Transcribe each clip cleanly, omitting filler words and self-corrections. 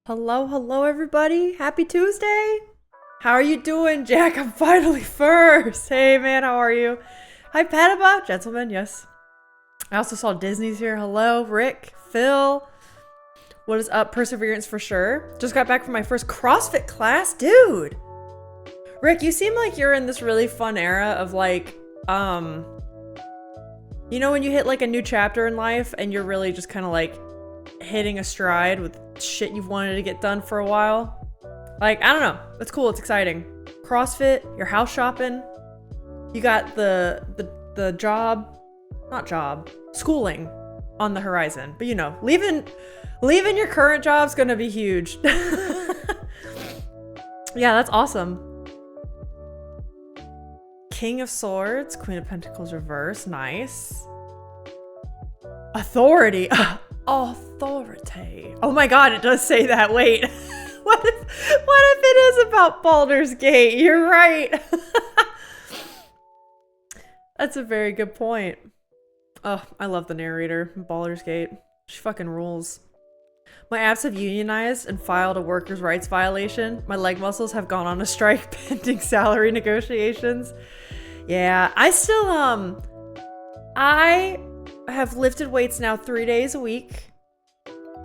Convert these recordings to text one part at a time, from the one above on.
Hello, everybody. Happy Tuesday. How are you doing, Jack? I'm finally first. Hey, man, how are you? Hi, Padaba. Gentlemen, yes. I also saw Disney's here. Hello, Rick, Phil. What is up? Perseverance for sure. Just got back from my first CrossFit class. Dude. Rick, you seem like you're in this really fun era of like, you know when you hit like a new chapter in life and you're really just kind of like hitting a stride with shit you've wanted to get done for a while? Like, I don't know. It's cool. It's exciting. CrossFit, you're house shopping. You got the job, not job, schooling on the horizon. But you know, leaving your current job's gonna be huge. Yeah, that's awesome. King of Swords, Queen of Pentacles reverse, nice. Authority. Authority. Oh my god, it does say that. Wait. What if it is about Baldur's Gate? You're right. That's a very good point. Oh, I love the narrator in Baldur's Gate. She fucking rules. My apps have unionized and filed a workers' rights violation. My leg muscles have gone on a strike pending salary negotiations. Yeah, I still, I have lifted weights now 3 days a week.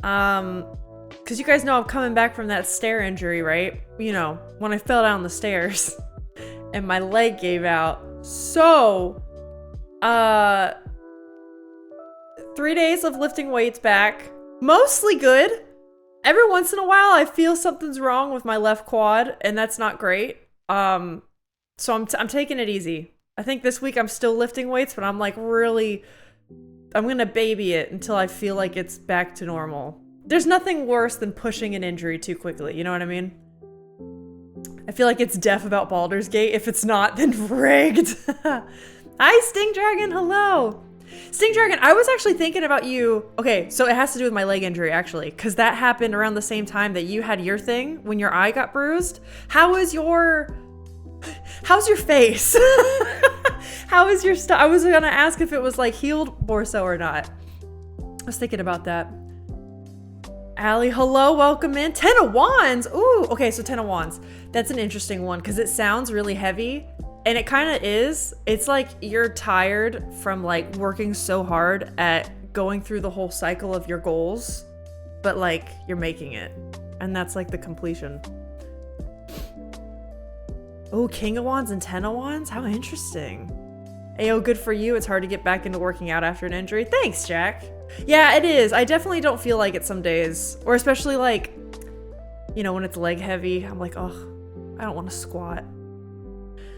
Because you guys know I'm coming back from that stair injury, right? You know, when I fell down the stairs and my leg gave out. So, 3 days of lifting weights back. Mostly good. Every once in a while, I feel something's wrong with my left quad, and that's not great. So I'm taking it easy. I think this week I'm still lifting weights, but I'm like really, I'm gonna baby it until I feel like it's back to normal. There's nothing worse than pushing an injury too quickly, you know what I mean? I feel like it's deaf about Baldur's Gate. If it's not, then rigged. Hi, Sting Dragon, hello. Sting Dragon, I was actually thinking about you. Okay, so it has to do with my leg injury, actually, because that happened around the same time that you had your thing when your eye got bruised. How's your face? How is your stuff? I was gonna ask if it was like healed more so or not. I was thinking about that. Allie, hello, welcome in. Ten of Wands. Ooh, okay, so Ten of Wands. That's an interesting one because it sounds really heavy. And it kind of is. It's like you're tired from like working so hard at going through the whole cycle of your goals, but like you're making it. And that's like the completion. Oh, King of Wands and Ten of Wands? How interesting. Ayo, good for you. It's hard to get back into working out after an injury. Thanks, Jack. Yeah, it is. I definitely don't feel like it some days. Or especially like, you know, when it's leg heavy, I'm like, oh, I don't want to squat.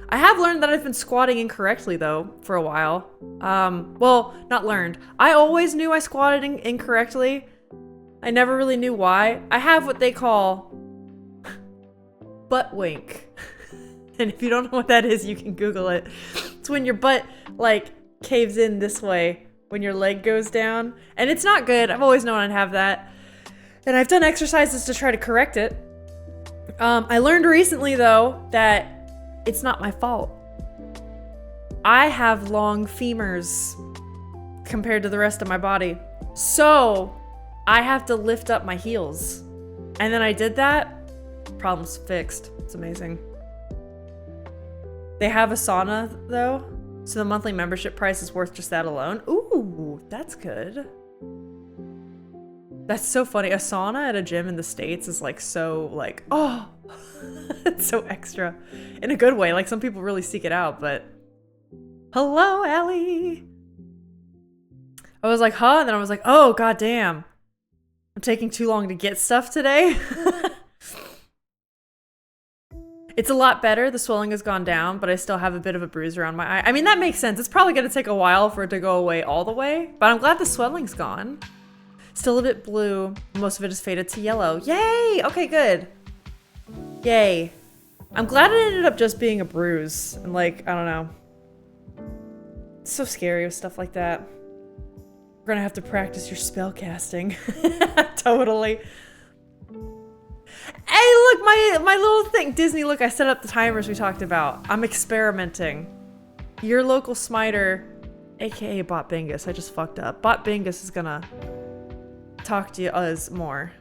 I have learned that I've been squatting incorrectly though for a while. Well, not learned. I always knew I squatted incorrectly. I never really knew why. I have what they call butt wink. And if you don't know what that is, you can Google it. It's when your butt like caves in this way when your leg goes down. And it's not good. I've always known I'd have that. And I've done exercises to try to correct it. I learned recently though that it's not my fault. I have long femurs compared to the rest of my body. So I have to lift up my heels. And then I did that. Problem's fixed. It's amazing. They have a sauna though. So the monthly membership price is worth just that alone. Ooh, that's good. That's so funny. A sauna at a gym in the States is like so like, oh, it's so extra in a good way. Like some people really seek it out, but hello, Allie. I was like, huh? And then I was like, oh, goddamn. I'm taking too long to get stuff today. It's a lot better. The swelling has gone down, but I still have a bit of a bruise around my eye. I mean, that makes sense. It's probably going to take a while for it to go away all the way, but I'm glad the swelling's gone. Still a bit blue. Most of it is faded to yellow. Yay! Okay, good. Yay. I'm glad it ended up just being a bruise. And like, I don't know. It's so scary with stuff like that. We're gonna have to practice your spell casting. Totally. Hey, look, my little thing. Disney, look, I set up the timers we talked about. I'm experimenting. Your local smiter, aka Bot Bingus. I just fucked up. Bot Bingus is gonna talk to us more.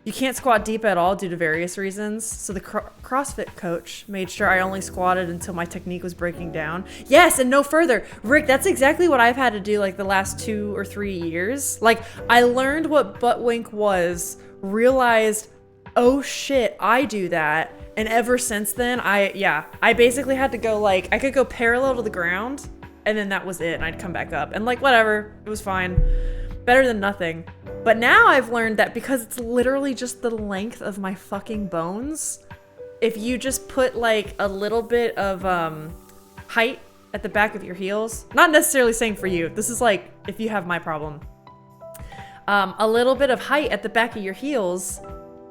You can't squat deep at all due to various reasons. So the CrossFit coach made sure I only squatted until my technique was breaking down. Yes, and no further. Rick, that's exactly what I've had to do like the last 2 or 3 years. Like, I learned what butt wink was, realized, oh shit, I do that. And ever since then, I basically had to go like, I could go parallel to the ground and then that was it. And I'd come back up and like, whatever, it was fine. Better than nothing. But now I've learned that because it's literally just the length of my fucking bones, if you just put like a little bit of height at the back of your heels, not necessarily saying for you, this is like if you have my problem, a little bit of height at the back of your heels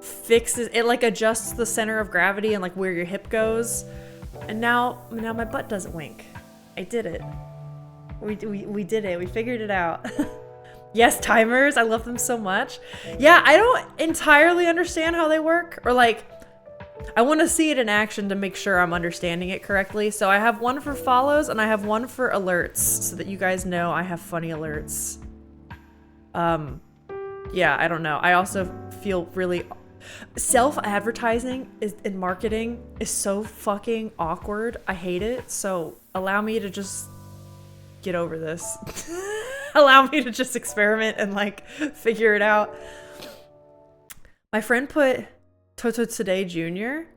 fixes it, like adjusts the center of gravity and like where your hip goes. And now my butt doesn't wink. I did it. We did it. We figured it out. Yes, timers. I love them so much. Yeah, I don't entirely understand how they work, or like, I want to see it in action to make sure I'm understanding it correctly. So I have one for follows and I have one for alerts so that you guys know I have funny alerts. Yeah, I don't know. I also feel really self-advertising in marketing is so fucking awkward. I hate it. So allow me to just get over this. Allow me to just experiment and like figure it out. My friend put Toto Today Jr.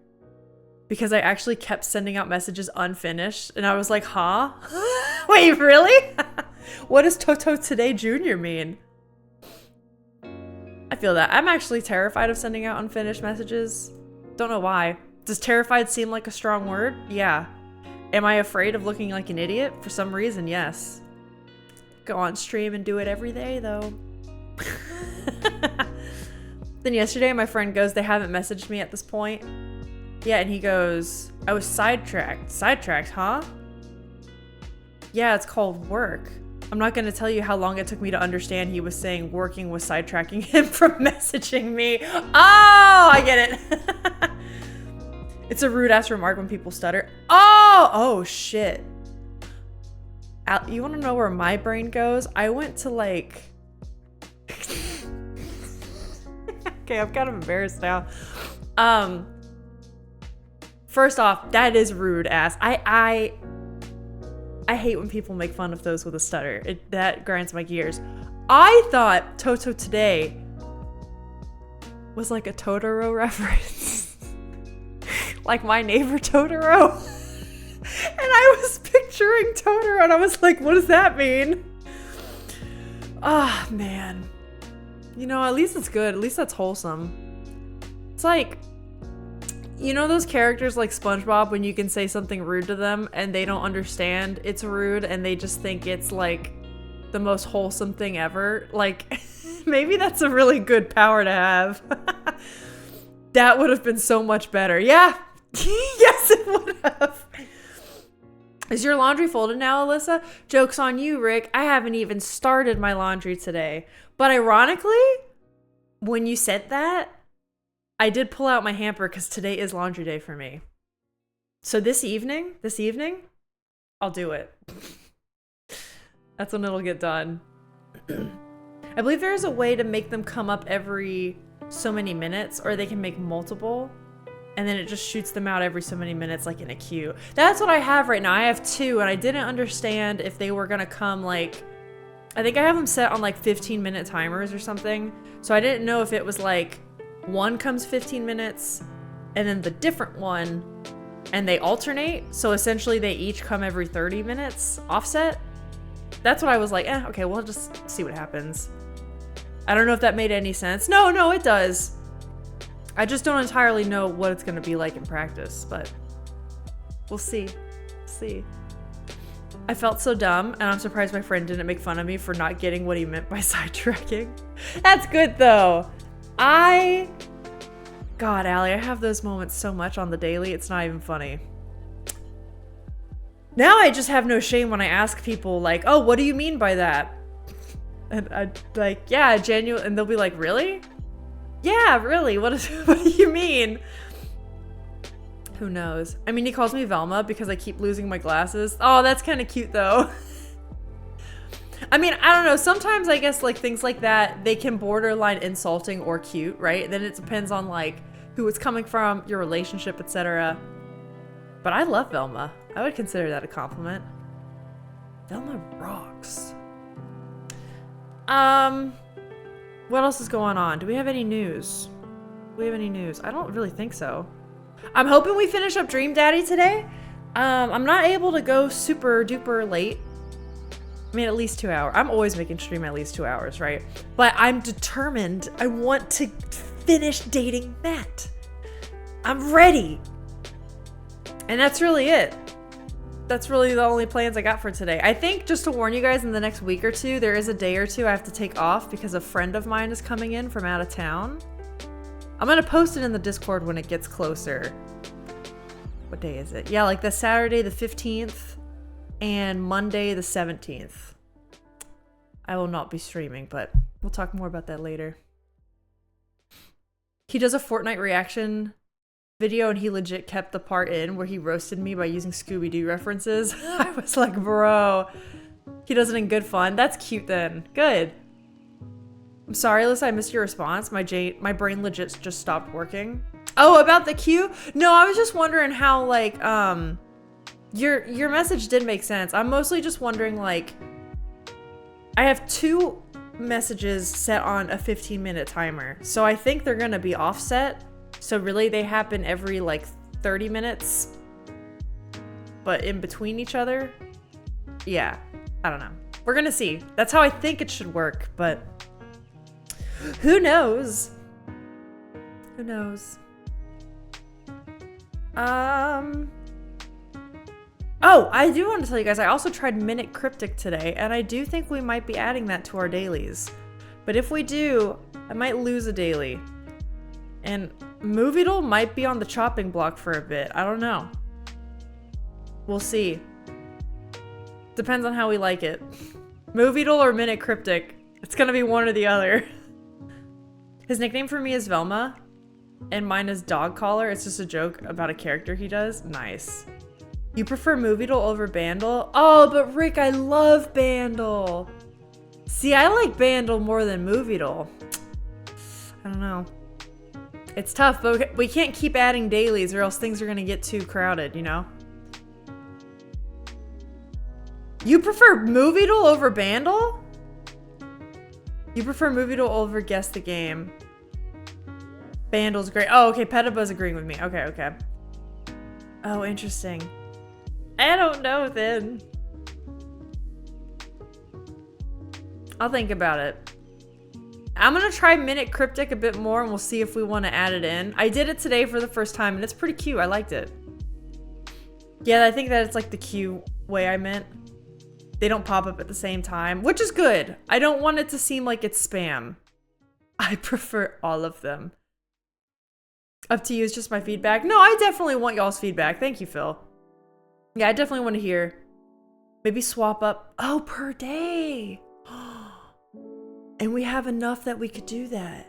because I actually kept sending out messages unfinished and I was like, huh? Wait, really? What does Toto Today Jr. mean? I feel that. I'm actually terrified of sending out unfinished messages. Don't know why. Does terrified seem like a strong word? Yeah. Am I afraid of looking like an idiot? For some reason, yes. Go on stream and do it every day, though. Then yesterday, my friend goes, they haven't messaged me at this point. Yeah, and he goes, I was sidetracked. Sidetracked, huh? Yeah, it's called work. I'm not going to tell you how long it took me to understand he was saying working was sidetracking him from messaging me. Oh, I get it. It's a rude-ass remark when people stutter. Oh, shit. You want to know where my brain goes? I went to like... Okay, I'm kind of embarrassed now. First off, that is rude ass. I hate when people make fun of those with a stutter. That grinds my gears. I thought Toto Today was like a Totoro reference. Like My Neighbor Totoro. And I was picturing Totoro and I was like, what does that mean? Ah, man. You know, at least it's good. At least that's wholesome. It's like, you know those characters like SpongeBob when you can say something rude to them and they don't understand it's rude and they just think it's like the most wholesome thing ever? Like, maybe that's a really good power to have. That would have been so much better. Yeah. Yes, it would have. Is your laundry folded now, Alyssa? Joke's on you, Rick. I haven't even started my laundry today. But ironically, when you said that, I did pull out my hamper because today is laundry day for me. So this evening, I'll do it. That's when it'll get done. I believe there is a way to make them come up every so many minutes, or they can make multiple. And then it just shoots them out every so many minutes, like in a queue. That's what I have right now. I have 2, and I didn't understand if they were gonna come like, I think I have them set on like 15-minute timers or something. So I didn't know if it was like one comes 15 minutes and then the different one, and they alternate. So essentially they each come every 30 minutes offset. That's what I was like, okay, we'll just see what happens. I don't know if that made any sense. No, it does. I just don't entirely know what it's going to be like in practice, but we'll see. I felt so dumb, and I'm surprised my friend didn't make fun of me for not getting what he meant by sidetracking. That's good, though. God, Allie, I have those moments so much on the daily, it's not even funny. Now I just have no shame when I ask people, like, oh, what do you mean by that? And I like, yeah, genuine, and they'll be like, really? Yeah, really? What do you mean? Who knows? I mean, he calls me Velma because I keep losing my glasses. Oh, that's kind of cute, though. I mean, I don't know. Sometimes I guess like things like that, they can borderline insulting or cute, right? Then it depends on like who it's coming from, your relationship, etc. But I love Velma. I would consider that a compliment. Velma rocks. What else is going on? Do we have any news? Do we have any news? I don't really think so. I'm hoping we finish up Dream Daddy today. I'm not able to go super duper late. I mean, at least 2 hours. I'm always making stream at least 2 hours, right? But I'm determined. I want to finish dating Matt. I'm ready. And that's really it. That's really the only plans I got for today. I think, just to warn you guys, in the next week or two, there is a day or two I have to take off because a friend of mine is coming in from out of town. I'm gonna post it in the Discord when it gets closer. What day is it? Yeah, like the Saturday the 15th and Monday the 17th. I will not be streaming, but we'll talk more about that later. He does a Fortnite reaction video and he legit kept the part in where he roasted me by using Scooby-Doo references. I was like, bro, he does it in good fun. That's cute then. Good. I'm sorry, Alyssa, I missed your response. My brain legit just stopped working. Oh, about the queue? No, I was just wondering how, like, your message did make sense. I'm mostly just wondering, like, I have 2 messages set on a 15-minute timer. So I think they're gonna be offset. So really they happen every like 30 minutes, but in between each other. Yeah, I don't know. We're gonna see. That's how I think it should work, but who knows? Who knows? Oh, I do want to tell you guys, I also tried Minute Cryptic today, and I do think we might be adding that to our dailies. But if we do, I might lose a daily. And Moviedle might be on the chopping block for a bit. I don't know. We'll see. Depends on how we like it. Moviedle or Minute Cryptic. It's gonna be one or the other. His nickname for me is Velma, and mine is Dog Collar. It's just a joke about a character he does. Nice. You prefer Moviedle over Bandle? Oh, but Rick, I love Bandle. See, I like Bandle more than Moviedle. I don't know. It's tough, but we can't keep adding dailies or else things are gonna get too crowded, you know? You prefer Moviedle over Bandle? You prefer Moviedle over Guess the Game. Bandle's great. Oh, okay, Petibuz's agreeing with me. Okay, okay. Oh, interesting. I don't know then. I'll think about it. I'm gonna try Minute Cryptic a bit more and we'll see if we want to add it in. I did it today for the first time and it's pretty cute. I liked it. Yeah, I think that it's like the cute way I meant. They don't pop up at the same time, which is good. I don't want it to seem like it's spam. I prefer all of them. Up to you, it's just my feedback. No, I definitely want y'all's feedback. Thank you, Phil. Yeah, I definitely want to hear. Maybe swap up. Oh, per day. And we have enough that we could do that.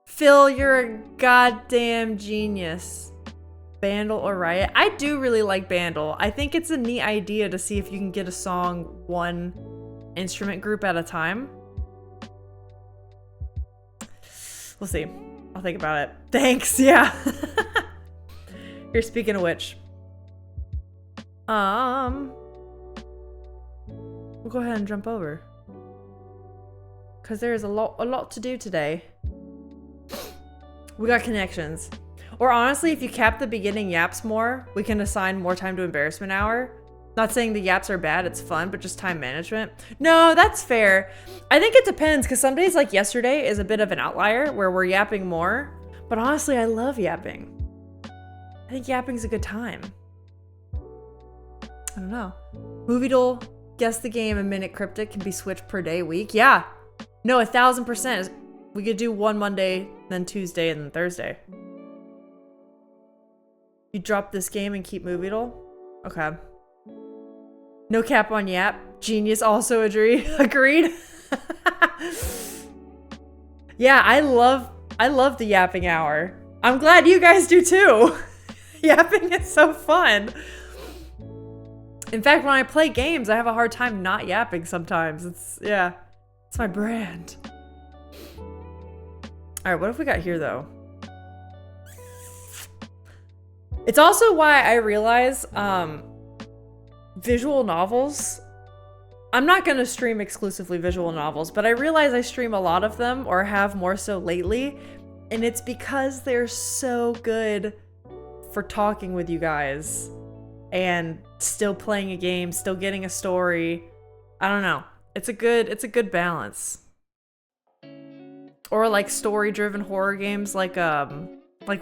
Phil, you're a goddamn genius. Bandle or Riot? I do really like Bandle. I think it's a neat idea to see if you can get a song one instrument group at a time. We'll see. I'll think about it. Thanks, yeah. Here, speaking of which. We'll go ahead and jump over. Because there is a lot to do today. We got connections. Or honestly, if you cap the beginning yaps more, we can assign more time to embarrassment hour. Not saying the yaps are bad, it's fun, but just time management. No, that's fair. I think it depends, because some days like yesterday is a bit of an outlier where we're yapping more. But honestly, I love yapping. I think yapping's a good time. I don't know. Moviedle, Guess the Game, and Minute Cryptic can be switched per day, week. Yeah. No, 1000%. We could do one Monday, then Tuesday, and then Thursday. You drop this game and keep Moviedle? Okay. No cap on Yap. Genius also agreed. Yeah, I love the yapping hour. I'm glad you guys do too. Yapping is so fun. In fact, when I play games, I have a hard time not yapping sometimes. It's my brand. All right, what have we got here though? It's also why I realize visual novels, I'm not gonna stream exclusively visual novels, but I realize I stream a lot of them, or have more so lately, and it's because they're so good for talking with you guys and still playing a game, still getting a story. I don't know. It's a good balance. Or like story-driven horror games like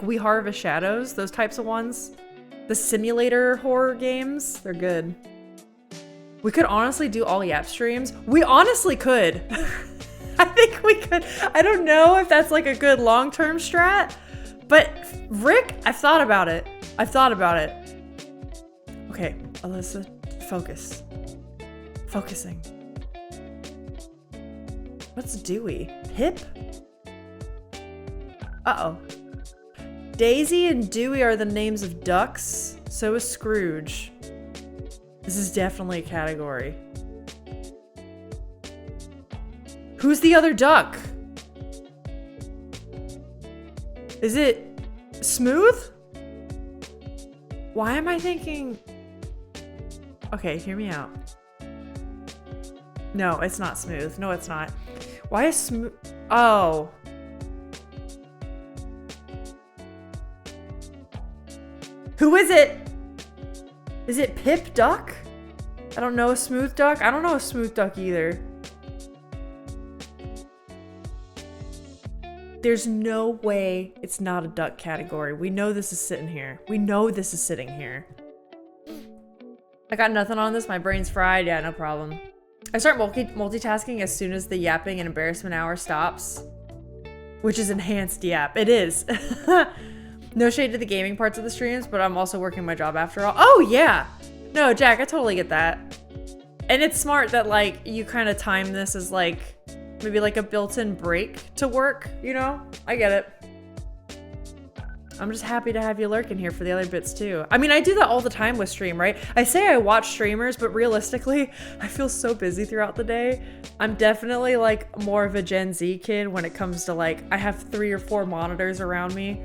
We Harvest Shadows, those types of ones. The simulator horror games, they're good. We could honestly do all yap streams. We honestly could. I think we could. I don't know if that's like a good long-term strat, but Rick, I've thought about it. Okay, Alyssa, focus. Focusing. What's Dewey? Pip? Uh-oh. Daisy and Dewey are the names of ducks. So is Scrooge. This is definitely a category. Who's the other duck? Is it Smooth? Why am I thinking... Okay, hear me out. No, it's not Smooth. No, it's not. Why is Smooth... Oh. Who is it? Is it Pip Duck? I don't know a Smooth Duck. I don't know a Smooth Duck either. There's no way it's not a duck category. We know this is sitting here. We know this is sitting here. I got nothing on this. My brain's fried. Yeah, no problem. I start multitasking as soon as the yapping and embarrassment hour stops. Which is enhanced yap. It is. No shade to the gaming parts of the streams, but I'm also working my job after all. Oh, yeah. No, Jack, I totally get that. And it's smart that, like, you kind of time this as, like, maybe like a built-in break to work, you know? I get it. I'm just happy to have you lurking here for the other bits, too. I mean, I do that all the time with stream, right? I say I watch streamers, but realistically, I feel so busy throughout the day. I'm definitely, like, more of a Gen Z kid when it comes to, like, I have 3 or 4 monitors around me,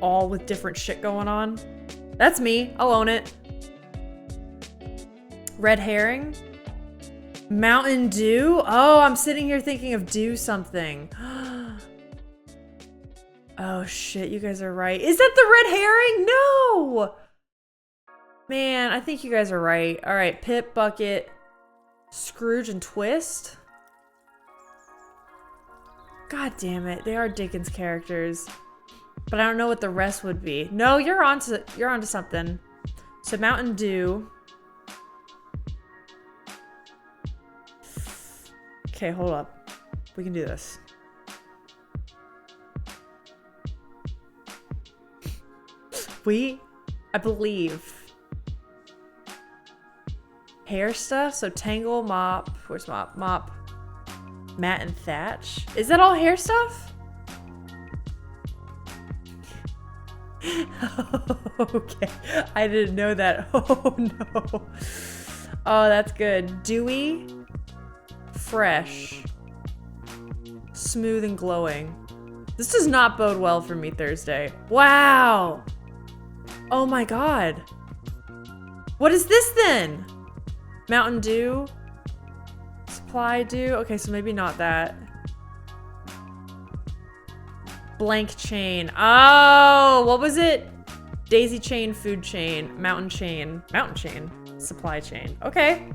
all with different shit going on. That's me. I'll own it. Red herring? Mountain Dew? Oh, I'm sitting here thinking of do something. Oh shit, you guys are right. Is that the red herring? No! Man, I think you guys are right. All right, Pip, Bucket, Scrooge, and Twist. God damn it, they are Dickens characters. But I don't know what the rest would be. No, you're onto something. So Mountain Dew. Okay, hold up. We can do this. I believe. Hair stuff? So Tangle, Mop. Where's Mop? Mop. Matt and Thatch. Is that all hair stuff? Okay. I didn't know that. Oh no. Oh, that's good. Dewy. Fresh. Smooth and glowing. This does not bode well for me Thursday. Wow. Oh my god. What is this then? Mountain Dew? Supply Dew? Okay, so maybe not that. Blank chain. Oh, what was it? Daisy chain, food chain, mountain chain, supply chain. Okay.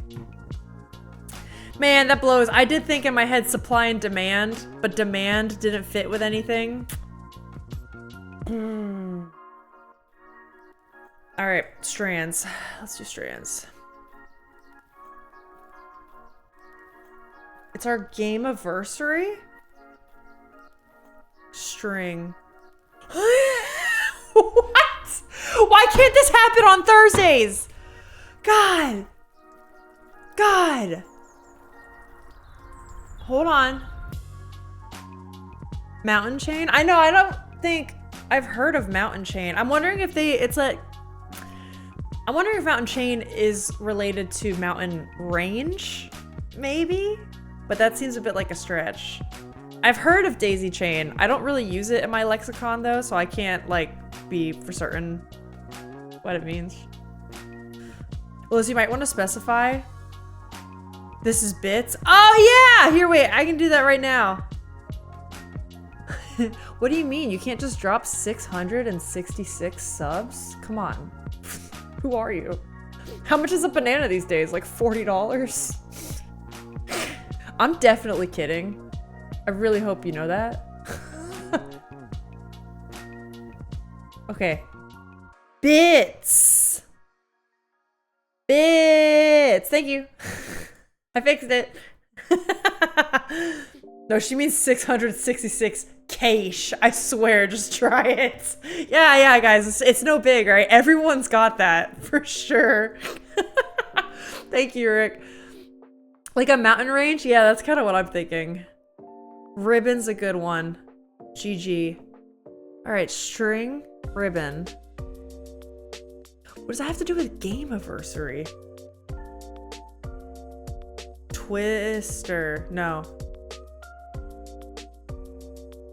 Man, that blows. I did think in my head supply and demand, but demand didn't fit with anything. All right, strands. Let's do strands. It's our game-iversary? String. What? Why can't this happen on Thursdays? God. God. Hold on. Mountain chain? I know, I don't think I've heard of mountain chain. I'm wondering if it's like, I'm wondering if Mountain Chain is related to Mountain Range, maybe? But that seems a bit like a stretch. I've heard of Daisy Chain. I don't really use it in my lexicon though, so I can't like be for certain what it means. Liz, you might want to specify. This is bits. Oh yeah! Here, wait, I can do that right now. What do you mean? You can't just drop 666 subs? Come on. Who are you? How much is a banana these days? Like $40? I'm definitely kidding. I really hope you know that. Okay. Bits! Bits! Thank you. I fixed it. No, she means 666 cash. I swear, just try it. Yeah, guys, it's no big, right? Everyone's got that, for sure. Thank you, Rick. Like a mountain range? Yeah, that's kind of what I'm thinking. Ribbon's a good one. GG. Alright, string, ribbon. What does that have to do with Gameaversary? Twister. No.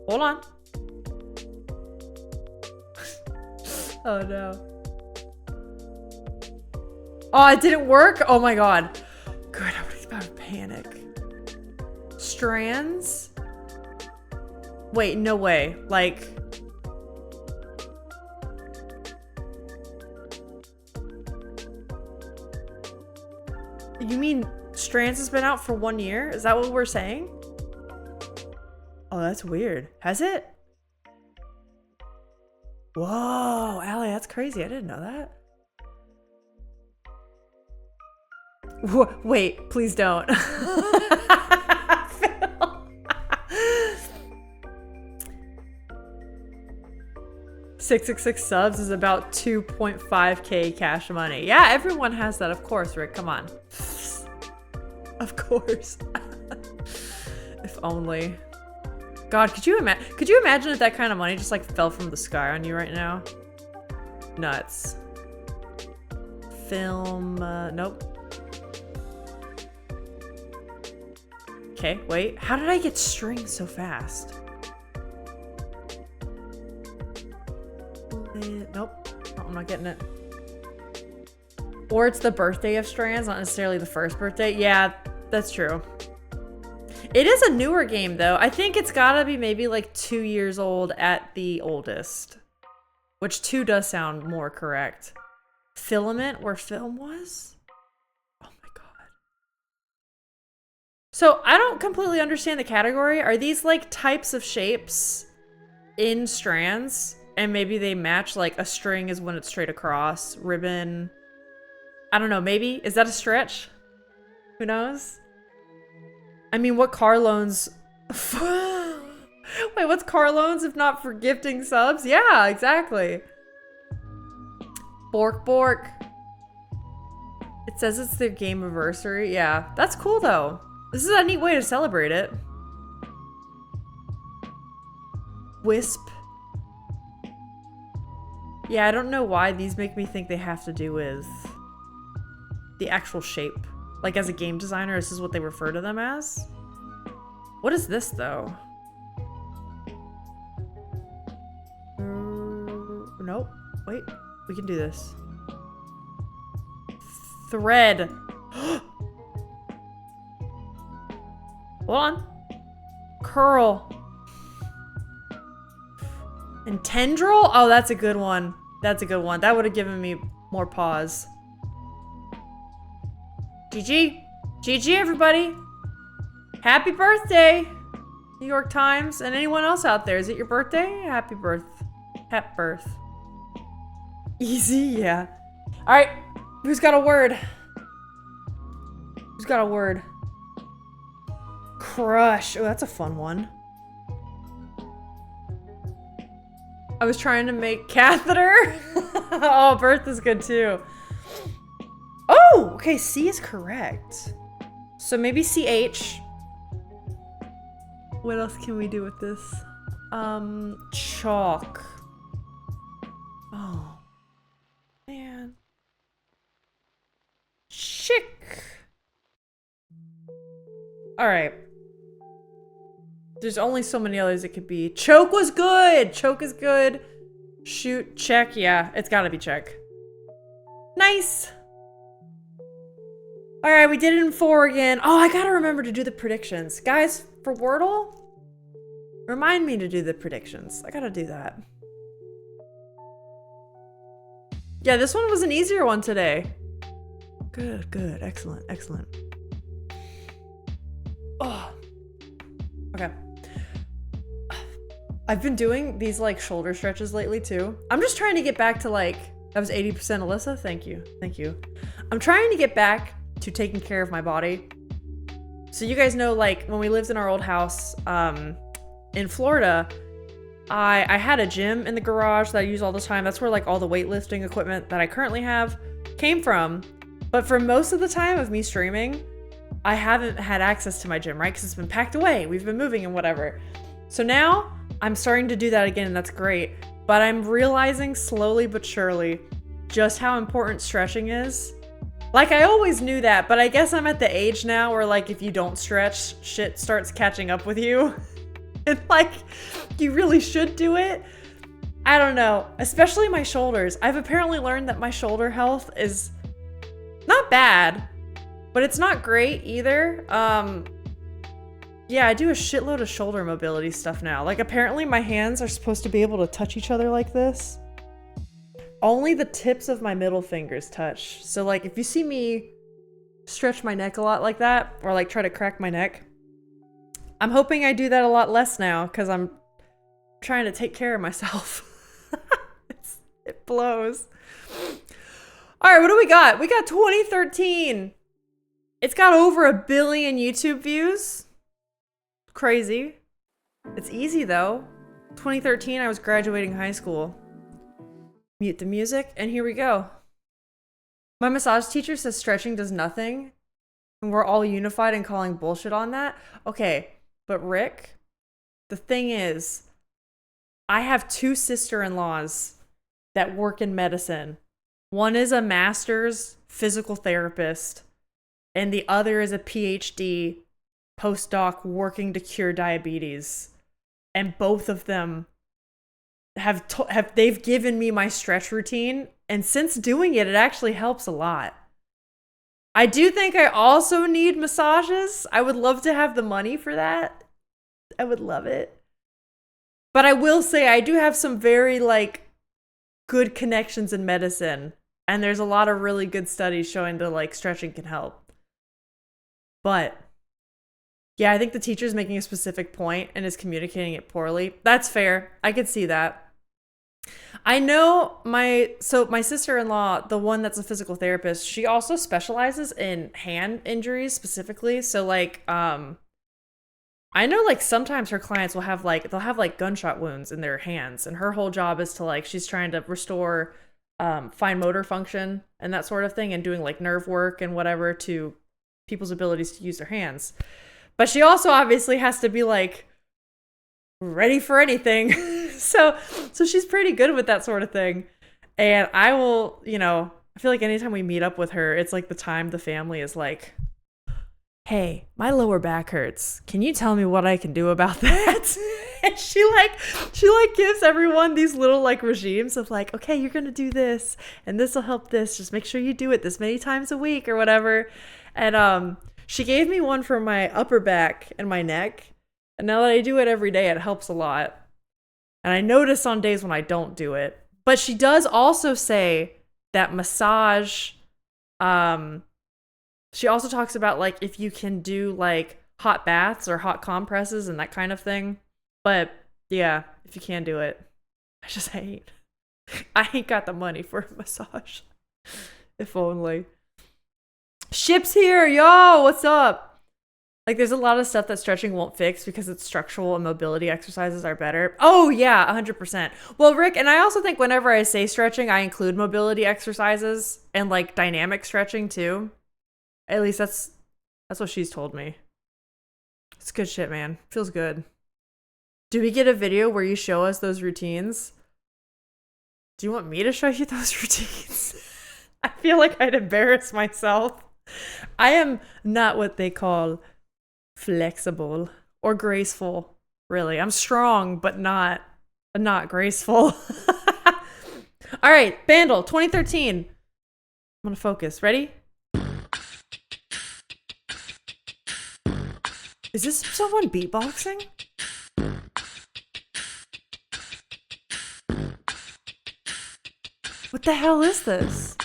Hold on. Oh no. Oh, it didn't work? Oh my god. Good, I was about to panic. Strands? Wait, no way. Like... You mean Strands has been out for 1 year? Is that what we're saying? Oh, that's weird. Has it? Whoa, Allie, that's crazy. I didn't know that. Wait, please don't. 666 subs is about 2.5k cash money. Yeah, everyone has that, of course, Rick. Come on. Of course. If only. God, could you imagine if that kind of money just like fell from the sky on you right now? Nuts. Film, nope. Okay, wait. How did I get strings so fast? Nope. Oh, I'm not getting it. Or it's the birthday of Strands, not necessarily the first birthday. Yeah, that's true. It is a newer game, though. I think it's gotta be maybe like 2 years old at the oldest. Which 2 does sound more correct. Filament, where film was? Oh my god. So, I don't completely understand the category. Are these like types of shapes in Strands? And maybe they match, like a string is when it's straight across. Ribbon. I don't know, maybe? Is that a stretch? Who knows? I mean, what car loans... Wait, what's car loans if not for gifting subs? Yeah, exactly. Bork Bork. It says it's their Gameaversary. Yeah, that's cool though. This is a neat way to celebrate it. Wisp. Yeah, I don't know why these make me think they have to do with the actual shape. Like as a game designer, this is what they refer to them as. What is this though? Nope. Wait, we can do this. Thread. Hold on. Curl. And tendril? Oh, that's a good one. That's a good one. That would have given me more pause. GG. GG, everybody. Happy birthday, New York Times, and anyone else out there. Is it your birthday? Happy birth. Happy birth. Easy, yeah. All right, who's got a word? Who's got a word? Crush. Oh, that's a fun one. I was trying to make catheter. Oh, birth is good too. Oh, okay, C is correct. So maybe CH. What else can we do with this? Chalk. Oh, man. All right. There's only so many others it could be. Choke was good. Choke is good. Shoot, check. Yeah, it's gotta be check. Nice. All right, we did it in 4 again. Oh, I gotta remember to do the predictions. Guys, for Wordle, remind me to do the predictions. I gotta do that. Yeah, this one was an easier one today. Good, good, excellent, excellent. Oh, okay. I've been doing these like shoulder stretches lately too. I'm just trying to get back to like, that was 80% Alyssa, thank you, thank you. I'm trying to get back to taking care of my body. So you guys know, like when we lived in our old house in Florida, I had a gym in the garage that I use all the time. That's where like all the weightlifting equipment that I currently have came from. But for most of the time of me streaming, I haven't had access to my gym, right? Because it's been packed away. We've been moving and whatever. So now I'm starting to do that again, and that's great. But I'm realizing slowly but surely just how important stretching is. Like, I always knew that, but I guess I'm at the age now where, like, if you don't stretch, shit starts catching up with you. And, like, you really should do it. I don't know. Especially my shoulders. I've apparently learned that my shoulder health is not bad, but it's not great either. Yeah, I do a shitload of shoulder mobility stuff now. Like, apparently my hands are supposed to be able to touch each other like this. Only the tips of my middle fingers touch. So like if you see me stretch my neck a lot like that, or like try to crack my neck, I'm hoping I do that a lot less now because I'm trying to take care of myself. It blows. All right, what do we got? We got 2013. It's got over 1 billion YouTube views. Crazy. It's easy though. 2013, I was graduating high school. Mute the music, and here we go. My massage teacher says stretching does nothing, and we're all unified in calling bullshit on that. Okay, but Rick, the thing is, I have 2 sister-in-laws that work in medicine. One is a master's physical therapist, and the other is a PhD postdoc working to cure diabetes. And both of them they've given me my stretch routine, and since doing it, it actually helps a lot. I do think I also need massages. I would love to have the money for that. I would love it. But I will say I do have some very like good connections in medicine, and there's a lot of really good studies showing that like stretching can help. But yeah, I think the teacher's making a specific point and is communicating it poorly. That's fair. I could see that. I know my sister-in-law, the one that's a physical therapist, she also specializes in hand injuries specifically. So like, I know like sometimes her clients will have like, they'll have like gunshot wounds in their hands, and her whole job is to like, she's trying to restore fine motor function and that sort of thing, and doing like nerve work and whatever to people's abilities to use their hands. But she also obviously has to be like ready for anything. so she's pretty good with that sort of thing. And I will, you know, I feel like anytime we meet up with her, it's like the time the family is like, hey, my lower back hurts. Can you tell me what I can do about that? And she gives everyone these little like regimes of like, okay, you're going to do this and this will help this. Just make sure you do it this many times a week or whatever. And she gave me one for my upper back and my neck. And now that I do it every day, it helps a lot. And I notice on days when I don't do it. But she does also say that massage, she also talks about like if you can do like hot baths or hot compresses and that kind of thing. But yeah, if you can do it, I ain't got the money for a massage. If only. Ship's here, yo, what's up? Like, there's a lot of stuff that stretching won't fix because its structural and mobility exercises are better. Oh, yeah, 100%. Well, Rick, and I also think whenever I say stretching, I include mobility exercises and, like, dynamic stretching, too. At least that's what she's told me. It's good shit, man. Feels good. Do we get a video where you show us those routines? Do you want me to show you those routines? I feel like I'd embarrass myself. I am not what they call Flexible or graceful. Really, I'm strong, but not graceful. All right, Bandle, 2013. I'm gonna focus. Ready? Is this someone beatboxing? What the hell is this?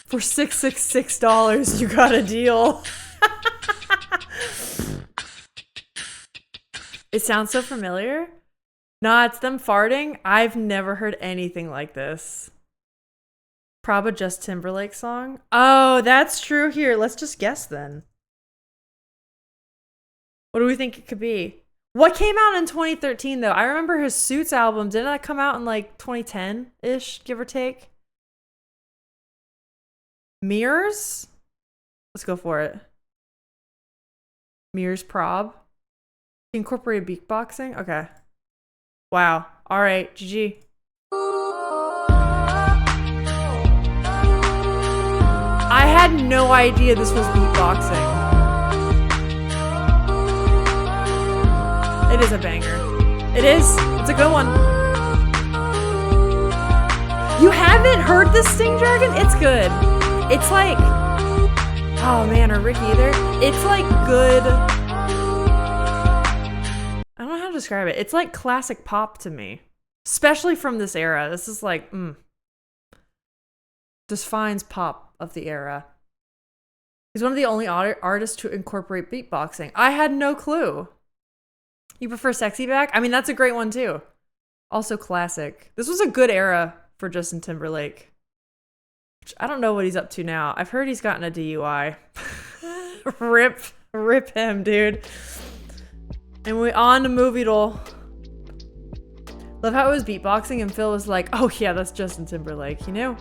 For $666, you got a deal. It sounds so familiar. Nah, it's them farting. I've never heard anything like this. Probably Just Timberlake song. Oh, that's true. Here, let's just guess then. What do we think it could be? What came out in 2013 though? I remember his Suits album. Didn't that come out in like 2010-ish, give or take? Mirrors? Let's go for it. Mirrors Prob. Incorporated beatboxing? Okay. Wow. All right, GG. I had no idea this was beatboxing. It is a banger. It is. It's a good one. You haven't heard this Sting Dragon? It's good. It's like... Oh man, or Ricky either. It's like good... I don't know how to describe it. It's like classic pop to me. Especially from this era. This is like, defines pop of the era. He's one of the only artists to incorporate beatboxing. I had no clue. You prefer Sexy Back? I mean, that's a great one too. Also classic. This was a good era for Justin Timberlake. Which I don't know what he's up to now. I've heard he's gotten a DUI. Rip him, dude. And we on to Movie Doll. Love how it was beatboxing and Phil was like, oh yeah, that's Justin Timberlake. He knew.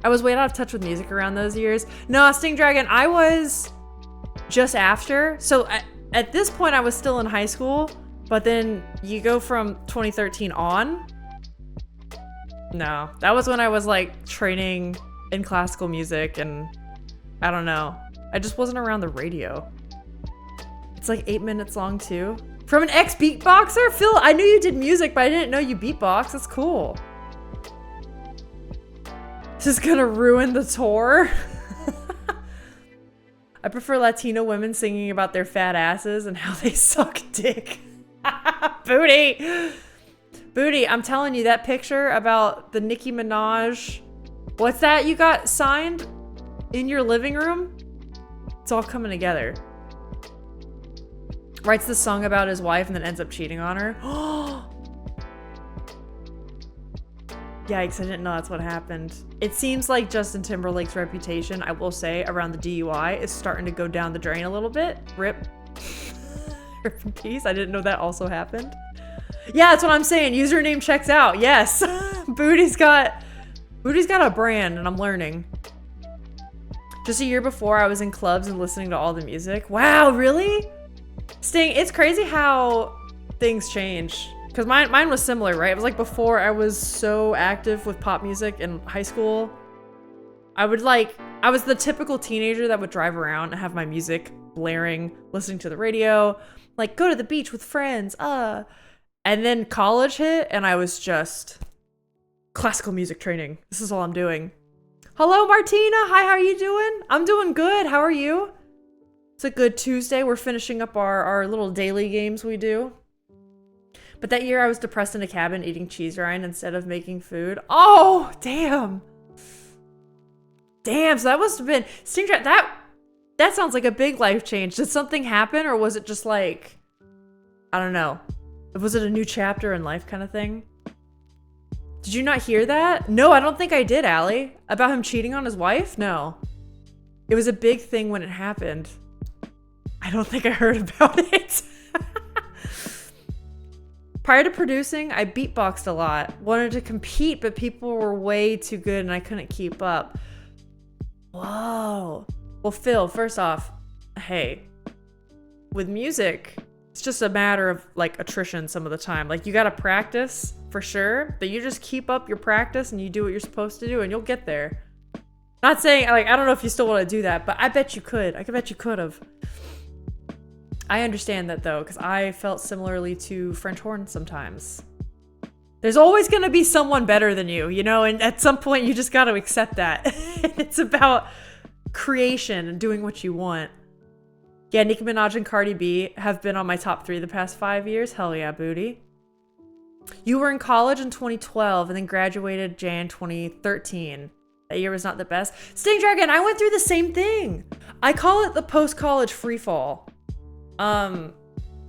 I was way out of touch with music around those years. No, Sting Dragon, I was just after. So at this point, I was still in high school. But then you go from 2013 on. No, that was when I was like training in classical music. And I don't know. I just wasn't around the radio. It's like 8 minutes long too. From an ex-beatboxer? Phil, I knew you did music, but I didn't know you beatbox. That's cool. This is gonna ruin the tour. I prefer Latino women singing about their fat asses and how they suck dick. Booty! Booty, I'm telling you, that picture about the Nicki Minaj... What's that you got signed in your living room? It's all coming together. Writes the song about his wife and then ends up cheating on her. Yikes, I didn't know that's what happened. It seems like Justin Timberlake's reputation, I will say, around the DUI is starting to go down the drain a little bit. Rip. Rip in peace. I didn't know that also happened. Yeah, that's what I'm saying. Username checks out. Yes. Booty's got a brand and I'm learning. Just a year before, I was in clubs and listening to all the music. Wow, really? Sting, it's crazy how things change. Because mine was similar, right? It was like before I was so active with pop music in high school. I was the typical teenager that would drive around and have my music blaring, listening to the radio, like go to the beach with friends, And then college hit and I was just classical music training. This is all I'm doing. Hello, Martina. Hi, how are you doing? I'm doing good. How are you? It's a good Tuesday. We're finishing up our little daily games we do. But that year I was depressed in a cabin eating cheese rind instead of making food. Oh, damn. Damn, so that must have been... Sting Dragon, that sounds like a big life change. Did something happen or was it just like... I don't know. Was it a new chapter in life kind of thing? Did you not hear that? No, I don't think I did, Allie. About him cheating on his wife? No. It was a big thing when it happened. I don't think I heard about it. Prior to producing, I beatboxed a lot. Wanted to compete, but people were way too good and I couldn't keep up. Whoa. Well, Phil, first off, hey, with music, it's just a matter of like attrition some of the time. Like you gotta practice for sure, but you just keep up your practice and you do what you're supposed to do and you'll get there. Not saying, like, I don't know if you still want to do that, but I bet you could. I bet you could have. I understand that, though, because I felt similarly to French horn sometimes. There's always going to be someone better than you, you know? And at some point, you just got to accept that. It's about creation and doing what you want. Yeah, Nicki Minaj and Cardi B have been on my top 3 the past 5 years. Hell yeah, booty. You were in college in 2012 and then graduated Jan 2013. That year was not the best. Sting Dragon, I went through the same thing. I call it the post-college freefall.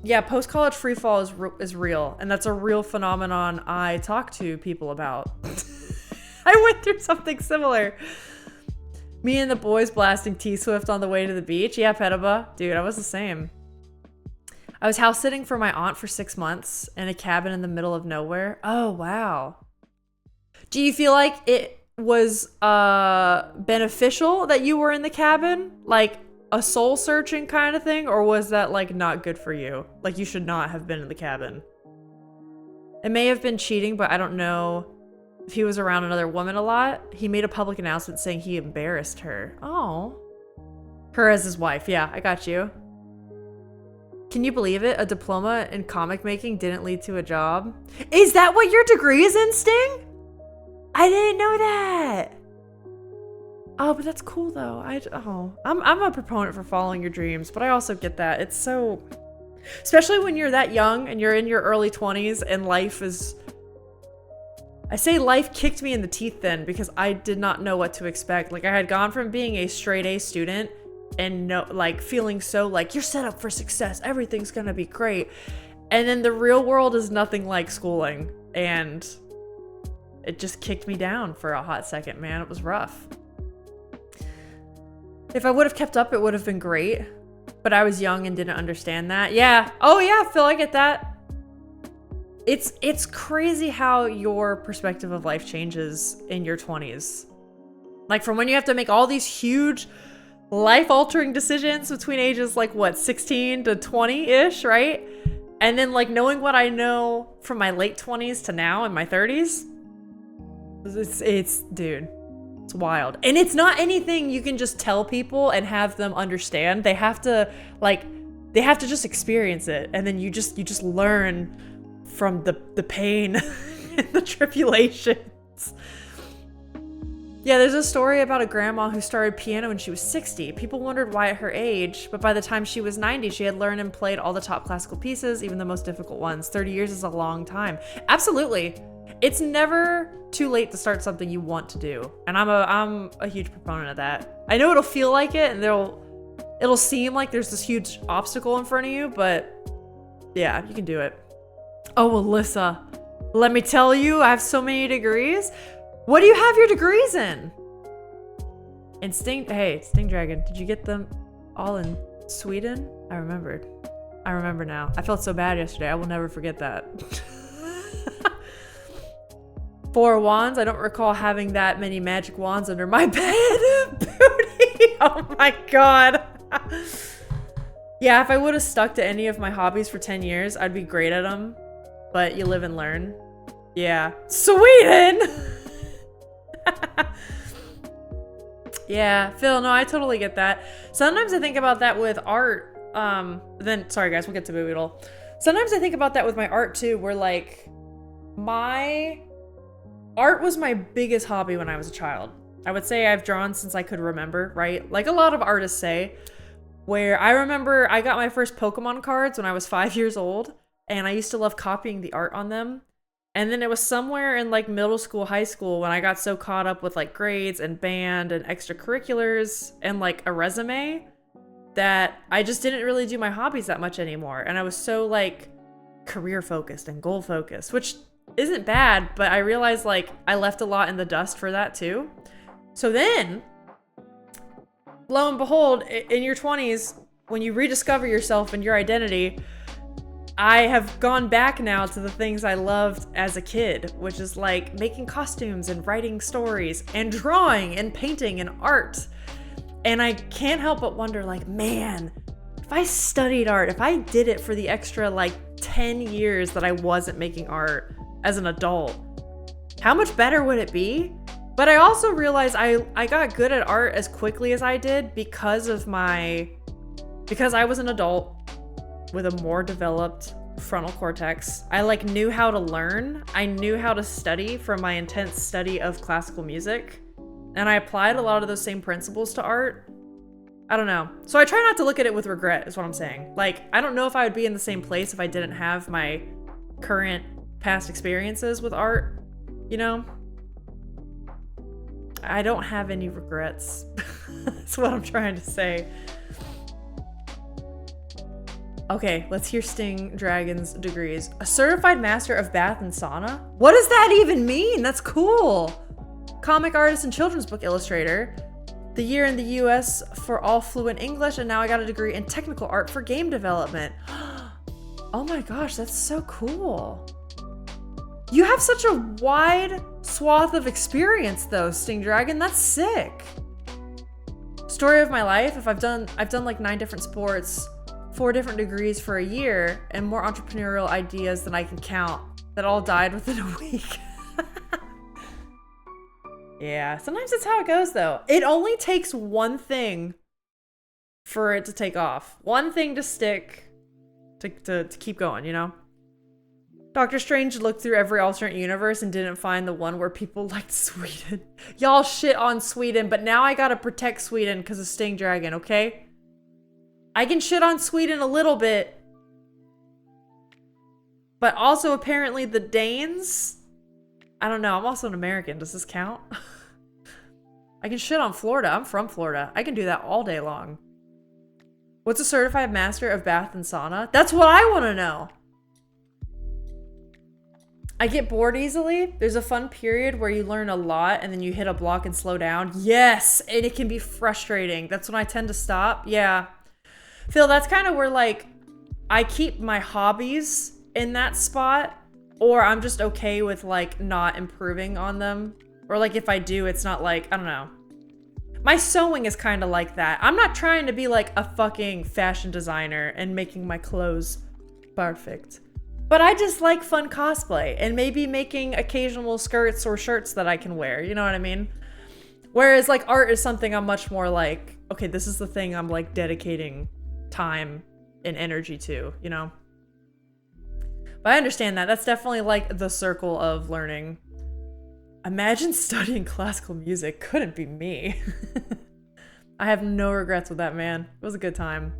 Yeah, post-college freefall is real, and that's a real phenomenon I talk to people about. I went through something similar. Me and the boys blasting T-Swift on the way to the beach. Yeah, Petaba. Dude, I was the same. I was house sitting for my aunt for 6 months in a cabin in the middle of nowhere. Oh, wow. Do you feel like it was beneficial that you were in the cabin? Like a soul searching kind of thing? Or was that like not good for you? Like you should not have been in the cabin? It may have been cheating, but I don't know if he was around another woman a lot. He made a public announcement saying he embarrassed her. Oh. Her as his wife. Yeah, I got you. Can you believe it? A diploma in comic making didn't lead to a job. Is that what your degree is in, Sting? I didn't know that. Oh, but that's cool though. I'm a proponent for following your dreams, but I also get that. It's so, especially when you're that young and you're in your early 20s and life is, I say life kicked me in the teeth then because I did not know what to expect. Like I had gone from being a straight A student and like feeling so like you're set up for success. Everything's going to be great. And then the real world is nothing like schooling. And it just kicked me down for a hot second, man. It was rough. If I would have kept up, it would have been great. But I was young and didn't understand that. Yeah. Oh yeah, Phil, I get that. It's crazy how your perspective of life changes in your 20s. Like from when you have to make all these huge life-altering decisions between ages like what, 16 to 20-ish, right? And then like knowing what I know from my late 20s to now in my 30s. It's dude, it's wild. And it's not anything you can just tell people and have them understand. They have to just experience it. And then you just learn from the pain and the tribulations. Yeah, there's a story about a grandma who started piano when she was 60. People wondered why at her age, but by the time she was 90, she had learned and played all the top classical pieces, even the most difficult ones. 30 years is a long time. Absolutely. It's never too late to start something you want to do. And I'm a huge proponent of that. I know it'll feel like it and it'll seem like there's this huge obstacle in front of you, but yeah, you can do it. Oh, Alyssa, let me tell you, I have so many degrees. What do you have your degrees in? And Sting Dragon, did you get them all in Sweden? I remembered. I remember now. I felt so bad yesterday. I will never forget that. 4 wands. I don't recall having that many magic wands under my bed. Booty. Oh my god. Yeah, if I would have stuck to any of my hobbies for 10 years, I'd be great at them. But you live and learn. Yeah. Sweden! Yeah, Phil, no, I totally get that. Sometimes I think about that with art. Sorry guys, we'll get to Boodle. Sometimes I think about that with my art too, where like, my art was my biggest hobby when I was a child. I would say I've drawn since I could remember, right? Like a lot of artists say, where I remember I got my first Pokemon cards when I was 5 years old, and I used to love copying the art on them. And then it was somewhere in like middle school, high school when I got so caught up with like grades and band and extracurriculars and like a resume that I just didn't really do my hobbies that much anymore. And I was so like career focused and goal focused, which isn't bad, but I realized like I left a lot in the dust for that too. So then, lo and behold, in your 20s, when you rediscover yourself and your identity, I have gone back now to the things I loved as a kid, which is like making costumes and writing stories and drawing and painting and art. And I can't help but wonder like, man, if I studied art, if I did it for the extra like 10 years that I wasn't making art as an adult, how much better would it be? But I also realized I got good at art as quickly as I did because I was an adult with a more developed frontal cortex. I like knew how to learn. I knew how to study from my intense study of classical music. And I applied a lot of those same principles to art. I don't know. So I try not to look at it with regret, is what I'm saying. Like, I don't know if I would be in the same place if I didn't have my current past experiences with art, you know? I don't have any regrets. That's what I'm trying to say. Okay, let's hear Sting Dragon's degrees. A certified master of bath and sauna? What does that even mean? That's cool. Comic artist and children's book illustrator. The year in the US for all fluent English, and now I got a degree in technical art for game development. Oh my gosh, that's so cool. You have such a wide swath of experience though, Sting Dragon. That's sick. Story of my life. If I've done like 9 different sports, 4 different degrees for a year, and more entrepreneurial ideas than I can count that all died within a week. Yeah, sometimes that's how it goes though. It only takes one for it to take off. One thing to stick, to keep going, you know? Doctor Strange looked through every alternate universe and didn't find the one where people liked Sweden. Y'all shit on Sweden, but now I gotta protect Sweden because of Sting Dragon, okay? I can shit on Sweden a little bit, but also apparently the Danes. I don't know, I'm also an American. Does this count? I can shit on Florida. I'm from Florida. I can do that all day long. What's a certified master of bath and sauna? That's what I want to know. I get bored easily. There's a fun period where you learn a lot and then you hit a block and slow down. Yes, and it can be frustrating. That's when I tend to stop. Yeah. Phil, that's kind of where like I keep my hobbies in that spot, or I'm just okay with like not improving on them. Or like if I do, it's not like, I don't know. My sewing is kind of like that. I'm not trying to be like a fucking fashion designer and making my clothes perfect. But I just like fun cosplay and maybe making occasional skirts or shirts that I can wear. You know what I mean? Whereas like art is something I'm much more like, okay, this is the thing I'm like dedicating time and energy to, you know? But I understand that. That's definitely like the circle of learning. Imagine studying classical music. Couldn't be me. I have no regrets with that, man. It was a good time.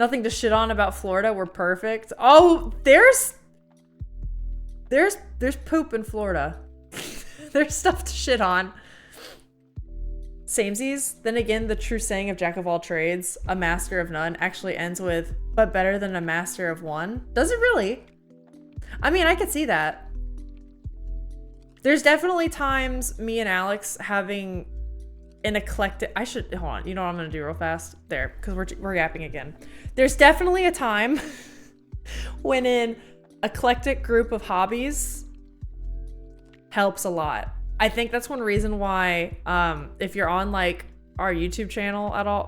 Nothing to shit on about Florida. We're perfect. Oh, there's poop in Florida. There's stuff to shit on. Samesies. Then again, the true saying of jack of all trades, a master of none, actually ends with, but better than a master of one. Does it really? I mean, I could see that. There's definitely times me and Alex having an eclectic, hold on, you know what I'm gonna do real fast? There, because we're yapping again. There's definitely a time when an eclectic group of hobbies helps a lot. I think that's one reason why, if you're on like our YouTube channel at all,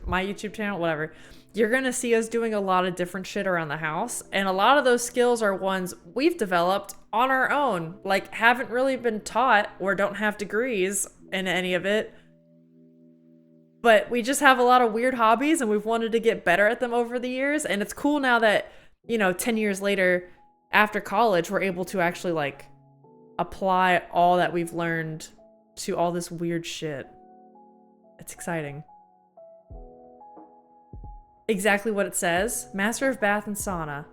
my YouTube channel, whatever, you're gonna see us doing a lot of different shit around the house. And a lot of those skills are ones we've developed on our own, like haven't really been taught or don't have degrees in any of it. But we just have a lot of weird hobbies and we've wanted to get better at them over the years. And it's cool now that, you know, 10 years later after college, we're able to actually like apply all that we've learned to all this weird shit. It's exciting. Exactly what it says. Master of bath and sauna.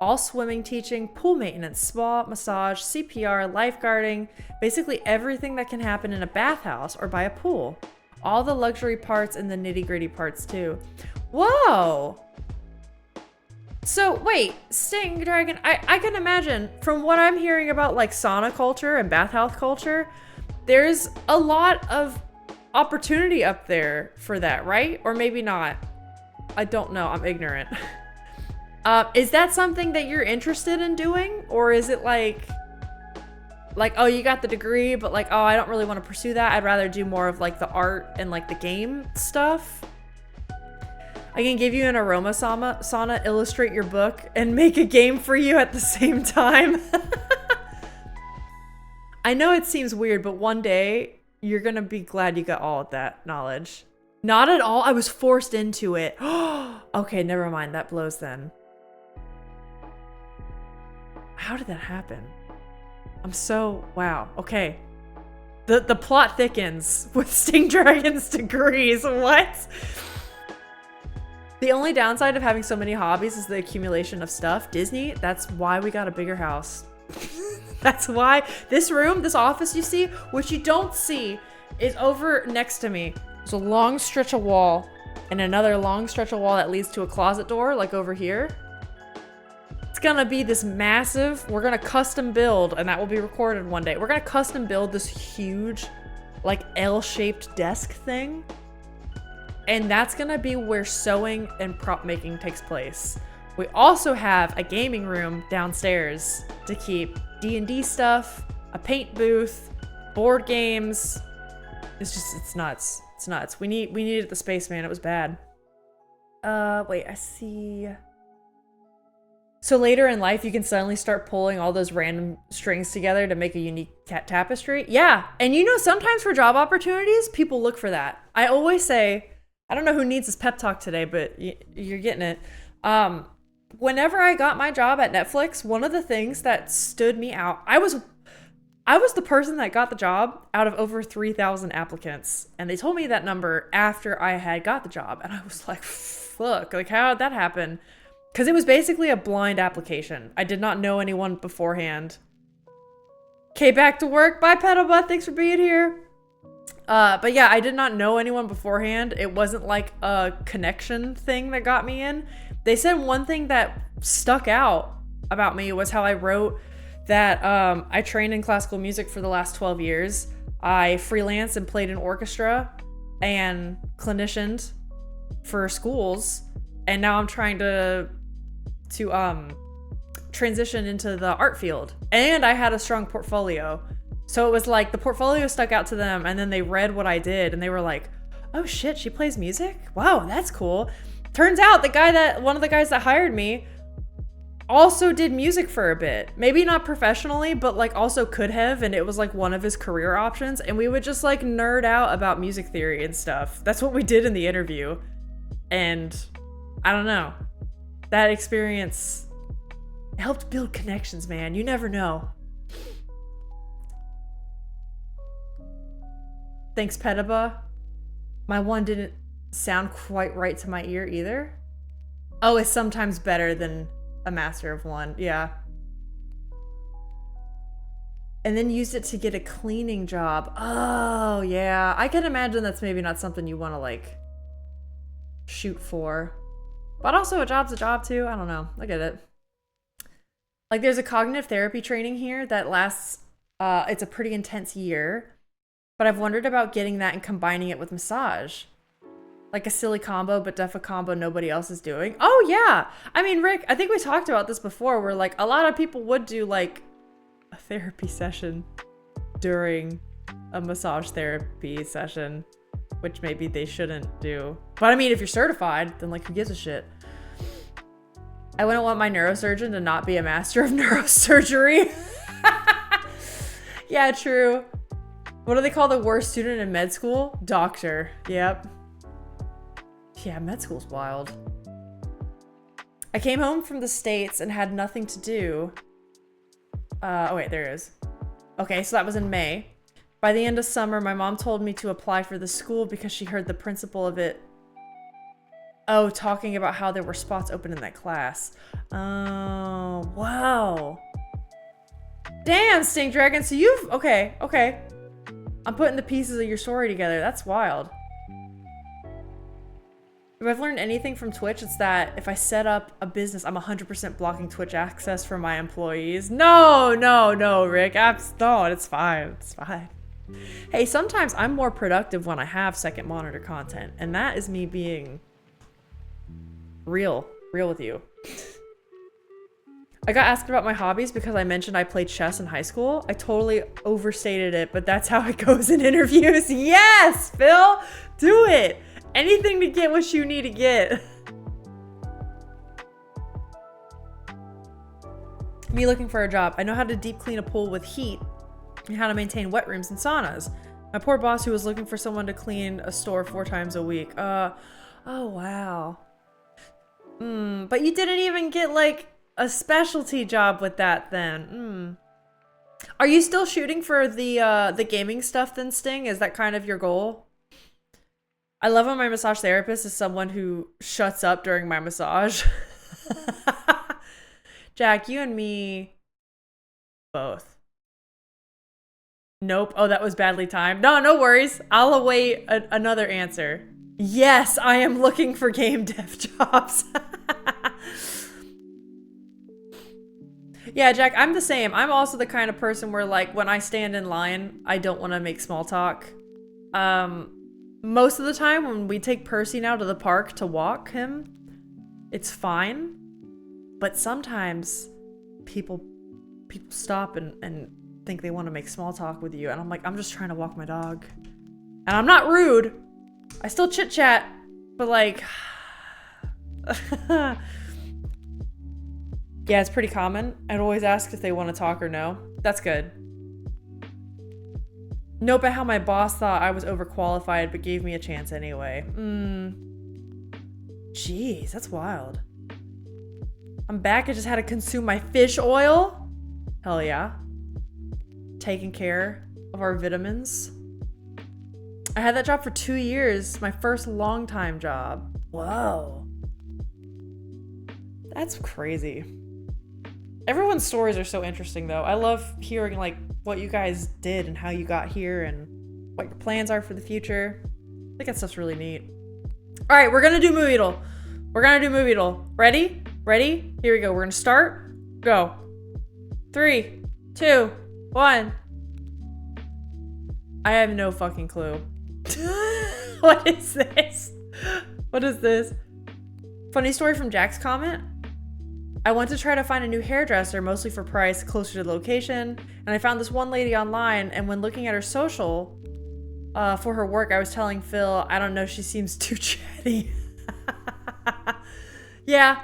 All swimming teaching, pool maintenance, spa, massage, CPR, lifeguarding, basically everything that can happen in a bathhouse or by a pool. All the luxury parts and the nitty-gritty parts too. Whoa! So wait, Sting Dragon, I can imagine from what I'm hearing about like sauna culture and bathhouse culture, there's a lot of opportunity up there for that, right? Or maybe not. I don't know, I'm ignorant. Is that something that you're interested in doing? Or is it like, oh, you got the degree, but like, oh, I don't really want to pursue that. I'd rather do more of like the art and like the game stuff. I can give you an aroma sauna, illustrate your book, and make a game for you at the same time. I know it seems weird, but one day you're gonna be glad you got all of that knowledge. Not at all. I was forced into it. Okay, never mind. That blows then. How did that happen? Wow. Okay. The plot thickens with Sting Dragon's degrees. What? The only downside of having so many hobbies is the accumulation of stuff. Disney, that's why we got a bigger house. That's why this room, this office you see, which you don't see, is over next to me. There's a long stretch of wall and another long stretch of wall that leads to a closet door, like over here. It's gonna be this massive, we're gonna custom build, and that will be recorded one day. We're gonna custom build this huge, like L-shaped desk thing. And that's gonna be where sewing and prop making takes place. We also have a gaming room downstairs to keep D&D stuff, a paint booth, board games. It's nuts. It's nuts. We needed the space, man. It was bad. Wait, I see. So later in life, you can suddenly start pulling all those random strings together to make a unique tapestry. Yeah, and you know, sometimes for job opportunities, people look for that. I always say, I don't know who needs this pep talk today, but you're getting it. Whenever I got my job at Netflix, one of the things that stood me out, I was the person that got the job out of over 3,000 applicants. And they told me that number after I had got the job. And I was like, fuck, like how did that happen? Because it was basically a blind application. I did not know anyone beforehand. Okay, back to work. Bye, Pedalbutt. Thanks for being here. But yeah, I did not know anyone beforehand. It wasn't like a connection thing that got me in. They said one thing that stuck out about me was how I wrote that I trained in classical music for the last 12 years. I freelanced and played in orchestra and clinicianed for schools. And now I'm trying to transition into the art field. And I had a strong portfolio. So it was like the portfolio stuck out to them, and then they read what I did and they were like, oh shit, she plays music? Wow, that's cool. Turns out one of the guys that hired me also did music for a bit. Maybe not professionally, but like also could have, and it was like one of his career options. And we would just like nerd out about music theory and stuff. That's what we did in the interview. And I don't know. That experience helped build connections, man. You never know. Thanks, Petaba. My one didn't sound quite right to my ear either. Oh, it's sometimes better than a master of one. Yeah. And then used it to get a cleaning job. Oh, yeah. I can imagine that's maybe not something you want to like shoot for. But also a job's a job too. I don't know. I get it. Like there's a cognitive therapy training here that lasts, it's a pretty intense year. But I've wondered about getting that and combining it with massage. Like a silly combo, but def a combo nobody else is doing. Oh yeah. I mean, Rick, I think we talked about this before where like a lot of people would do like a therapy session during a massage therapy session, which maybe they shouldn't do. But I mean, if you're certified, then like who gives a shit? I wouldn't want my neurosurgeon to not be a master of neurosurgery. Yeah, true. What do they call the worst student in med school? Doctor. Yep. Yeah, med school's wild. I came home from the States and had nothing to do. Oh wait, there it is. Okay, so that was in May. By the end of summer, my mom told me to apply for the school because she heard the principal of it. Oh, talking about how there were spots open in that class. Oh, wow. Damn, Stink Dragon. So you've, okay. I'm putting the pieces of your story together. That's wild. If I've learned anything from Twitch, it's that if I set up a business, I'm 100% blocking Twitch access for my employees. No, Rick. No, it's fine. It's fine. Hey, sometimes I'm more productive when I have second monitor content, and that is me being real with you. I got asked about my hobbies because I mentioned I played chess in high school. I totally overstated it, but that's how it goes in interviews. Yes, Phil, do it. Anything to get what you need to get. Me looking for a job. I know how to deep clean a pool with heat. and how to maintain wet rooms and saunas. My poor boss who was looking for someone to clean a store 4 times a week. Oh wow. But you didn't even get like a specialty job with that then. Are you still shooting for the gaming stuff then, Sting? Is that kind of your goal? I love when my massage therapist is someone who shuts up during my massage. Jack, you and me both. Nope. Oh, that was badly timed. No worries. I'll await another answer. Yes, I am looking for game dev jobs. Yeah, Jack, I'm the same. I'm also the kind of person where, like, when I stand in line, I don't want to make small talk. Most of the time when we take Percy now to the park to walk him, it's fine. But sometimes people stop and think they want to make small talk with you. And I'm like, I'm just trying to walk my dog. And I'm not rude. I still chit chat, but like, yeah, it's pretty common. I'd always ask if they want to talk or no. That's good. Nope at how my boss thought I was overqualified, but gave me a chance anyway. Jeez, that's wild. I'm back. I just had to consume my fish oil. Hell yeah. Taking care of our vitamins. I had that job for 2 years. My first long-time job. Whoa. That's crazy. Everyone's stories are so interesting though. I love hearing like what you guys did and how you got here and what your plans are for the future. I think that stuff's really neat. All right, we're gonna do Moviedle. Ready? Ready? Here we go. We're gonna start. Go. 3, 2, 1. I have no fucking clue. What is this? What is this? Funny story from Jack's comment. I went to try to find a new hairdresser, mostly for price, closer to the location, and I found this one lady online, and when looking at her social for her work, I was telling Phil, I don't know, she seems too chatty. Yeah.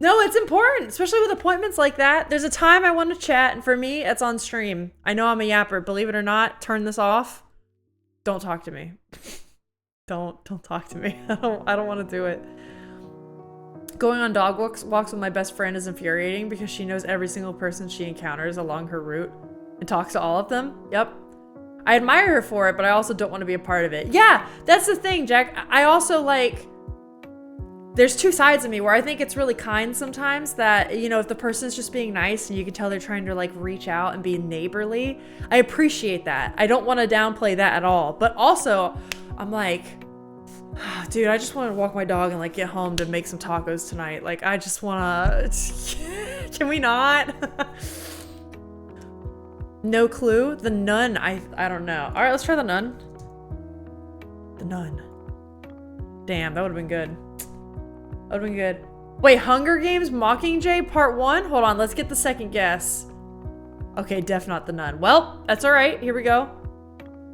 No, it's important, especially with appointments like that. There's a time I want to chat, and for me, it's on stream. I know I'm a yapper. Believe it or not, turn this off. Don't talk to me. Don't talk to me. I don't want to do it. Going on dog walks with my best friend is infuriating because she knows every single person she encounters along her route and talks to all of them. Yep. I admire her for it, but I also don't want to be a part of it. Yeah, that's the thing, Jack. I also like... There's two sides of me where I think it's really kind sometimes that, you know, if the person's just being nice and you can tell they're trying to like reach out and be neighborly, I appreciate that. I don't want to downplay that at all. But also, I'm like, dude, I just want to walk my dog and like get home to make some tacos tonight. Like, I just want to... Can we not? No clue. The Nun, I don't know. All right, let's try The Nun. The Nun. Damn, that would have been good. That would've been good. Wait, Hunger Games Mockingjay Part 1? Hold on, let's get the second guess. Okay, def not The Nun. Well, that's all right. Here we go.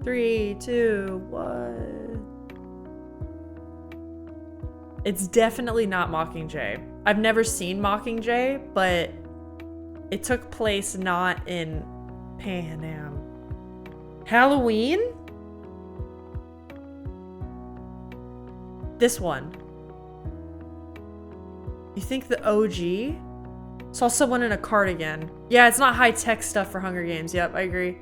3, 2, 1. It's definitely not Mockingjay. I've never seen Mockingjay, but it took place not in Pan Am. Halloween? This one. You think the OG? Saw someone in a cardigan. Yeah, it's not high-tech stuff for Hunger Games. Yep, I agree.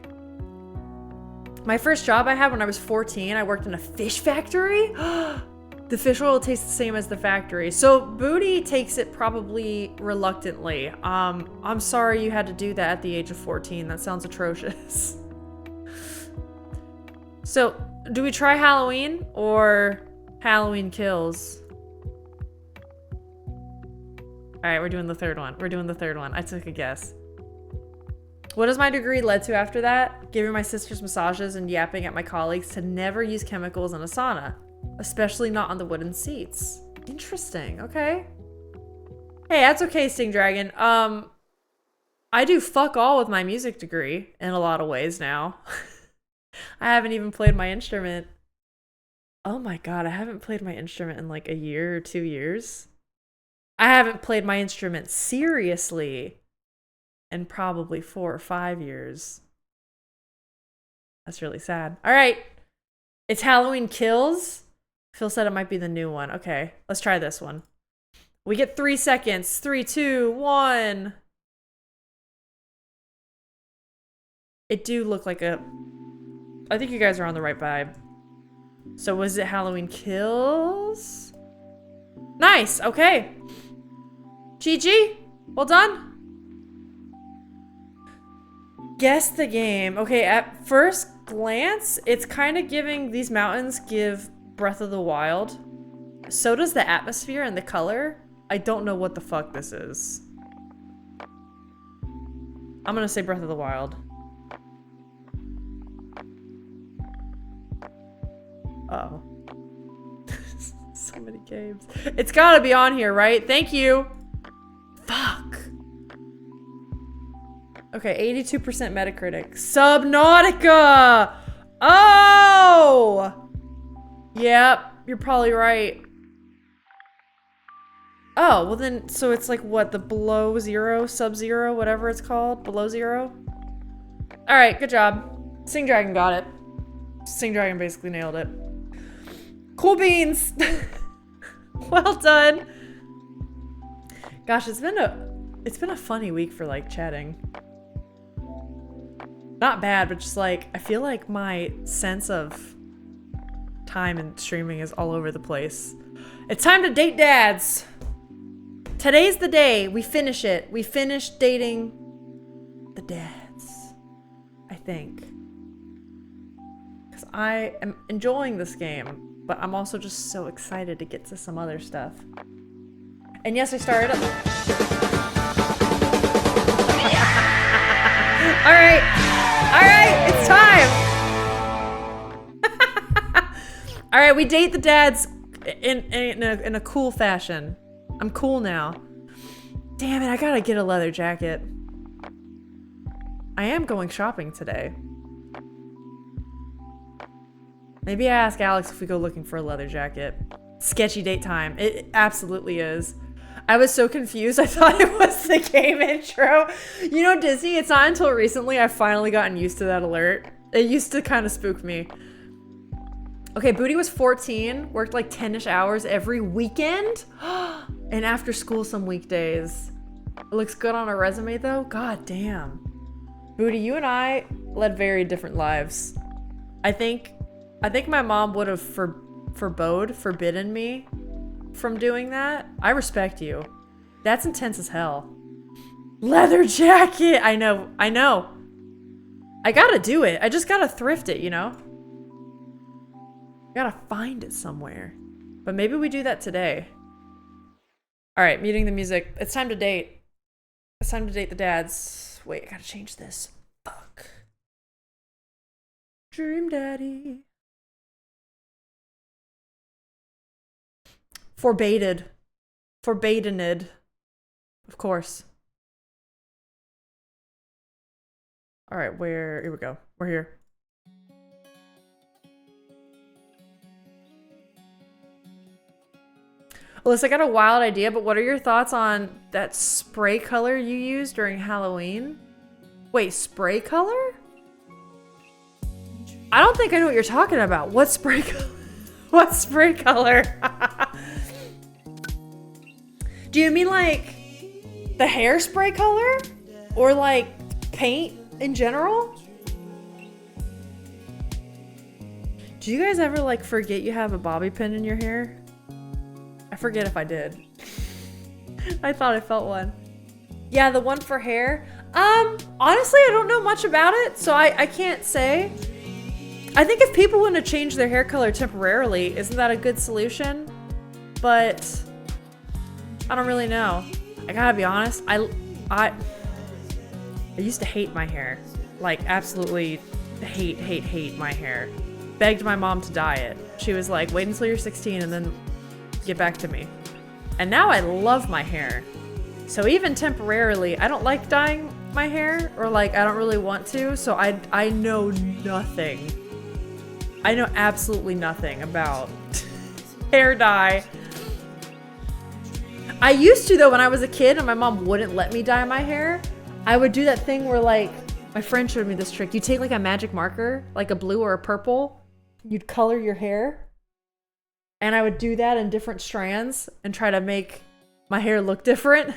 My first job I had when I was 14, I worked in a fish factory. The fish oil tastes the same as the factory. So Booty takes it probably reluctantly. I'm sorry you had to do that at the age of 14. That sounds atrocious. So, do we try Halloween or Halloween Kills? All right, we're doing the third one. I took a guess. What has my degree led to after that? Giving my sister's massages and yapping at my colleagues to never use chemicals in a sauna, especially not on the wooden seats. Interesting, okay. Hey, that's okay, Sting Dragon. I do fuck all with my music degree in a lot of ways now. I haven't even played my instrument. Oh my God, I haven't played my instrument in like a year or 2 years. I haven't played my instrument seriously in probably 4 or 5 years. That's really sad. All right. It's Halloween Kills. Phil said it might be the new one. Okay, let's try this one. We get 3 seconds. 3, 2, 1. It do look like a... I think you guys are on the right vibe. So was it Halloween Kills? Nice, okay. GG, well done. Guess the game. Okay, at first glance, it's kind of giving, these mountains give Breath of the Wild. So does the atmosphere and the color. I don't know what the fuck this is. I'm gonna say Breath of the Wild. Uh-oh. So many games. It's gotta be on here, right? Thank you. Fuck. Okay, 82% Metacritic. Subnautica! Oh! Yep, you're probably right. Oh, well then, so it's like what, the below zero, sub-zero, whatever it's called? Below zero? Alright, good job. Sing Dragon got it. Sing Dragon basically nailed it. Cool beans! Well done. Gosh, it's been a funny week for like chatting. Not bad, but just like, I feel like my sense of time and streaming is all over the place. It's time to date dads. Today's the day we finish it. We finish dating the dads, I think. Because I am enjoying this game, but I'm also just so excited to get to some other stuff. And yes, I started up. All right. All right, it's time. All right, we date the dads in a cool fashion. I'm cool now. Damn it, I gotta get a leather jacket. I am going shopping today. Maybe I ask Alex if we go looking for a leather jacket. Sketchy date time. It absolutely is. I was so confused. I thought it was the game intro. You know, Disney, it's not until recently I've finally gotten used to that alert. It used to kind of spook me. Okay, Booty was 14, worked like 10-ish hours every weekend, and after school some weekdays. It looks good on a resume though. God damn. Booty, you and I led very different lives. I think my mom would have forbidden me from doing that. I respect you. That's intense as hell. Leather jacket! I know. I gotta do it. I just gotta thrift it, you know? Gotta find it somewhere. But maybe we do that today. Alright, muting the music. It's time to date. It's time to date the dads. Wait, I gotta change this. Fuck. Dream Daddy. Forbaded. Forbadened. Of course. Alright, here we go. We're here. Alyssa, I got a wild idea, but what are your thoughts on that spray color you used during Halloween? Wait, spray color? I don't think I know what you're talking about. What spray color? What spray color? Do you mean like the hairspray color? Or like paint in general? Do you guys ever like forget you have a bobby pin in your hair? I forget if I did. I thought I felt one. Yeah, the one for hair. Honestly, I don't know much about it, so I can't say. I think if people want to change their hair color temporarily, isn't that a good solution? But I don't really know. I gotta be honest, I used to hate my hair. Like, absolutely hate my hair. Begged my mom to dye it. She was like, wait until you're 16 and then get back to me. And now I love my hair. So even temporarily, I don't like dyeing my hair, or like I don't really want to, so I know nothing. I know absolutely nothing about hair dye. I used to though when I was a kid and my mom wouldn't let me dye my hair. I would do that thing where like My friend showed me this trick. You take like a magic marker, like a blue or a purple, you'd color your hair. And I would do that in different strands and try to make my hair look different.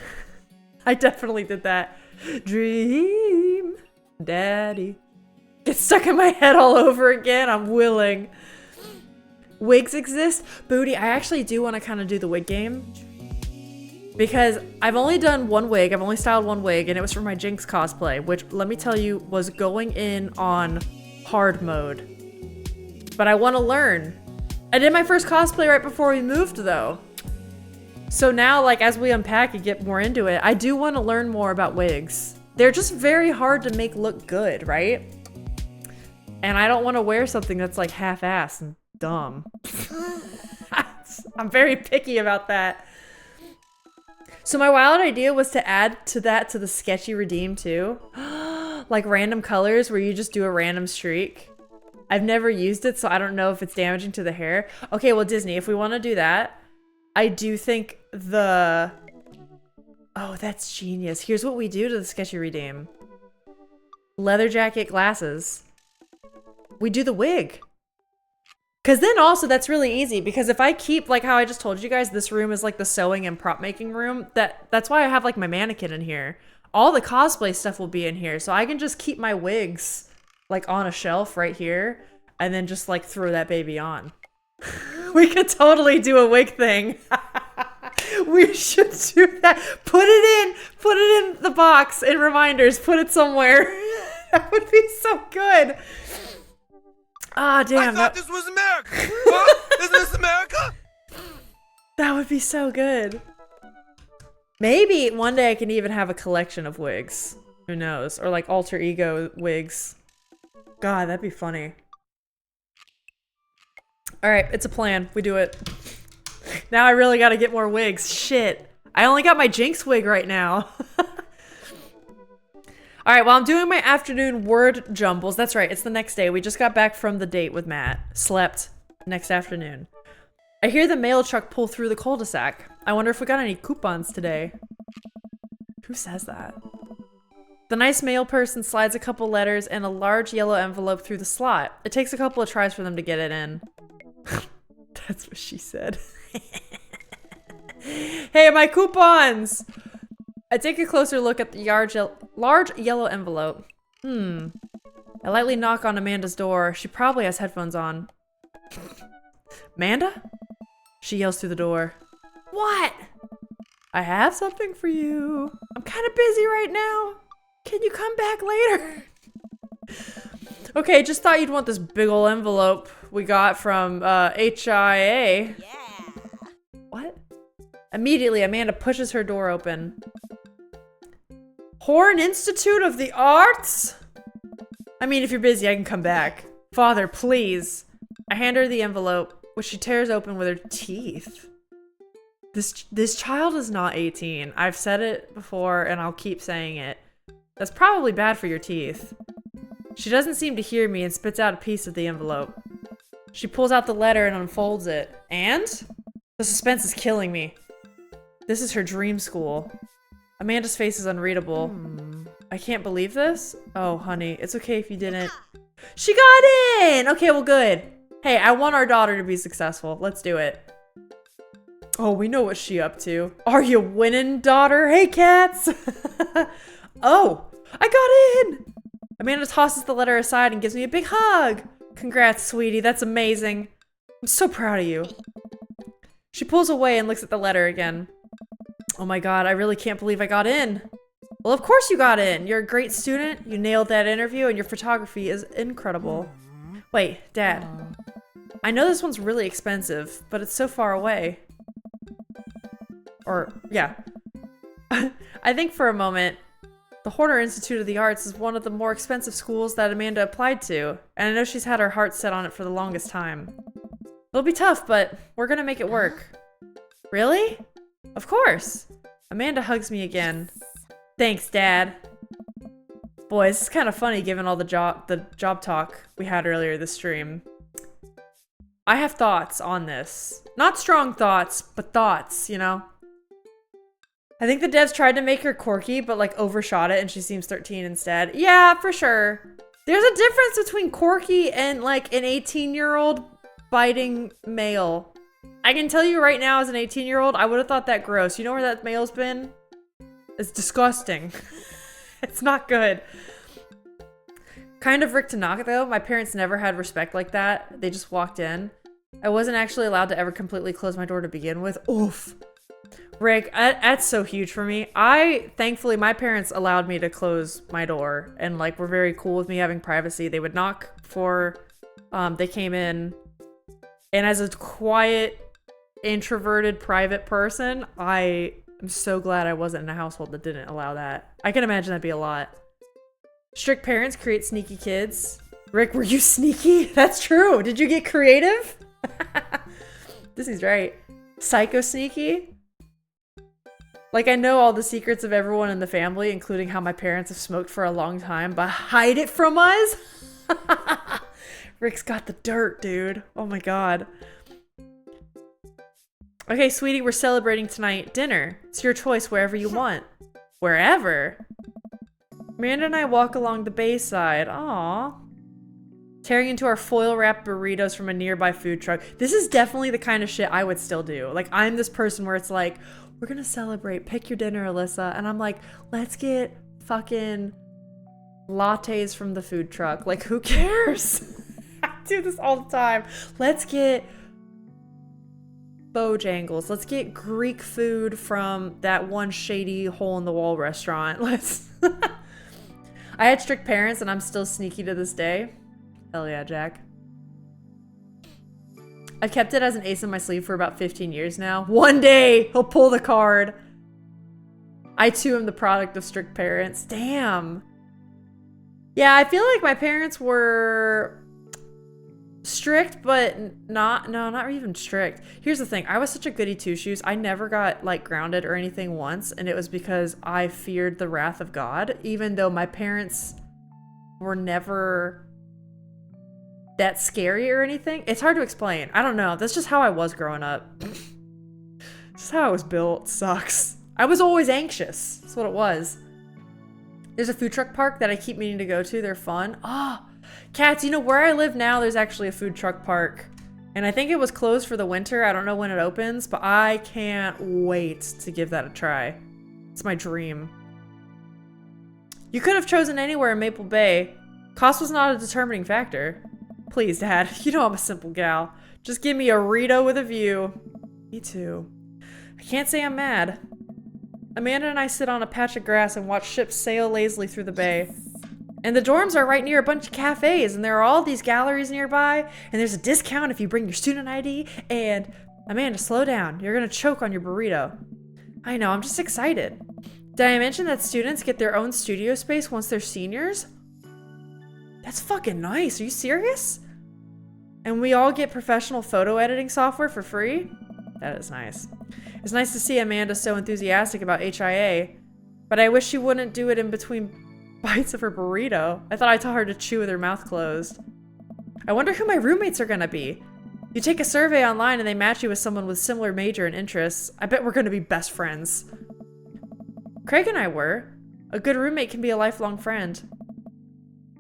I definitely did that. Dream, daddy. Get stuck in my head all over again. I'm willing. Wigs exist? Booty, I actually do want to kind of do the wig game. Because I've only done one wig. I've only styled one wig, and it was for my Jinx cosplay, which, let me tell you, was going in on hard mode. But I want to learn. I did my first cosplay right before we moved, though. So now, like, as we unpack and get more into it, I do want to learn more about wigs. They're just very hard to make look good, right? And I don't want to wear something that's, like, half-assed and dumb. I'm very picky about that. So my wild idea was to add to the sketchy redeem too. Like random colors where you just do a random streak. I've never used it, so I don't know if it's damaging to the hair. Okay, well, Disney, if we want to do that, I do think oh, that's genius. Here's what we do to the sketchy redeem. Leather jacket, glasses. We do the wig. Because then also that's really easy, because if I keep, like how I just told you guys, this room is like the sewing and prop making room, that's why I have like my mannequin in here. All the cosplay stuff will be in here, so I can just keep my wigs like on a shelf right here and then just like throw that baby on. We could totally do a wig thing. We should do that. Put it in the box in reminders, put it somewhere. That would be so good. Ah, damn. I thought this was America. Huh? Isn't this America? That would be so good. Maybe one day I can even have a collection of wigs. Who knows? Or like alter ego wigs. God, that'd be funny. Alright, it's a plan. We do it. Now I really gotta get more wigs. Shit. I only got my Jinx wig right now. Alright, well, I'm doing my afternoon word jumbles. That's right, it's the next day. We just got back from the date with Matt. Slept next afternoon. I hear the mail truck pull through the cul-de-sac. I wonder if we got any coupons today. Who says that? The nice mail person slides a couple letters and a large yellow envelope through the slot. It takes a couple of tries for them to get it in. That's what she said. Hey, my coupons! I take a closer look at the large yellow envelope. I lightly knock on Amanda's door. She probably has headphones on. Amanda? She yells through the door. What? I have something for you. I'm kind of busy right now. Can you come back later? Okay, just thought you'd want this big ol' envelope we got from HIA. Yeah. What? Immediately, Amanda pushes her door open. Horn Institute of the Arts? I mean, if you're busy, I can come back. Father, please. I hand her the envelope, which she tears open with her teeth. This child is not 18. I've said it before, and I'll keep saying it. That's probably bad for your teeth. She doesn't seem to hear me and spits out a piece of the envelope. She pulls out the letter and unfolds it. And? The suspense is killing me. This is her dream school. Amanda's face is unreadable. I can't believe this? Oh, honey, it's okay if you didn't. She got in! Okay, well, good. Hey, I want our daughter to be successful. Let's do it. Oh, we know what she up to. Are you winning, daughter? Hey, cats! Oh, I got in! Amanda tosses the letter aside and gives me a big hug. Congrats, sweetie. That's amazing. I'm so proud of you. She pulls away and looks at the letter again. Oh my god, I really can't believe I got in. Well, of course you got in. You're a great student. You nailed that interview and your photography is incredible. Wait, Dad. I know this one's really expensive, but it's so far away. Or, yeah. I think for a moment, the Horner Institute of the Arts is one of the more expensive schools that Amanda applied to, and I know she's had her heart set on it for the longest time. It'll be tough, but we're gonna make it work. Really? Of course. Amanda hugs me again. Thanks, Dad. Boy, this is kind of funny given all the job talk we had earlier this stream. I have thoughts on this. Not strong thoughts, but thoughts, you know? I think the devs tried to make her quirky, but like overshot it and she seems 13 instead. Yeah, for sure. There's a difference between quirky and like an 18-year-old biting male. I can tell you right now as an 18-year-old, I would have thought that gross. You know where that male's been? It's disgusting. It's not good. Kind of Rick Tanaka though. My parents never had respect like that. They just walked in. I wasn't actually allowed to ever completely close my door to begin with. Oof. Rick, that's so huge for me. Thankfully, my parents allowed me to close my door and like were very cool with me having privacy. They would knock before they came in. And as a quiet, introverted, private person, I am so glad I wasn't in a household that didn't allow that. I can imagine that'd be a lot. Strict parents create sneaky kids. Rick, were you sneaky? That's true. Did you get creative? Disney's right. Psycho sneaky? Like, I know all the secrets of everyone in the family, including how my parents have smoked for a long time, but hide it from us? Rick's got the dirt, dude. Oh my god. Okay, sweetie, we're celebrating tonight. Dinner. It's your choice wherever you want. Wherever? Amanda and I walk along the bayside. Aww. Tearing into our foil-wrapped burritos from a nearby food truck. This is definitely the kind of shit I would still do. Like, I'm this person where it's like, we're gonna celebrate. Pick your dinner, Alyssa. And I'm like, let's get fucking lattes from the food truck. Like, who cares? I do this all the time. Let's get Bojangles. Let's get Greek food from that one shady hole-in-the-wall restaurant. Let's... I had strict parents and I'm still sneaky to this day. Hell yeah, Jack. I've kept it as an ace in my sleeve for about 15 years now. One day, he'll pull the card. I too am the product of strict parents. Damn. Yeah, I feel like my parents were strict, but not even strict. Here's the thing. I was such a goody two-shoes. I never got like grounded or anything once, and it was because I feared the wrath of God, even though my parents were never that scary or anything. It's hard to explain. I don't know. That's just how I was growing up. That's how I was built. Sucks. I was always anxious. That's what it was. There's a food truck park that I keep meaning to go to. They're fun. Oh, cats, you know where I live now, there's actually a food truck park. And I think it was closed for the winter. I don't know when it opens, but I can't wait to give that a try. It's my dream. You could have chosen anywhere in Maple Bay. Cost was not a determining factor. Please, Dad. You know I'm a simple gal. Just give me a Rito with a view. Me too. I can't say I'm mad. Amanda and I sit on a patch of grass and watch ships sail lazily through the bay. And the dorms are right near a bunch of cafes, and there are all these galleries nearby, and there's a discount if you bring your student ID, and... Amanda, slow down. You're gonna choke on your burrito. I know, I'm just excited. Did I mention that students get their own studio space once they're seniors? That's fucking nice. Are you serious? And we all get professional photo editing software for free? That is nice. It's nice to see Amanda so enthusiastic about HIA, but I wish she wouldn't do it in between bites of her burrito. I thought I taught her to chew with her mouth closed. I wonder who my roommates are gonna be. You take a survey online and they match you with someone with similar major and interests. I bet we're gonna be best friends. Craig and I were. A good roommate can be a lifelong friend.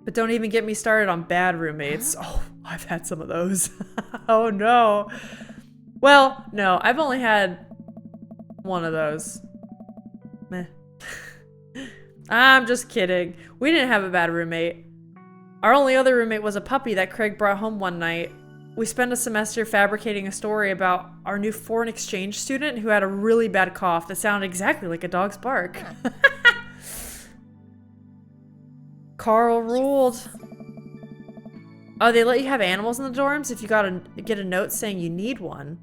But don't even get me started on bad roommates. Oh, I've had some of those. Oh no. Well, no, I've only had one of those. Meh. I'm just kidding. We didn't have a bad roommate. Our only other roommate was a puppy that Craig brought home one night. We spent a semester fabricating a story about our new foreign exchange student who had a really bad cough that sounded exactly like a dog's bark. Carl ruled. Oh, they let you have animals in the dorms if you get a note saying you need one.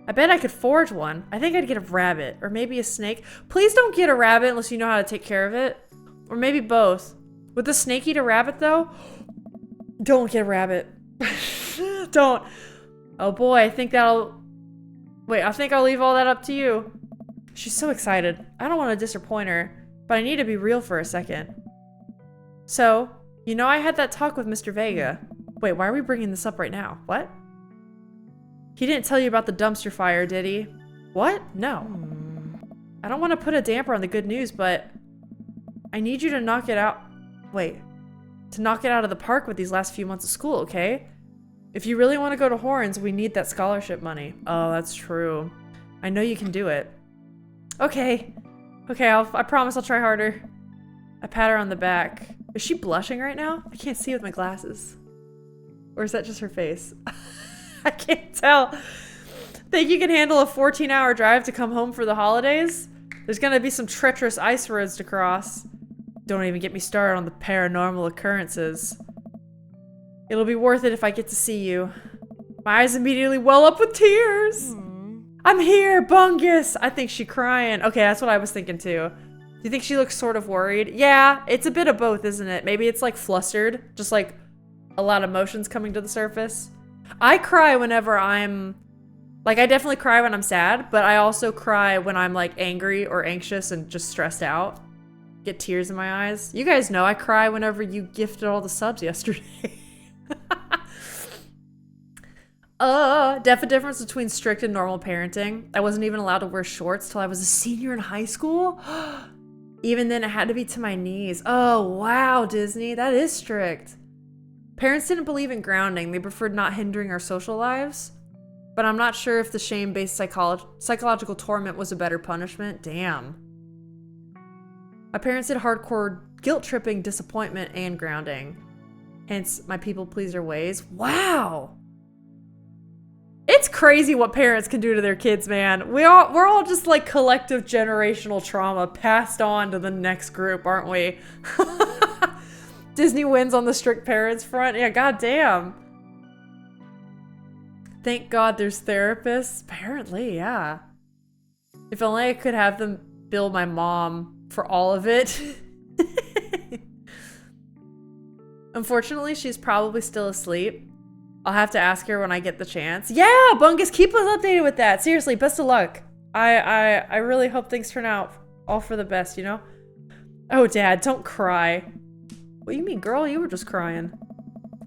I bet I could forge one. I think I'd get a rabbit or maybe a snake. Please don't get a rabbit unless you know how to take care of it. Or maybe both. Would the snake eat a rabbit though? Don't get a rabbit. Don't. Oh boy, I think I'll leave all that up to you. She's so excited. I don't want to disappoint her, but I need to be real for a second. So, you know I had that talk with Mr. Vega. Wait, why are we bringing this up right now? What? He didn't tell you about the dumpster fire, did he? What? No. I don't want to put a damper on the good news, but I need you to knock it out. Wait. To knock it out of the park with these last few months of school, okay? If you really want to go to Horns, we need that scholarship money. Oh, that's true. I know you can do it. Okay. Okay, I promise I'll try harder. I pat her on the back. Is she blushing right now? I can't see with my glasses. Or is that just her face? I can't tell. Think you can handle a 14-hour drive to come home for the holidays? There's gonna be some treacherous ice roads to cross. Don't even get me started on the paranormal occurrences. It'll be worth it if I get to see you. My eyes immediately well up with tears. I'm here, Bungus! I think she's crying. Okay, that's what I was thinking too. Do you think she looks sort of worried? Yeah, it's a bit of both, isn't it? Maybe it's like flustered, just like a lot of emotions coming to the surface. I cry whenever I'm, like, I definitely cry when I'm sad, but I also cry when I'm like angry or anxious and just stressed out. Get tears in my eyes. You guys know I cry whenever you gifted all the subs yesterday. Definite difference between strict and normal parenting. I wasn't even allowed to wear shorts till I was a senior in high school. Even then, it had to be to my knees. Oh, wow, Disney. That is strict. Parents didn't believe in grounding. They preferred not hindering our social lives. But I'm not sure if the shame-based psychological torment was a better punishment. Damn. My parents did hardcore guilt-tripping, disappointment, and grounding. Hence, my people-pleaser ways. Wow! It's crazy what parents can do to their kids, man. We're all just like collective generational trauma passed on to the next group, aren't we? Disney wins on the strict parents front. Yeah, goddamn. Thank God there's therapists. Apparently, yeah. If only I could have them bill my mom for all of it. Unfortunately, she's probably still asleep. I'll have to ask her when I get the chance. Yeah, Bungus, keep us updated with that. Seriously, best of luck. I really hope things turn out all for the best, you know? Oh, Dad, don't cry. What do you mean, girl? You were just crying.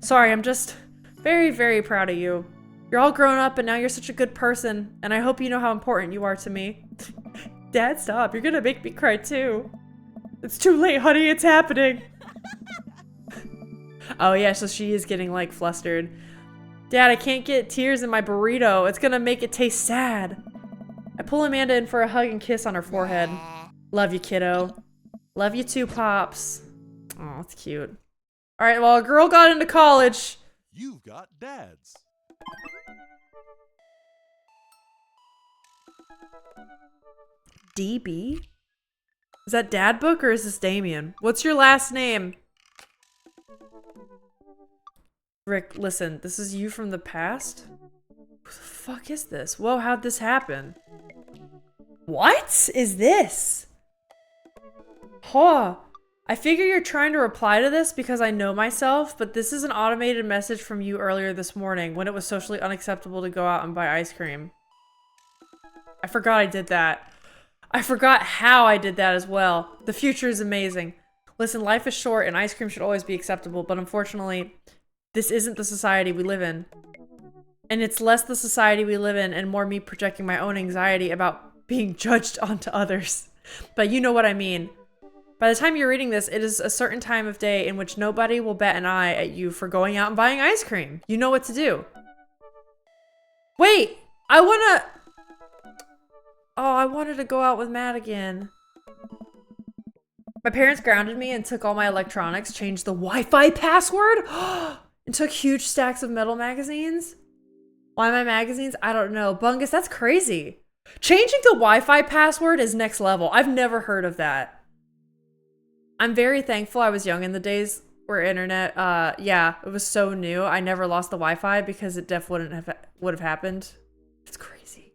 Sorry, I'm just very, very proud of you. You're all grown up and now you're such a good person, and I hope you know how important you are to me. Dad, stop. You're gonna make me cry too. It's too late, honey. It's happening. Oh yeah, so she is getting like flustered. Dad, I can't get tears in my burrito. It's gonna make it taste sad. I pull Amanda in for a hug and kiss on her forehead. Love you, kiddo. Love you too, Pops. Oh, that's cute. Alright, well, a girl got into college. You've got dads. DB? Is that Dad Book or is this Damien? What's your last name? Rick, listen, this is you from the past? Who the fuck is this? Whoa, how'd this happen? What is this? Huh. I figure you're trying to reply to this because I know myself, but this is an automated message from you earlier this morning when it was socially unacceptable to go out and buy ice cream. I forgot I did that. I forgot how I did that as well. The future is amazing. Listen, life is short and ice cream should always be acceptable, but unfortunately, this isn't the society we live in. And it's less the society we live in and more me projecting my own anxiety about being judged onto others. But you know what I mean. By the time you're reading this, it is a certain time of day in which nobody will bat an eye at you for going out and buying ice cream. You know what to do. Wait, I wanted to go out with Matt again. My parents grounded me and took all my electronics, changed the Wi-Fi password, and took huge stacks of metal magazines. Why my magazines? I don't know. Bungus, that's crazy. Changing the Wi-Fi password is next level. I've never heard of that. I'm very thankful I was young in the days where internet, yeah, it was so new. I never lost the Wi-Fi because it would have happened. It's crazy.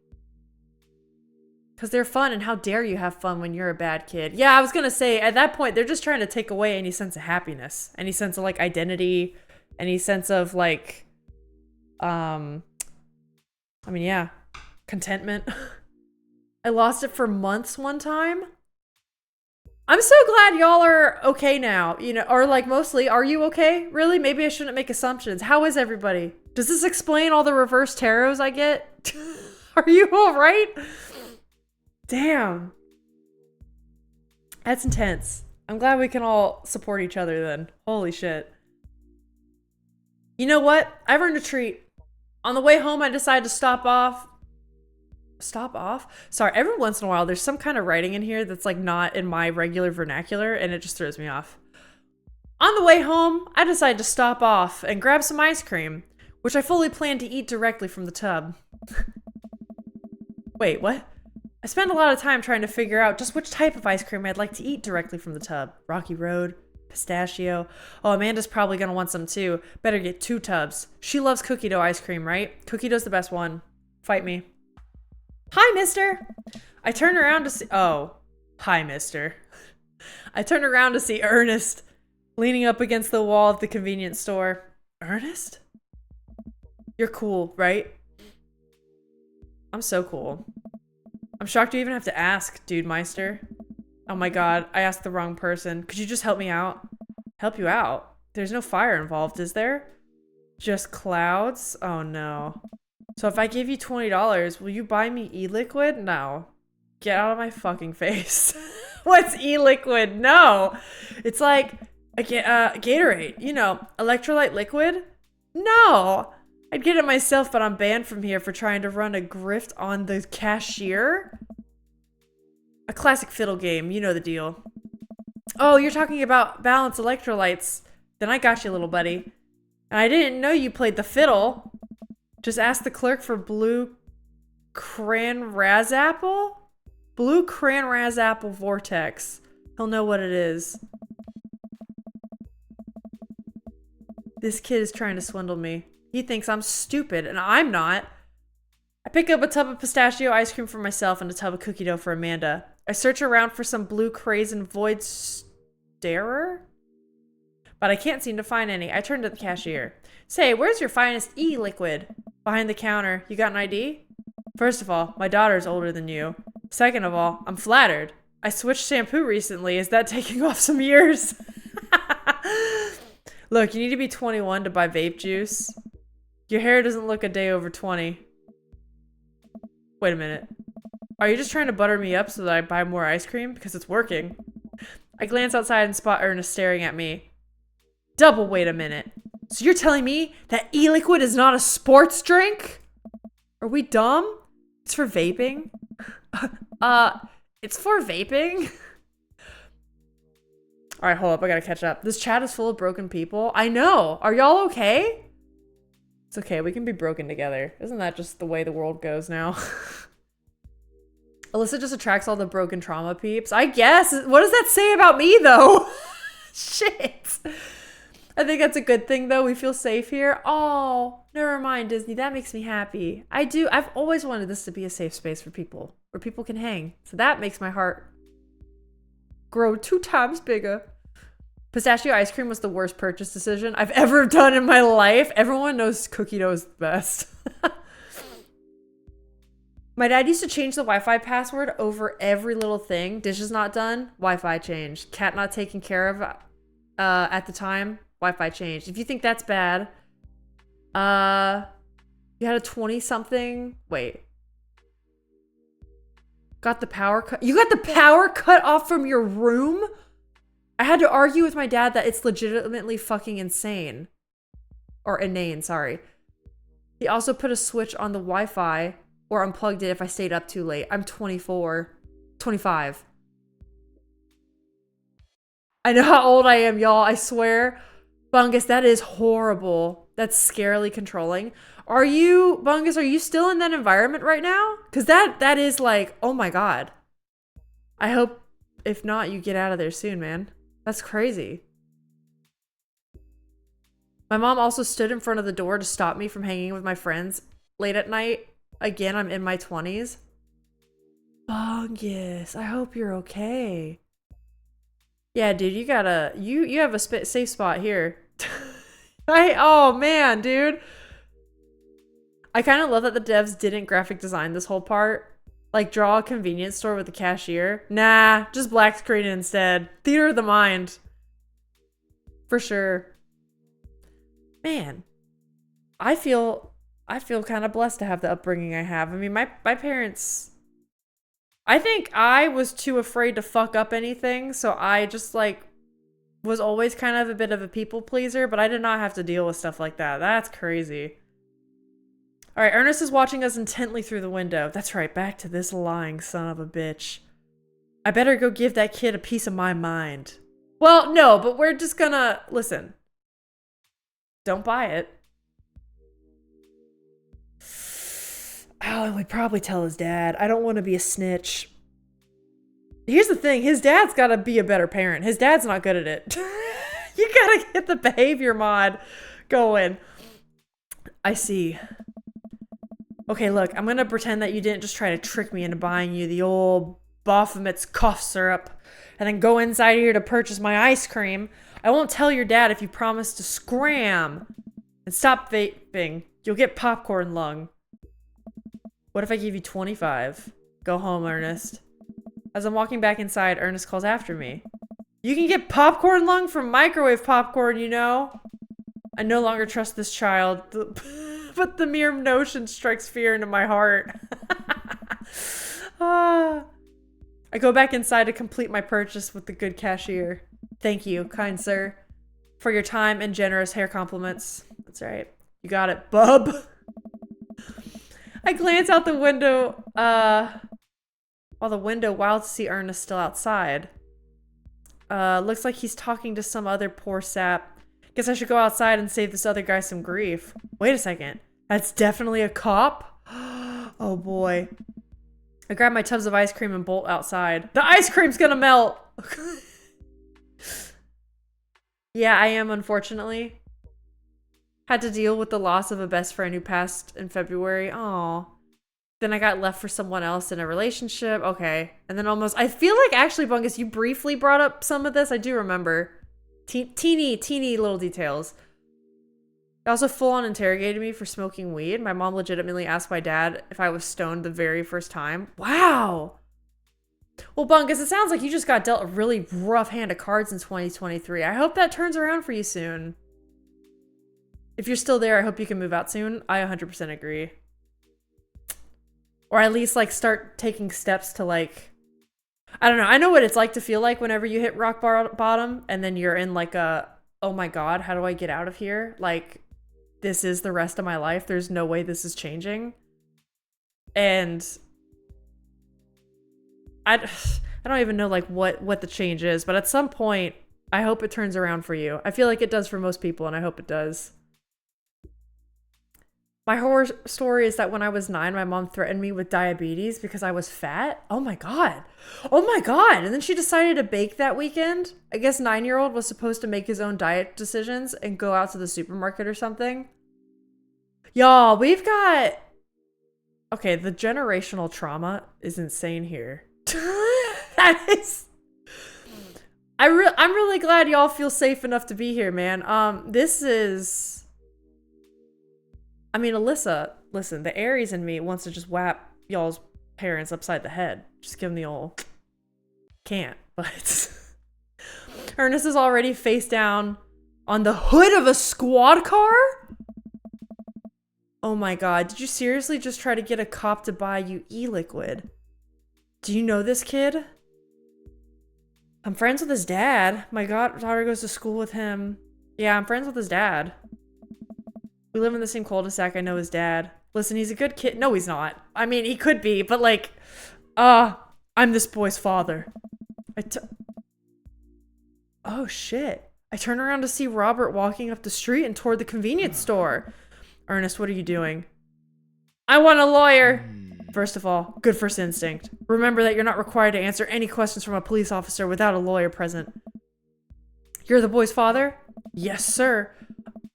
Because they're fun, and how dare you have fun when you're a bad kid? Yeah, I was gonna say, at that point, they're just trying to take away any sense of happiness, any sense of, like, identity, any sense of, like, I mean, yeah, contentment. I lost it for months one time. I'm so glad y'all are okay now, you know, or like mostly, are you okay? Really? Maybe I shouldn't make assumptions. How is everybody? Does this explain all the reverse tarots I get? Are you all right? Damn. That's intense. I'm glad we can all support each other then. Holy shit. You know what? I've earned a treat. On the way home, I decided to stop off. Stop off? Sorry, every once in a while, there's some kind of writing in here that's like not in my regular vernacular, and it just throws me off. On the way home, I decided to stop off and grab some ice cream, which I fully planned to eat directly from the tub. Wait, what? I spent a lot of time trying to figure out just which type of ice cream I'd like to eat directly from the tub. Rocky Road, pistachio. Oh, Amanda's probably gonna want some too. Better get 2 tubs. She loves cookie dough ice cream, right? Cookie dough's the best one. Fight me. Hi, mister! I turned around to see- Oh. Hi, mister. I turned around to see Ernest leaning up against the wall of the convenience store. Ernest? You're cool, right? I'm so cool. I'm shocked you even have to ask, Dude Meister. Oh my god, I asked the wrong person. Could you just help me out? Help you out? There's no fire involved, is there? Just clouds? Oh no. So if I give you $20, will you buy me e-liquid? No. Get out of my fucking face. What's e-liquid? No. It's like a Gatorade. You know, electrolyte liquid? No. I'd get it myself, but I'm banned from here for trying to run a grift on the cashier. A classic fiddle game. You know the deal. Oh, you're talking about balanced electrolytes. Then I got you, little buddy. And I didn't know you played the fiddle. Just ask the clerk for blue cran razapple? Blue cran razapple vortex. He'll know what it is. This kid is trying to swindle me. He thinks I'm stupid, and I'm not. I pick up a tub of pistachio ice cream for myself and a tub of cookie dough for Amanda. I search around for some blue crazen void starer, but I can't seem to find any. I turn to the cashier. Say, where's your finest e-liquid? Behind the counter. You got an ID? First of all, my daughter's older than you. Second of all, I'm flattered. I switched shampoo recently. Is that taking off some years? Look, you need to be 21 to buy vape juice. Your hair doesn't look a day over 20. Wait a minute. Are you just trying to butter me up so that I buy more ice cream? Because it's working. I glance outside and spot Ernest staring at me. Double wait a minute. So you're telling me that e-liquid is not a sports drink? Are we dumb? It's for vaping? It's for vaping? Alright, hold up. I gotta catch up. This chat is full of broken people. I know. Are y'all okay? It's okay. We can be broken together. Isn't that just the way the world goes now? Alyssa just attracts all the broken trauma peeps. I guess. What does that say about me, though? Shit. I think that's a good thing, though. We feel safe here. Oh, never mind, Disney. That makes me happy. I do. I've always wanted this to be a safe space for people, where people can hang. So that makes my heart grow 2 times bigger. Pistachio ice cream was the worst purchase decision I've ever done in my life. Everyone knows cookie dough is the best. My dad used to change the Wi-Fi password over every little thing. Dishes not done, Wi-Fi changed. Cat not taken care of at the time, Wi-Fi changed. If you think that's bad, you had a 20-something. Wait. Got the power cut. You got the power cut off from your room? I had to argue with my dad that it's legitimately fucking insane. Or inane, sorry. He also put a switch on the Wi-Fi or unplugged it if I stayed up too late. I'm 24. 25. I know how old I am, y'all. I swear. Bungus, that is horrible. That's scarily controlling. Are you, Bungus, are you still in that environment right now? Because that is like, oh my god. I hope, if not, you get out of there soon, man. That's crazy. My mom also stood in front of the door to stop me from hanging with my friends late at night. Again, I'm in my 20s. Bungus, I hope you're okay. Yeah, dude, you gotta, you have a safe spot here. Oh man, dude. I kind of love that the devs didn't graphic design this whole part. Like, draw a convenience store with a cashier. Nah, just black screen instead. Theater of the mind. For sure. Man. I feel kind of blessed to have the upbringing I have. I mean, my parents... I think I was too afraid to fuck up anything, so I just like was always kind of a bit of a people pleaser, but I did not have to deal with stuff like that. That's crazy. All right, Ernest is watching us intently through the window. That's right, back to this lying son of a bitch. I better go give that kid a piece of my mind. Well, no, but we're just gonna... Listen. Don't buy it. Oh, we'd probably tell his dad. I don't want to be a snitch. Here's the thing. His dad's got to be a better parent. His dad's not good at it. You gotta get the behavior mod going. I see. Okay, look. I'm gonna pretend that you didn't just try to trick me into buying you the old Baphomet's cough syrup and then go inside here to purchase my ice cream. I won't tell your dad if you promise to scram and stop vaping. You'll get popcorn lung. What if I give you 25? Go home, Ernest. As I'm walking back inside, Ernest calls after me. You can get popcorn lung from microwave popcorn, you know? I no longer trust this child, but the mere notion strikes fear into my heart. I go back inside to complete my purchase with the good cashier. Thank you, kind sir, for your time and generous hair compliments. That's right. You got it, bub. I glance out the window, wild to see Ernest still outside. Looks like he's talking to some other poor sap. Guess I should go outside and save this other guy some grief. Wait a second. That's definitely a cop? Oh boy. I grab my tubs of ice cream and bolt outside. The ice cream's gonna melt! Yeah, I am, unfortunately. Had to deal with the loss of a best friend who passed in February. Aw. Then I got left for someone else in a relationship. Okay. And then almost... I feel like, actually, Bungus, you briefly brought up some of this. I do remember. Teeny little details. They also full-on interrogated me for smoking weed. My mom legitimately asked my dad if I was stoned the very first time. Wow! Well, Bungus, it sounds like you just got dealt a really rough hand of cards in 2023. I hope that turns around for you soon. If you're still there, I hope you can move out soon. I 100% agree. Or at least, like, start taking steps to, like... I don't know. I know what it's like to feel like whenever you hit rock bottom and then you're in, like, a... Oh my god, how do I get out of here? Like, this is the rest of my life. There's no way this is changing. And... I don't even know, like, what the change is. But at some point, I hope it turns around for you. I feel like it does for most people, and I hope it does. My horror story is that when I was 9, my mom threatened me with diabetes because I was fat. Oh my god. Oh my god. And then she decided to bake that weekend. I guess 9-year-old was supposed to make his own diet decisions and go out to the supermarket or something. Y'all, we've got... Okay, the generational trauma is insane here. That is... I'm really glad y'all feel safe enough to be here, man. This is... I mean, Alyssa, listen, the Aries in me wants to just whap y'all's parents upside the head. Just give them the old... Can't, but... Ernest is already face down on the hood of a squad car? Oh my god, did you seriously just try to get a cop to buy you e-liquid? Do you know this kid? I'm friends with his dad. My goddaughter goes to school with him. Yeah, I'm friends with his dad. We live in the same cul-de-sac. I know his dad. Listen, he's a good kid. No, he's not. I mean, he could be, but like, I'm this boy's father. Oh shit. I turn around to see Robert walking up the street and toward the convenience store. Ernest, what are you doing? I want a lawyer. First of all, good first instinct. Remember that you're not required to answer any questions from a police officer without a lawyer present. You're the boy's father? Yes, sir.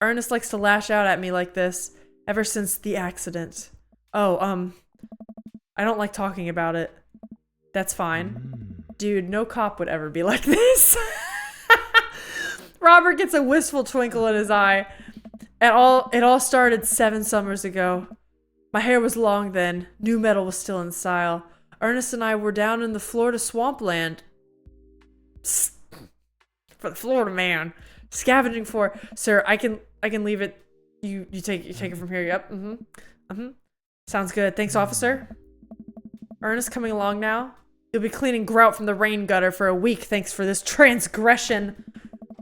Ernest likes to lash out at me like this ever since the accident. Oh, I don't like talking about it. That's fine. Dude, no cop would ever be like this. Robert gets a wistful twinkle in his eye. It all started 7 summers ago. My hair was long then. New metal was still in style. Ernest and I were down in the Florida swampland. For the Florida man. Scavenging for... Sir, I can leave it. You take it from here. Yep. Sounds good. Thanks, officer. Ernest coming along now. You'll be cleaning grout from the rain gutter for a week thanks for this transgression.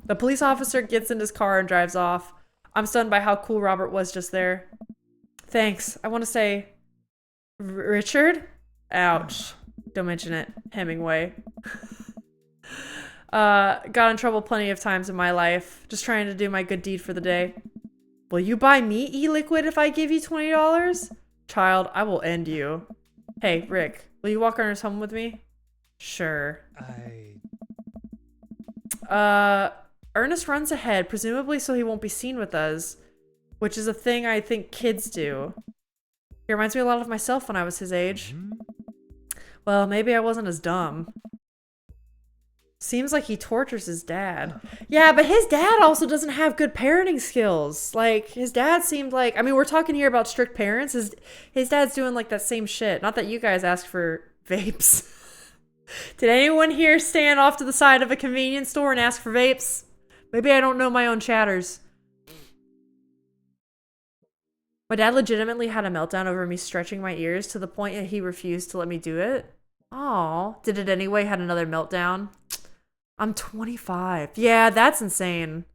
The police officer gets in his car and drives off. I'm stunned by how cool Robert was just there. Thanks. I want to say... Richard? Ouch. Don't mention it. Hemingway. Got in trouble plenty of times in my life. Just trying to do my good deed for the day. Will you buy me e-liquid if I give you $20? Child, I will end you. Hey, Rick, will you walk Ernest home with me? Sure. Ernest runs ahead, presumably so he won't be seen with us, which is a thing I think kids do. He reminds me a lot of myself when I was his age. Well, maybe I wasn't as dumb. Seems like he tortures his dad. Yeah, but his dad also doesn't have good parenting skills. Like, his dad seemed like... I mean, we're talking here about strict parents. His dad's doing, like, that same shit. Not that you guys asked for vapes. Did anyone here stand off to the side of a convenience store and ask for vapes? Maybe I don't know my own chatters. My dad legitimately had a meltdown over me stretching my ears to the point that he refused to let me do it. Aw. Did it anyway, had another meltdown. I'm 25. Yeah, that's insane.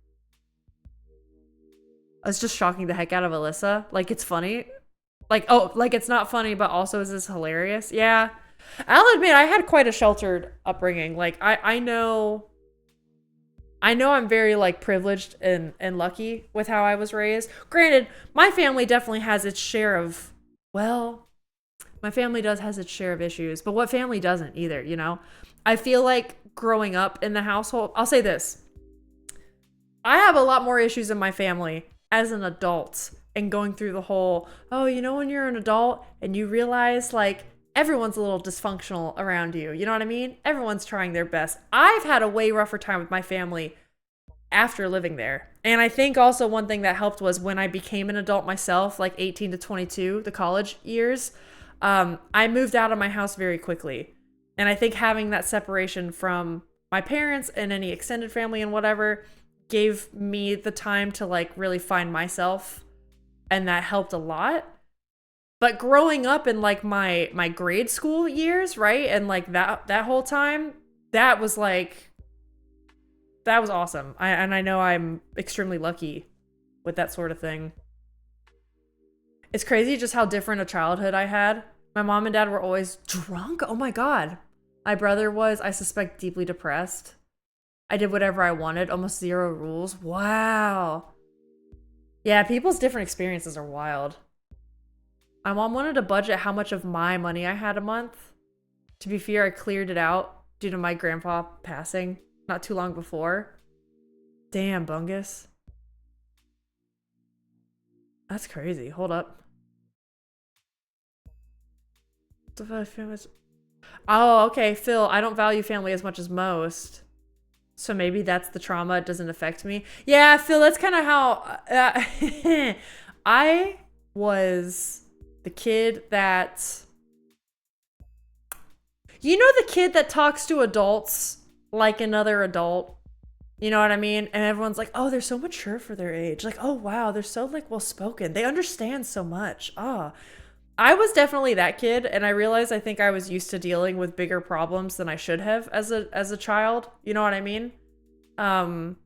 It's just shocking the heck out of Alyssa. Like, it's funny. Like, oh, like it's not funny, but also is this hilarious? Yeah. I'll admit, I had quite a sheltered upbringing. Like, I know I'm very, like, privileged and lucky with how I was raised. Granted, my family definitely has its share of, well, my family has its share of issues, but what family doesn't either, you know? I feel like growing up in the household, I'll say this. I have a lot more issues in my family as an adult and going through the whole, oh, you know, when you're an adult and you realize, like, everyone's a little dysfunctional around you. You know what I mean? Everyone's trying their best. I've had a way rougher time with my family after living there. And I think also one thing that helped was when I became an adult myself, like 18 to 22, the college years, I moved out of my house very quickly. And I think having that separation from my parents and any extended family and whatever gave me the time to, like, really find myself. And that helped a lot. But growing up in, like, my grade school years, right? And, like, that whole time, that was, like, that was awesome. And I know I'm extremely lucky with that sort of thing. It's crazy just how different a childhood I had. My mom and dad were always drunk. Oh my God. My brother was, I suspect, deeply depressed. I did whatever I wanted. Almost zero rules. Wow. Yeah, people's different experiences are wild. My mom wanted to budget how much of my money I had a month. To be fair, I cleared it out due to my grandpa passing not too long before. Damn, Bungus. That's crazy. Hold up. Oh, okay, Phil, I don't value family as much as most. So maybe that's the trauma. It doesn't affect me. Yeah, Phil, that's kind of how... I was the kid that... You know the kid that talks to adults like another adult? You know what I mean? And everyone's like, oh, they're so mature for their age. Like, oh, wow, they're so, like, well-spoken. They understand so much. Ah. I was definitely that kid, and I realized I think I was used to dealing with bigger problems than I should have as a child. You know what I mean? I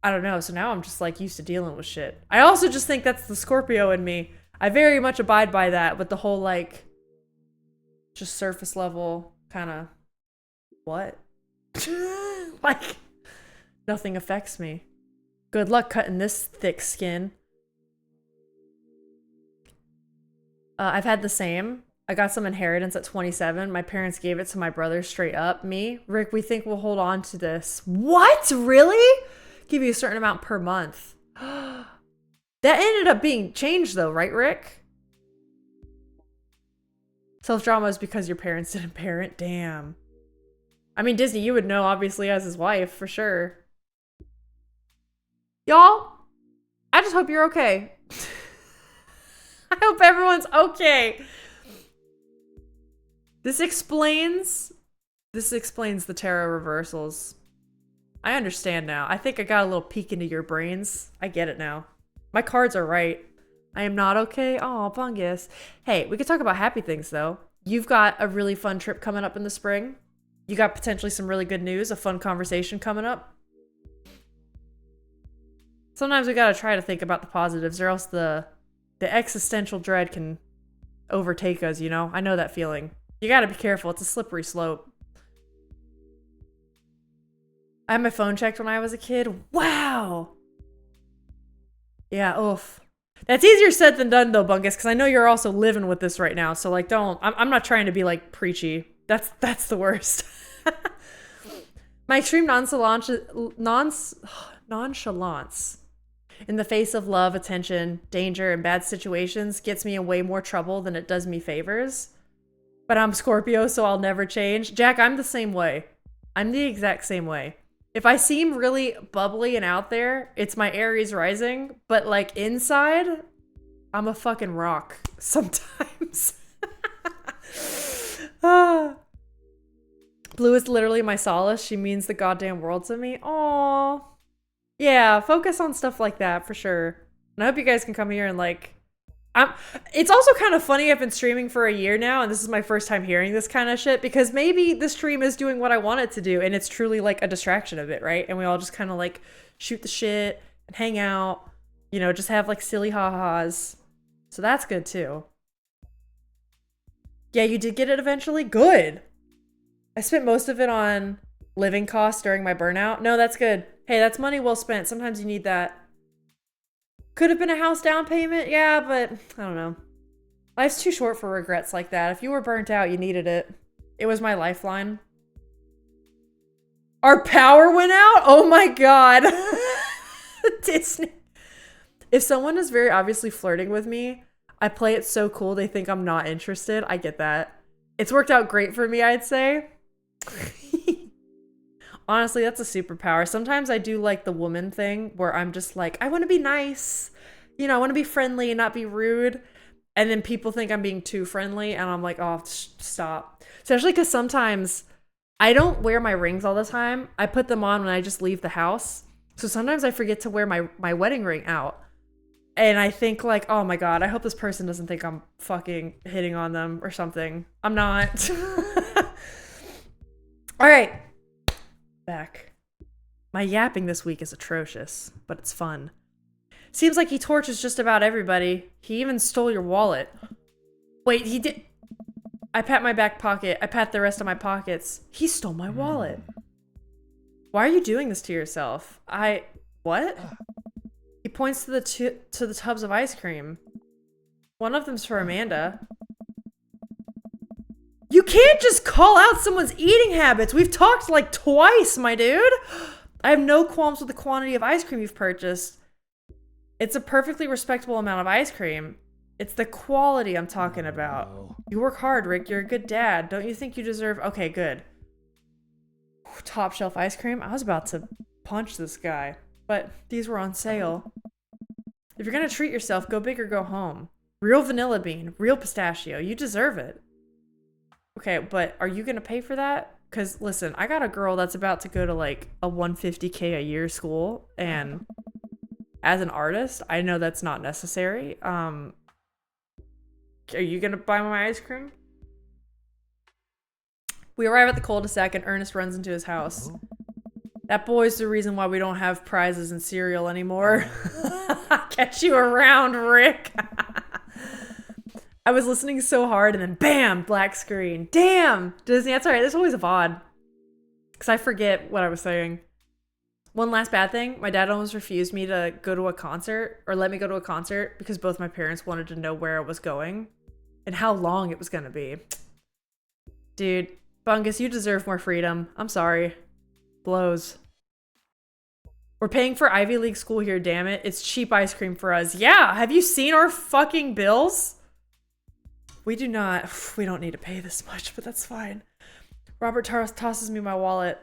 don't know. So now I'm just, like, used to dealing with shit. I also just think that's the Scorpio in me. I very much abide by that with the whole, like, just surface level kind of what? Like, nothing affects me. Good luck cutting this thick skin. I've had the same. I got some inheritance at 27. My parents gave it to my brother straight up. Me, Rick, we think we'll hold on to this. What? Really? Give you a certain amount per month. That ended up being changed though, right, Rick? Self-drama is because your parents didn't parent? Damn. I mean, Disney, you would know, obviously, as his wife, for sure. Y'all, I just hope you're okay. I hope everyone's okay. This explains the tarot reversals. I understand now. I think I got a little peek into your brains. I get it now. My cards are right. I am not okay. Oh, Bungus. Hey, we could talk about happy things, though. You've got a really fun trip coming up in the spring. You got potentially some really good news, a fun conversation coming up. Sometimes we gotta try to think about the positives, or else the existential dread can overtake us, you know? I know that feeling. You gotta be careful. It's a slippery slope. I had my phone checked when I was a kid. Wow! Yeah, oof. That's easier said than done, though, Bungus, because I know you're also living with this right now. So, like, don't... I'm not trying to be, like, preachy. That's the worst. My extreme nonchalance in the face of love, attention, danger, and bad situations gets me in way more trouble than it does me favors. But I'm Scorpio, so I'll never change. Jack, I'm the same way. I'm the exact same way. If I seem really bubbly and out there, it's my Aries rising. But, like, inside, I'm a fucking rock sometimes. Blue is literally my solace. She means the goddamn world to me. Aww. Yeah, focus on stuff like that for sure. And I hope you guys can come here and like... It's also kind of funny. I've been streaming for a year now, and this is my first time hearing this kind of shit, because maybe the stream is doing what I want it to do, and it's truly like a distraction of it, right? And we all just kind of like shoot the shit and hang out, you know, just have like silly ha-has. So that's good too. Yeah, you did get it eventually? Good. I spent most of it on living costs during my burnout. No, that's good. Hey, that's money well spent. Sometimes you need that. Could have been a house down payment, yeah, but I don't know. Life's too short for regrets like that. If you were burnt out, you needed it. It was my lifeline. Our power went out? Oh my god. Disney. If someone is very obviously flirting with me, I play it so cool they think I'm not interested. I get that. It's worked out great for me, I'd say. Honestly, that's a superpower. Sometimes I do like the woman thing where I'm just like, I want to be nice. You know, I want to be friendly and not be rude. And then people think I'm being too friendly and I'm like, oh, stop. Especially because sometimes I don't wear my rings all the time. I put them on when I just leave the house. So sometimes I forget to wear my wedding ring out. And I think like, oh my god, I hope this person doesn't think I'm fucking hitting on them or something. I'm not. All right. Back. My yapping this week is atrocious, but it's fun. Seems like he tortures just about everybody. He even stole your wallet. Wait, he did... I pat my back pocket. I pat the rest of my pockets. He stole my wallet. Why are you doing this to yourself? What? He points to the tubs of ice cream. One of them's for Amanda. You can't just call out someone's eating habits. We've talked like twice, my dude. I have no qualms with the quantity of ice cream you've purchased. It's a perfectly respectable amount of ice cream. It's the quality I'm talking about. You work hard, Rick. You're a good dad. Don't you think you deserve... Okay, good. Top shelf ice cream? I was about to punch this guy. But these were on sale. If you're gonna treat yourself, go big or go home. Real vanilla bean. Real pistachio. You deserve it. Okay, but are you gonna pay for that? Because listen, I got a girl that's about to go to like a $150K a year school, and as an artist, I know that's not necessary. Are you gonna buy my ice cream? We arrive at the cul-de-sac and Ernest runs into his house. That boy's the reason why we don't have prizes in cereal anymore. Catch you around, Rick. I was listening so hard and then bam, black screen. Damn, Disney, that's all right. That's always a VOD. Because I forget what I was saying. One last bad thing. My dad almost refused me to go to a concert or let me go to a concert because both my parents wanted to know where I was going and how long it was going to be. Dude, Bungus, you deserve more freedom. I'm sorry. Blows. We're paying for Ivy League school here, damn it. It's cheap ice cream for us. Yeah, have you seen our fucking bills? We do not. We don't need to pay this much, but that's fine. Robert tosses me my wallet.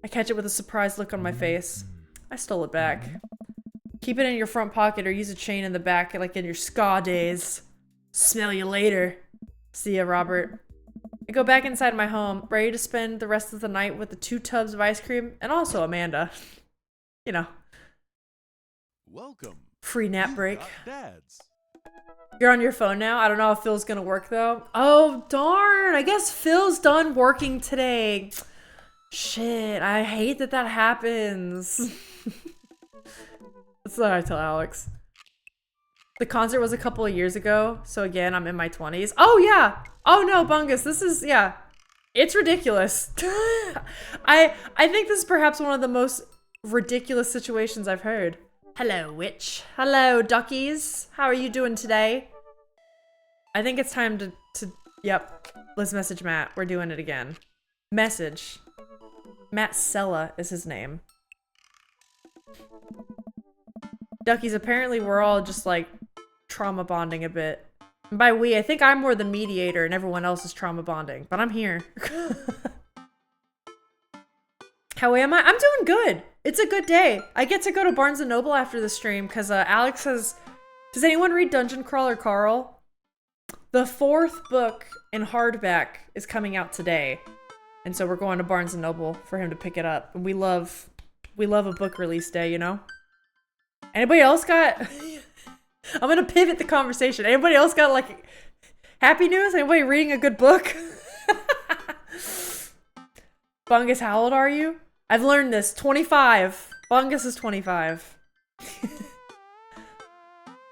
I catch it with a surprised look on my face. I stole it back. Keep it in your front pocket or use a chain in the back like in your ska days. Smell you later. See ya, Robert. I go back inside my home, ready to spend the rest of the night with the 2 tubs of ice cream and also Amanda. You know. Welcome. Free nap You've break. got dads. You're on your phone now? I don't know if Phil's gonna work though. Oh, darn. I guess Phil's done working today. Shit, I hate that that happens. That's what I tell Alex. The concert was a couple of years ago, so again, I'm in my 20s. Oh, yeah. Oh, no, Bungus, this is, yeah. It's ridiculous. I think this is perhaps one of the most ridiculous situations I've heard. Hello, witch. Hello, duckies. How are you doing today? I think it's time to yep. Let's message Matt. We're doing it again. Message. Matt Sella is his name. Duckies, apparently we're all just like trauma bonding a bit. And by we, I think I'm more the mediator and everyone else is trauma bonding, but I'm here. How am I? I'm doing good. It's a good day. I get to go to Barnes & Noble after the stream because Alex has... Does anyone read Dungeon Crawler Carl? The 4th book in hardback is coming out today. And so we're going to Barnes & Noble for him to pick it up. And we love a book release day, you know? Anybody else got... I'm gonna pivot the conversation. Anybody else got, like, happy news? Anybody reading a good book? Bungus, how old are you? I've learned this. 25. Bungus is 25.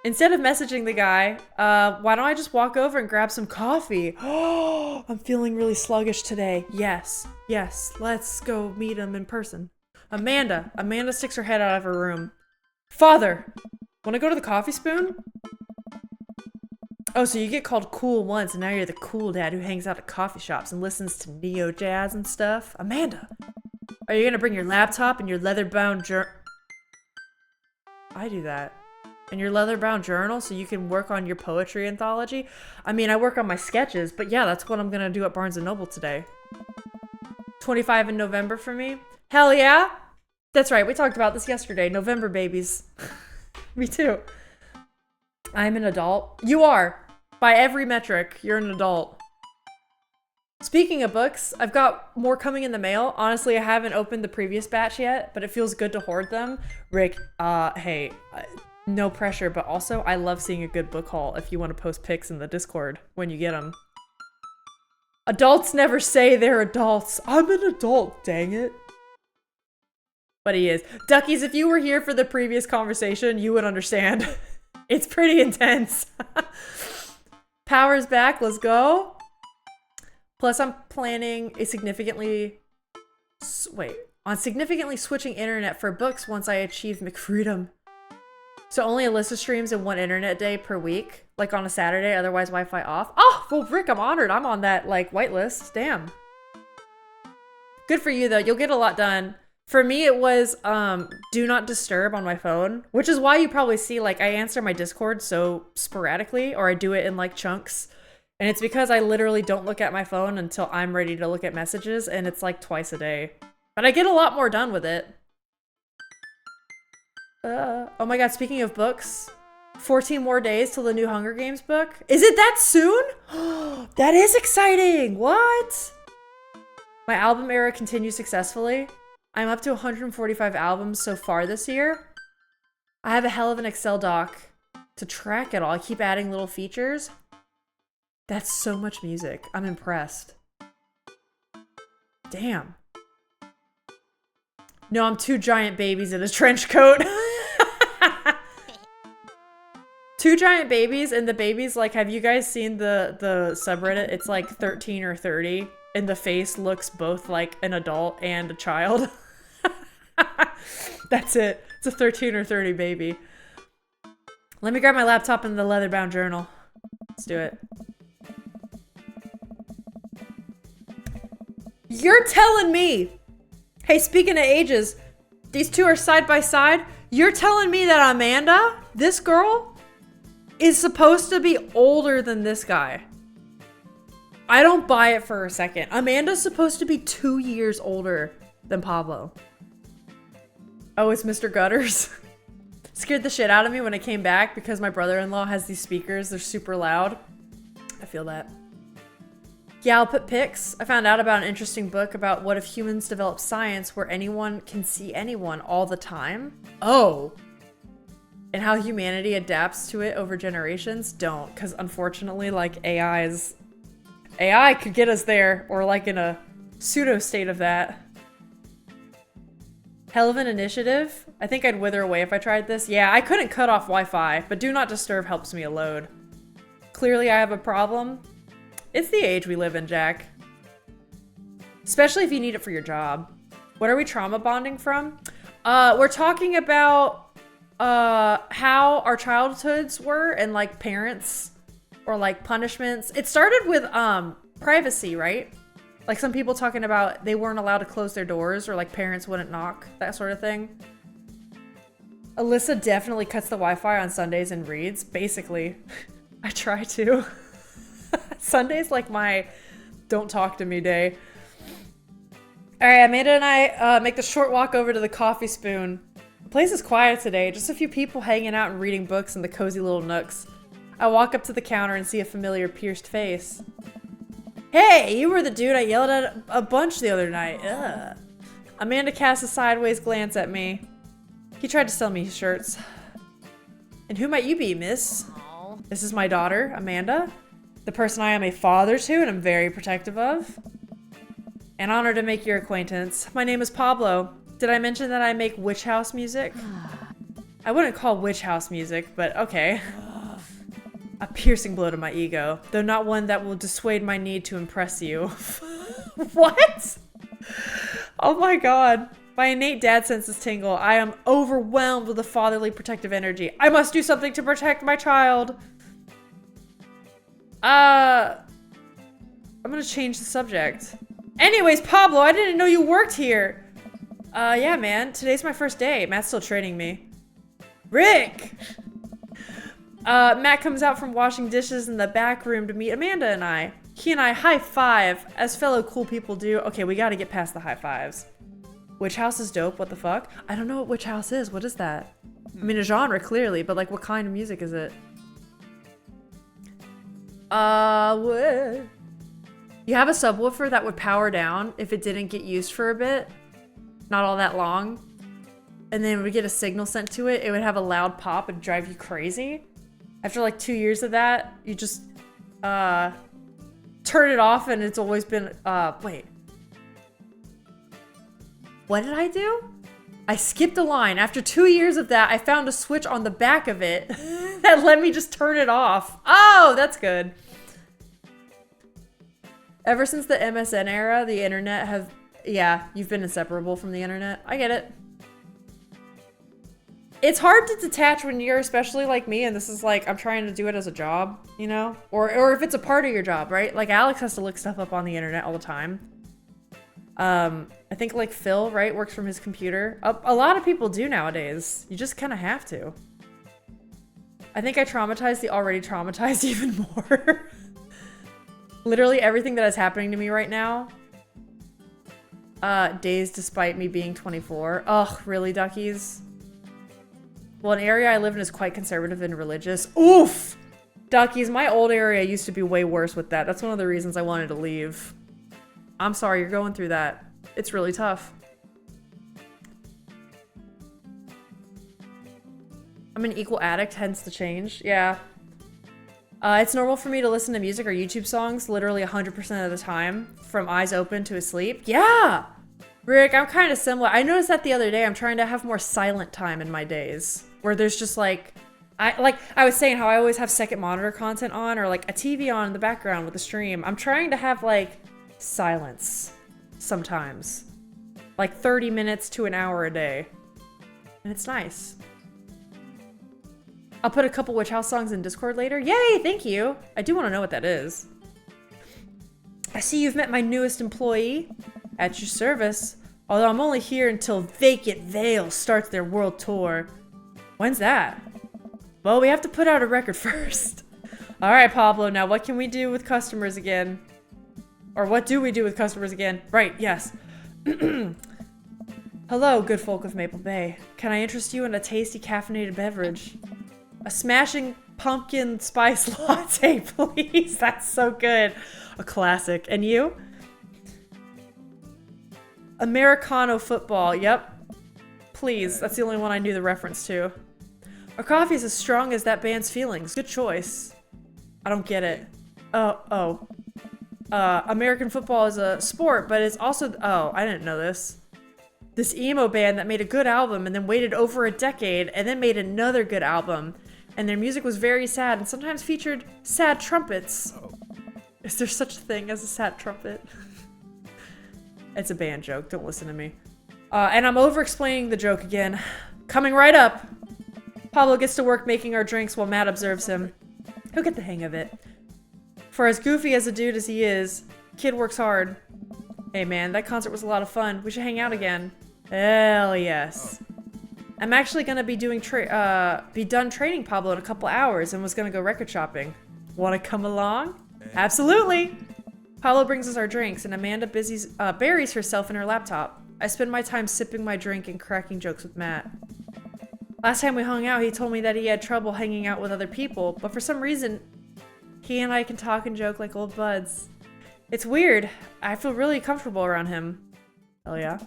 Instead of messaging the guy, why don't I just walk over and grab some coffee? Oh, I'm feeling really sluggish today. Yes, yes, let's go meet him in person. Amanda sticks her head out of her room. Father, wanna go to the Coffee Spoon? Oh, so you get called cool once and now you're the cool dad who hangs out at coffee shops and listens to neo jazz and stuff? Amanda, are you gonna bring your laptop and your leather-bound I do that. And your leather-bound journal so you can work on your poetry anthology? I mean, I work on my sketches, but yeah, that's what I'm gonna do at Barnes & Noble today. 25 in November for me? Hell yeah! That's right, we talked about this yesterday. November babies. Me too. I'm an adult. You are. By every metric, you're an adult. Speaking of books, I've got more coming in the mail. Honestly, I haven't opened the previous batch yet, but it feels good to hoard them. Rick, hey, no pressure, but also I love seeing a good book haul if you want to post pics in the Discord when you get them. Adults never say they're adults. I'm an adult, dang it. But he is. Duckies, if you were here for the previous conversation, you would understand. It's pretty intense. Power's back, let's go. Plus, I'm planning a significantly switching internet for books once I achieve McFreedom. So only Alyssa streams in 1 internet day per week, like on a Saturday, otherwise Wi-Fi off. Oh, well, Rick, I'm honored. I'm on that, like, whitelist. Damn. Good for you, though. You'll get a lot done. For me, it was do not disturb on my phone, which is why you probably see, like, I answer my Discord so sporadically, or I do it in, like, chunks. And it's because I literally don't look at my phone until I'm ready to look at messages, and it's, like, twice a day. But I get a lot more done with it. Oh my god, speaking of books, 14 more days till the new Hunger Games book. Is it that soon? That is exciting! What? My album era continues successfully. I'm up to 145 albums so far this year. I have a hell of an Excel doc to track it all. I keep adding little features. That's so much music. I'm impressed. Damn. No, I'm 2 giant babies in a trench coat. 2 giant babies, and the babies, like, have you guys seen the subreddit? It's like 13 or 30, and the face looks both like an adult and a child. That's it. It's a 13 or 30 baby. Let me grab my laptop and the leather-bound journal. Let's do it. You're telling me... Hey, speaking of ages, these 2 are side by side. You're telling me that Amanda, this girl, is supposed to be older than this guy. I don't buy it for a second. Amanda's supposed to be 2 years older than Pablo. Oh, it's Mr. Gutters. Scared the shit out of me when I came back because my brother-in-law has these speakers. They're super loud. I feel that. Yeah, I'll put pics. I found out about an interesting book about what if humans develop science where anyone can see anyone all the time. Oh. and how humanity adapts to it over generations, don't. Because unfortunately, like AI could get us there, or like in a pseudo state of that. Hell of an initiative. I think I'd wither away if I tried this. Yeah, I couldn't cut off Wi-Fi, but Do Not Disturb helps me a load. Clearly I have a problem. It's the age we live in, Jack. Especially if you need it for your job. What are we trauma bonding from? We're talking about how our childhoods were and like parents or like punishments. It started with privacy, right? Like some people talking about they weren't allowed to close their doors or like parents wouldn't knock, that sort of thing. Alyssa definitely cuts the Wi-Fi on Sundays and reads, basically. I try to. Sunday's like my don't talk to me day. All right, Amanda and I make the short walk over to the Coffee Spoon. The place is quiet today, just a few people hanging out and reading books in the cozy little nooks. I walk up to the counter and see a familiar pierced face. Hey, you were the dude I yelled at a bunch the other night. Ugh. Amanda casts a sideways glance at me. He tried to sell me shirts. And who might you be, miss? Aww. This is my daughter, Amanda. The person I am a father to and I'm very protective of. An honor to make your acquaintance. My name is Pablo. Did I mention that I make witch house music? I wouldn't call witch house music, but okay. A piercing blow to my ego, though not one that will dissuade my need to impress you. What? Oh my god. My innate dad senses tingle. I am overwhelmed with a fatherly protective energy. I must do something to protect my child. I'm gonna change the subject. Anyways, Pablo, I didn't know you worked here. Yeah, man. Today's my first day. Matt's still training me. Rick! Matt comes out from washing dishes in the back room to meet Amanda and I. He and I high five, as fellow cool people do. Okay, we gotta get past the high fives. Witch House is dope, what the fuck? I don't know what Witch House is, what is that? I mean, a genre, clearly, but like, what kind of music is it? What? You have a subwoofer that would power down if it didn't get used for a bit. Not all that long. And then we get a signal sent to it, it would have a loud pop and drive you crazy. After like 2 years of that, you just turn it off and it's always been, wait. What did I do? I skipped a line. After 2 years of that, I found a switch on the back of it that let me just turn it off. Oh, that's good. Ever since the MSN era, the internet has, yeah, you've been inseparable from the internet. I get it. It's hard to detach when you're especially like me and this is like, I'm trying to do it as a job, you know? Or if it's a part of your job, right? Like Alex has to look stuff up on the internet all the time. I think like Phil, right, works from his computer. A lot of people do nowadays. You just kind of have to. I think I traumatized the already traumatized even more. Literally everything that is happening to me right now. Dazed despite me being 24. Ugh, really, duckies? Well, an area I live in is quite conservative and religious. Oof! Duckies, my old area used to be way worse with that. That's one of the reasons I wanted to leave. I'm sorry you're going through that. It's really tough. I'm an equal addict, hence the change. Yeah. It's normal for me to listen to music or YouTube songs literally 100% of the time, from eyes open to asleep. Yeah! Rick, I'm kind of similar. I noticed that the other day. I'm trying to have more silent time in my days, where there's just like, I was saying how I always have second monitor content on, or like a TV on in the background with the stream. I'm trying to have like silence sometimes, like 30 minutes to an hour a day, and it's nice. I'll put a couple Witch House songs in Discord later. Yay, thank you. I do want to know what that is. I see you've met my newest employee. At your service. Although I'm only here until Vacant Veil starts their world tour. When's that? Well, we have to put out a record first. Alright, Pablo, now what can we do with customers again? Or what do we do with customers again? Right, yes. Hello, good folk of Maple Bay. Can I interest you in a tasty caffeinated beverage? A smashing pumpkin spice latte, please. That's so good. A classic. And you? Americano football. Yep. Please. That's the only one I knew the reference to. Our coffee is as strong as that band's feelings. Good choice. I don't get it. American football is a sport, but it's also... Oh, I didn't know this. This emo band that made a good album and then waited over a decade and then made another good album. And their music was very sad and sometimes featured sad trumpets. Is there such a thing as a sad trumpet? It's a band joke. Don't listen to me. And I'm over-explaining the joke again. Coming right up. Pablo gets to work making our drinks while Matt observes him. He'll get the hang of it. For as goofy as a dude as he is, kid works hard. Hey man, that concert was a lot of fun. We should hang out again. Hell yes. I'm actually gonna be doing be done training Pablo in a couple hours and was gonna go record shopping. Wanna come along? Absolutely! Pablo brings us our drinks and Amanda buries herself in her laptop. I spend my time sipping my drink and cracking jokes with Matt. Last time we hung out, he told me that he had trouble hanging out with other people, but for some reason, he and I can talk and joke like old buds. It's weird. I feel really comfortable around him. Hell yeah.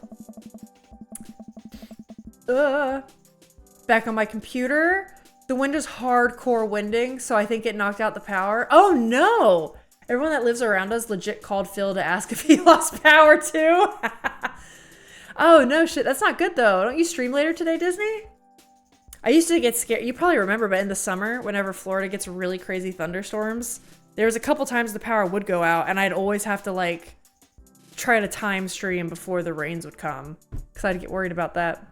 Back on my computer. The window's hardcore winding, so I think it knocked out the power. Oh no! Everyone that lives around us legit called Phil to ask if he lost power too. Oh no shit, that's not good though. Don't you stream later today, Disney? I used to get scared. You probably remember, but in the summer, whenever Florida gets really crazy thunderstorms, there was a couple times the power would go out and I'd always have to like try to time stream before the rains would come because I'd get worried about that.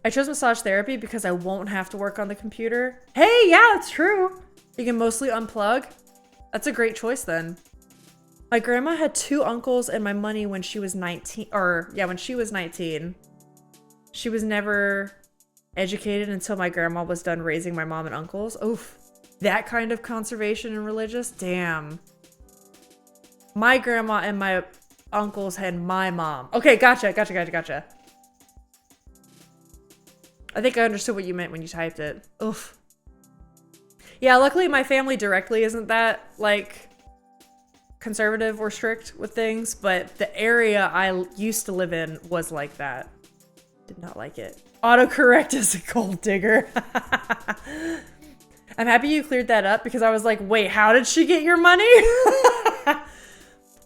I chose massage therapy because I won't have to work on the computer. Hey, yeah, that's true. You can mostly unplug. That's a great choice then. My grandma had 2 uncles and my money when she was 19, when she was 19. She was never educated until my grandma was done raising my mom and uncles. Oof. That kind of conservation and religious? Damn. My grandma and my uncles had my mom. Okay, gotcha. I think I understood what you meant when you typed it. Oof. Yeah, luckily my family directly isn't that, like, conservative or strict with things, but the area I used to live in was like that. Did not like it. Autocorrect is a gold digger. I'm happy you cleared that up because I was like, wait, how did she get your money?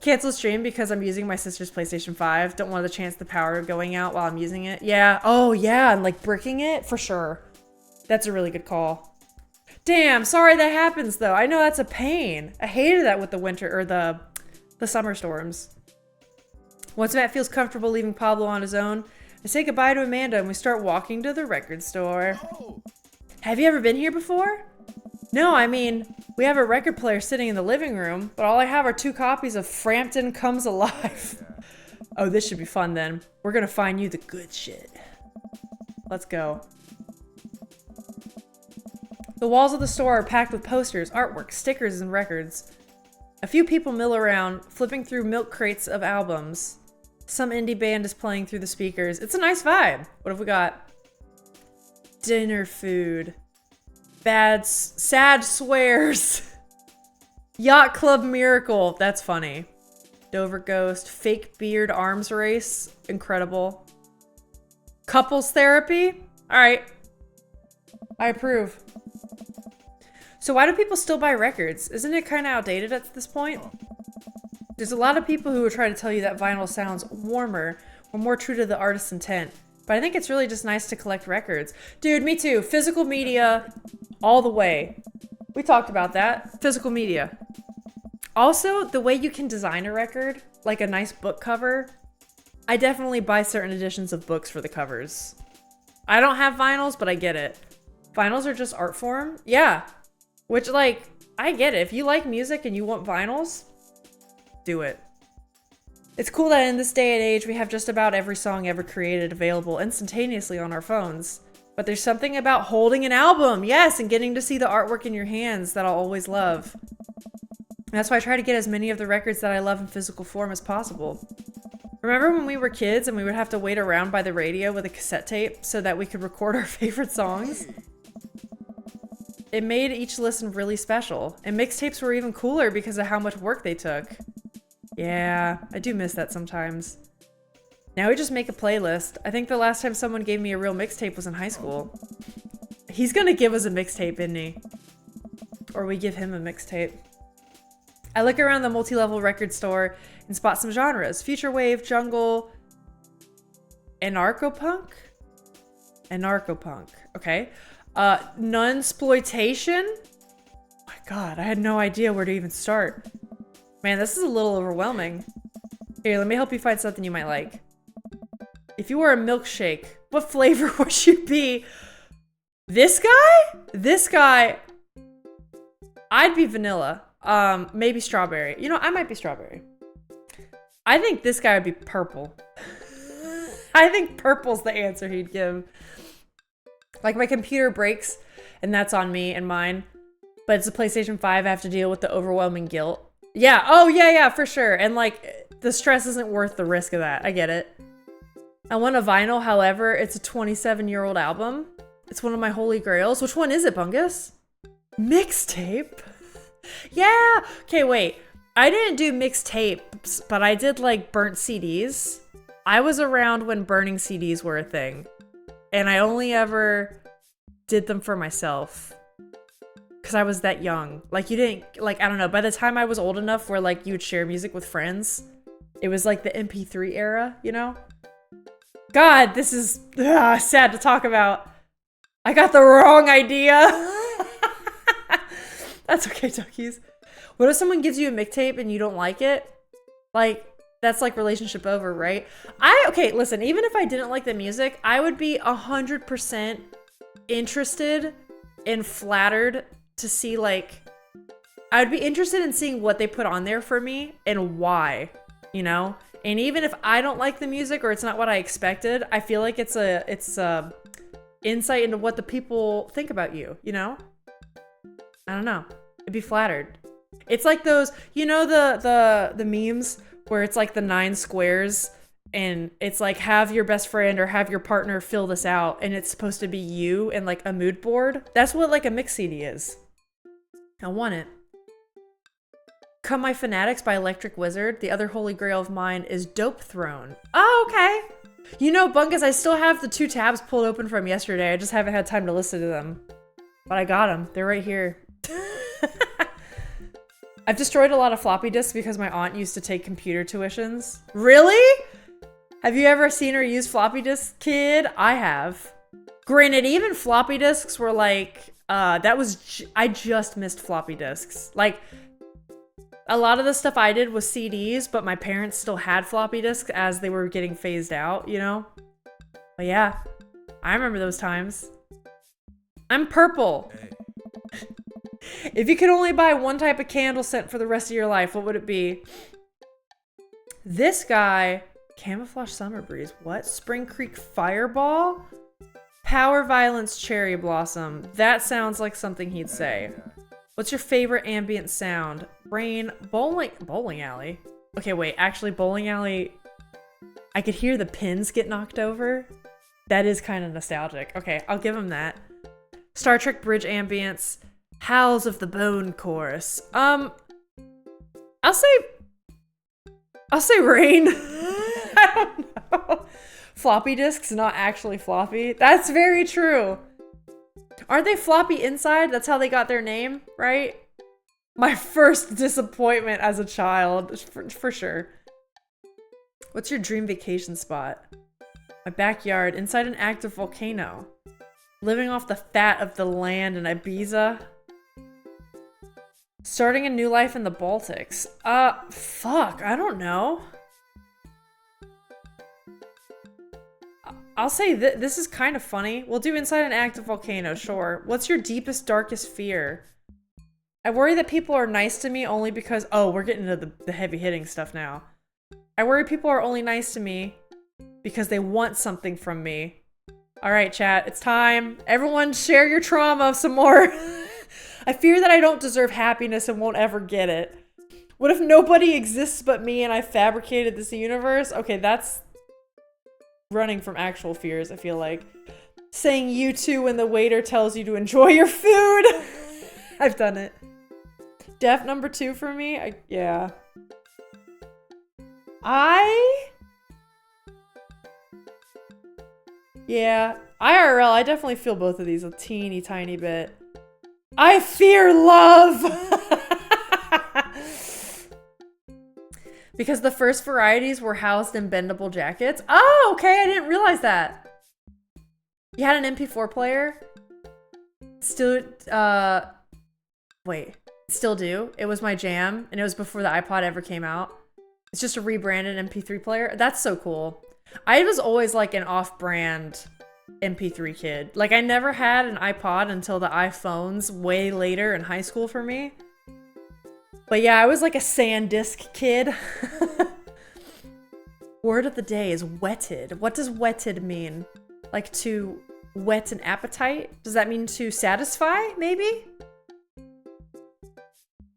Cancel stream because I'm using my sister's PlayStation 5. Don't want the chance the power going out while I'm using it. Yeah. Oh yeah, and like bricking it for sure. That's a really good call. Damn, sorry that happens though. I know that's a pain. I hated that with the winter or the summer storms. Once Matt feels comfortable leaving Pablo on his own, I say goodbye to Amanda and we start walking to the record store. Oh. Have you ever been here before? No, I mean, we have a record player sitting in the living room, but all I have are 2 copies of Frampton Comes Alive. Oh, this should be fun then. We're gonna find you the good shit. Let's go. The walls of the store are packed with posters, artwork, stickers, and records. A few people mill around, flipping through milk crates of albums. Some indie band is playing through the speakers. It's a nice vibe. What have we got? Dinner food. Sad swears. Yacht Club Miracle. That's funny. Dover Ghost. Fake beard arms race. Incredible. Couples therapy. All right. I approve. So why do people still buy records? Isn't it kind of outdated at this point? There's a lot of people who would try to tell you that vinyl sounds warmer or more true to the artist's intent. But I think it's really just nice to collect records. Dude, me too. Physical media all the way. We talked about that. Physical media. Also, the way you can design a record, like a nice book cover, I definitely buy certain editions of books for the covers. I don't have vinyls, but I get it. Vinyls are just art form? Yeah. Which, like, I get it. If you like music and you want vinyls, do it. It's cool that in this day and age, we have just about every song ever created available instantaneously on our phones. But there's something about holding an album, yes, and getting to see the artwork in your hands that I'll always love. And that's why I try to get as many of the records that I love in physical form as possible. Remember when we were kids and we would have to wait around by the radio with a cassette tape so that we could record our favorite songs? It made each listen really special, and mixtapes were even cooler because of how much work they took. Yeah, I do miss that sometimes. Now we just make a playlist. I think the last time someone gave me a real mixtape was in high school. A He's gonna give us a mixtape, isn't he? Or we give him a mixtape. I look around the multi-level record store and spot some genres. Future wave, jungle, anarcho-punk? Anarcho-punk, okay. Nunsploitation? Oh my god, I had no idea where to even start. Man, this is a little overwhelming. Here, let me help you find something you might like. If you were a milkshake, what flavor would you be? This guy? This guy, I'd be vanilla. Maybe strawberry. You know, I might be strawberry. I think this guy would be purple. I think purple's the answer he'd give. Like, my computer breaks, and that's on me and mine. But it's a PlayStation 5, I have to deal with the overwhelming guilt. Yeah, oh yeah, for sure. And like, the stress isn't worth the risk of that. I get it. I want a vinyl, however, it's a 27-year-old album. It's one of my holy grails. Which one is it, Bungus? Mixtape? Yeah! Okay, wait. I didn't do mixtapes, but I did like burnt CDs. I was around when burning CDs were a thing. And I only ever did them for myself. Because I was that young. Like, you didn't, like, I don't know. By the time I was old enough where, like, you would share music with friends, it was like the MP3 era, you know? God, this is sad to talk about. I got the wrong idea. That's okay, duckies. What if someone gives you a mixtape and you don't like it? Like, that's like relationship over, right? Okay, listen, even if I didn't like the music, I would be 100% interested and flattered to see, like, I would be interested in seeing what they put on there for me and why, you know? And even if I don't like the music or it's not what I expected, I feel like it's a insight into what the people think about you, you know? I don't know. I'd be flattered. It's like those, you know, the memes where it's like the 9 squares and it's like, have your best friend or have your partner fill this out, and it's supposed to be you and like a mood board. That's what like a mix CD is. I want it. Come My Fanatics by Electric Wizard. The other holy grail of mine is Dope Throne. Oh, okay. You know, Bungus, I still have the 2 tabs pulled open from yesterday. I just haven't had time to listen to them. But I got them. They're right here. I've destroyed a lot of floppy disks because my aunt used to take computer tuitions. Really? Have you ever seen her use floppy disks, kid? I have. Granted, even floppy disks were like, I just missed floppy disks. Like, a lot of the stuff I did was CDs, but my parents still had floppy disks as they were getting phased out, you know? But yeah, I remember those times. I'm purple. Hey. If you could only buy one type of candle scent for the rest of your life, what would it be? This guy, Camouflage Summer Breeze. What? Spring Creek Fireball? Power Violence Cherry Blossom. That sounds like something he'd say. What's your favorite ambient sound? Rain, bowling alley. Okay, wait, actually bowling alley, I could hear the pins get knocked over. That is kind of nostalgic. Okay, I'll give him that. Star Trek Bridge ambience. Howls of the Bone chorus. I'll say rain. I don't know. Floppy disks, not actually floppy. That's very true. Aren't they floppy inside? That's how they got their name, right? My first disappointment as a child, for sure. What's your dream vacation spot? My backyard, inside an active volcano. Living off the fat of the land in Ibiza. Starting a new life in the Baltics. Fuck, I don't know. I'll say this is kind of funny. We'll do inside an active volcano, sure. What's your deepest, darkest fear? I worry that people are nice to me only because... Oh, we're getting into the heavy hitting stuff now. I worry people are only nice to me because they want something from me. All right, chat, it's time. Everyone share your trauma some more. I fear that I don't deserve happiness and won't ever get it. What if nobody exists but me and I fabricated this universe? Okay, that's running from actual fears, I feel like. Saying you too when the waiter tells you to enjoy your food. I've done it. Def number 2 for me? Yeah. Yeah, IRL, I definitely feel both of these a teeny tiny bit. I fear love! Because the first varieties were housed in bendable jackets. Oh, okay, I didn't realize that. You had an MP4 player? Still, wait, still do. It was my jam, and it was before the iPod ever came out. It's just a rebranded MP3 player. That's so cool. I was always like an off-brand MP3 kid. Like, I never had an iPod until the iPhones way later in high school for me. But yeah, I was like a SanDisk kid. Word of the day is wetted. What does wetted mean? Like to whet an appetite? Does that mean to satisfy, maybe?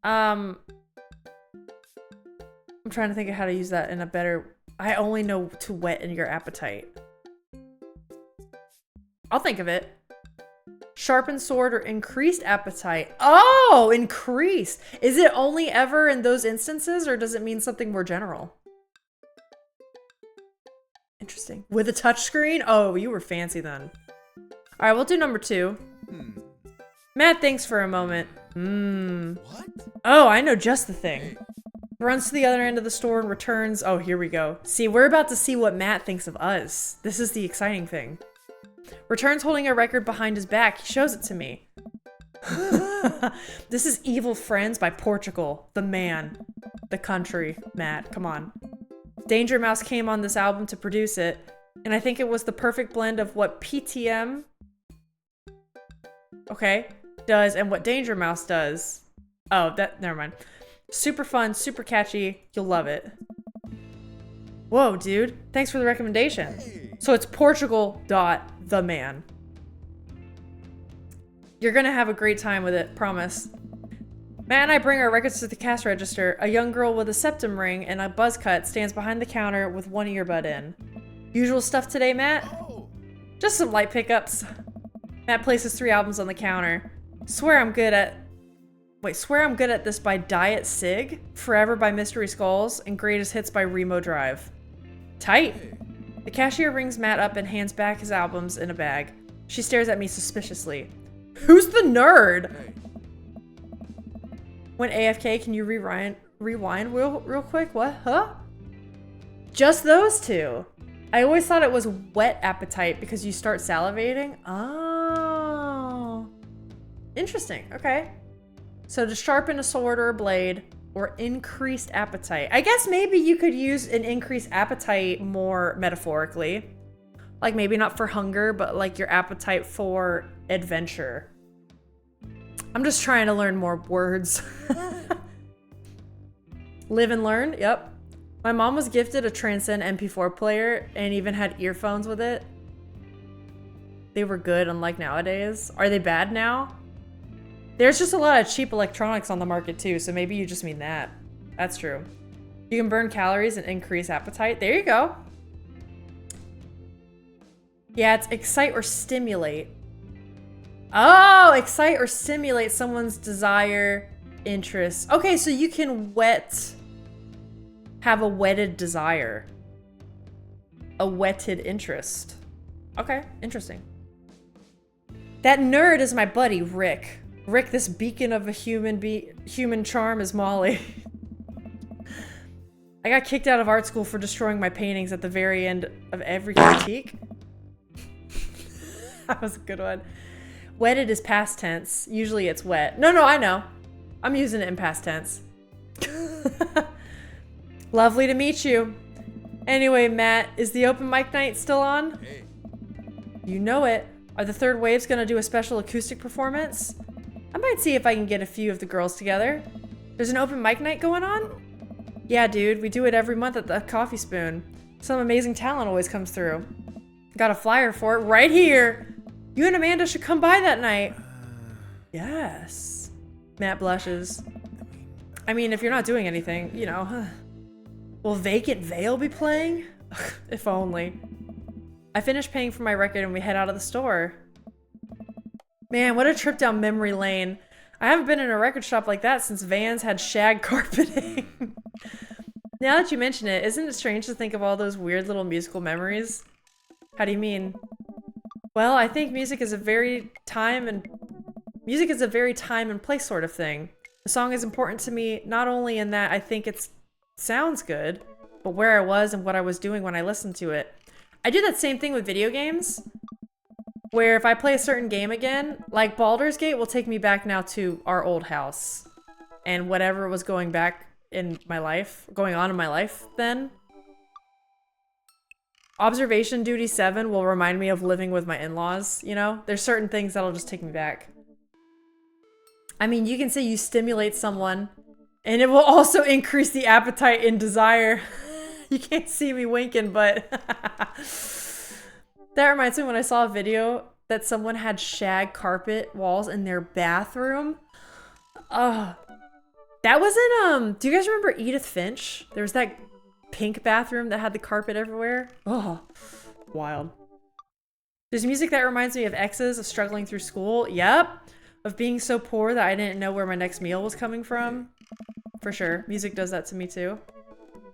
I'm trying to think of how to use that in a better... I only know to whet in your appetite. I'll think of it. Sharpened sword or increased appetite. Oh, increased. Is it only ever in those instances, or does it mean something more general? Interesting. With a touchscreen? Oh, you were fancy then. All right, we'll do number 2. Matt thinks for a moment. What? Oh, I know just the thing. Runs to the other end of the store and returns. Oh, here we go. See, we're about to see what Matt thinks of us. This is the exciting thing. Returns holding a record behind his back. He shows it to me. This is Evil Friends by Portugal. The man. The country. Matt, come on. Danger Mouse came on this album to produce it, and I think it was the perfect blend of what PTM, okay, does and what Danger Mouse does. Oh, never mind. Super fun, super catchy. You'll love it. Whoa, dude. Thanks for the recommendation. Hey. So it's Portugal.the man. You're gonna have a great time with it, promise. Matt and I bring our records to the cash register. A young girl with a septum ring and a buzz cut stands behind the counter with one earbud in. Usual stuff today, Matt? Oh. Just some light pickups. Matt places 3 albums on the counter. Swear I'm good at this by Diet Sig, Forever by Mystery Skulls, and Greatest Hits by Remo Drive. Tight. Hey. The cashier rings Matt up and hands back his albums in a bag. She stares at me suspiciously. Who's the nerd? Hey. When AFK, can you rewind real quick? What? Huh? Just those 2. I always thought it was wet appetite because you start salivating. Oh. Interesting. Okay. So to sharpen a sword or a blade, or increased appetite. I guess maybe you could use an increased appetite more metaphorically. Like maybe not for hunger, but like your appetite for adventure. I'm just trying to learn more words. Live and learn, yep. My mom was gifted a Transcend MP4 player and even had earphones with it. They were good, unlike nowadays. Are they bad now? There's just a lot of cheap electronics on the market too, so maybe you just mean that. That's true. You can burn calories and increase appetite. There you go. Yeah, it's excite or stimulate. Oh, excite or stimulate someone's desire, interest. Okay, so you can have a whetted desire. A whetted interest. Okay, interesting. That nerd is my buddy, Rick. Rick, this beacon of a human charm is Molly. I got kicked out of art school for destroying my paintings at the very end of every critique. That was a good one. Wetted is past tense. Usually it's wet. No, I know. I'm using it in past tense. Lovely to meet you. Anyway, Matt, is the open mic night still on? Hey. You know it. Are the Third Waves gonna do a special acoustic performance? I might see if I can get a few of the girls together. There's an open mic night going on? Yeah, dude, we do it every month at the Coffee Spoon. Some amazing talent always comes through. Got a flyer for it right here. You and Amanda should come by that night. Yes. Matt blushes. I mean, if you're not doing anything, you know. Will Vacant Veil be playing? If only. I finish paying for my record and we head out of the store. Man, what a trip down memory lane. I haven't been in a record shop like that since Vans had shag carpeting. Now that you mention it, isn't it strange to think of all those weird little musical memories? How do you mean? Well, I think music is a very time and place sort of thing. The song is important to me not only in that I think it sounds good, but where I was and what I was doing when I listened to it. I do that same thing with video games, where if I play a certain game again, like Baldur's Gate will take me back now to our old house and whatever was going on in my life then. Observation Duty 7 will remind me of living with my in-laws, you know? There's certain things that'll just take me back. I mean, you can say you stimulate someone, and it will also increase the appetite and desire. You can't see me winking, but... That reminds me when I saw a video that someone had shag carpet walls in their bathroom. That was in, do you guys remember Edith Finch? There was that pink bathroom that had the carpet everywhere. Oh, wild. There's music that reminds me of exes, of struggling through school. Yep. Of being so poor that I didn't know where my next meal was coming from. For sure. Music does that to me too.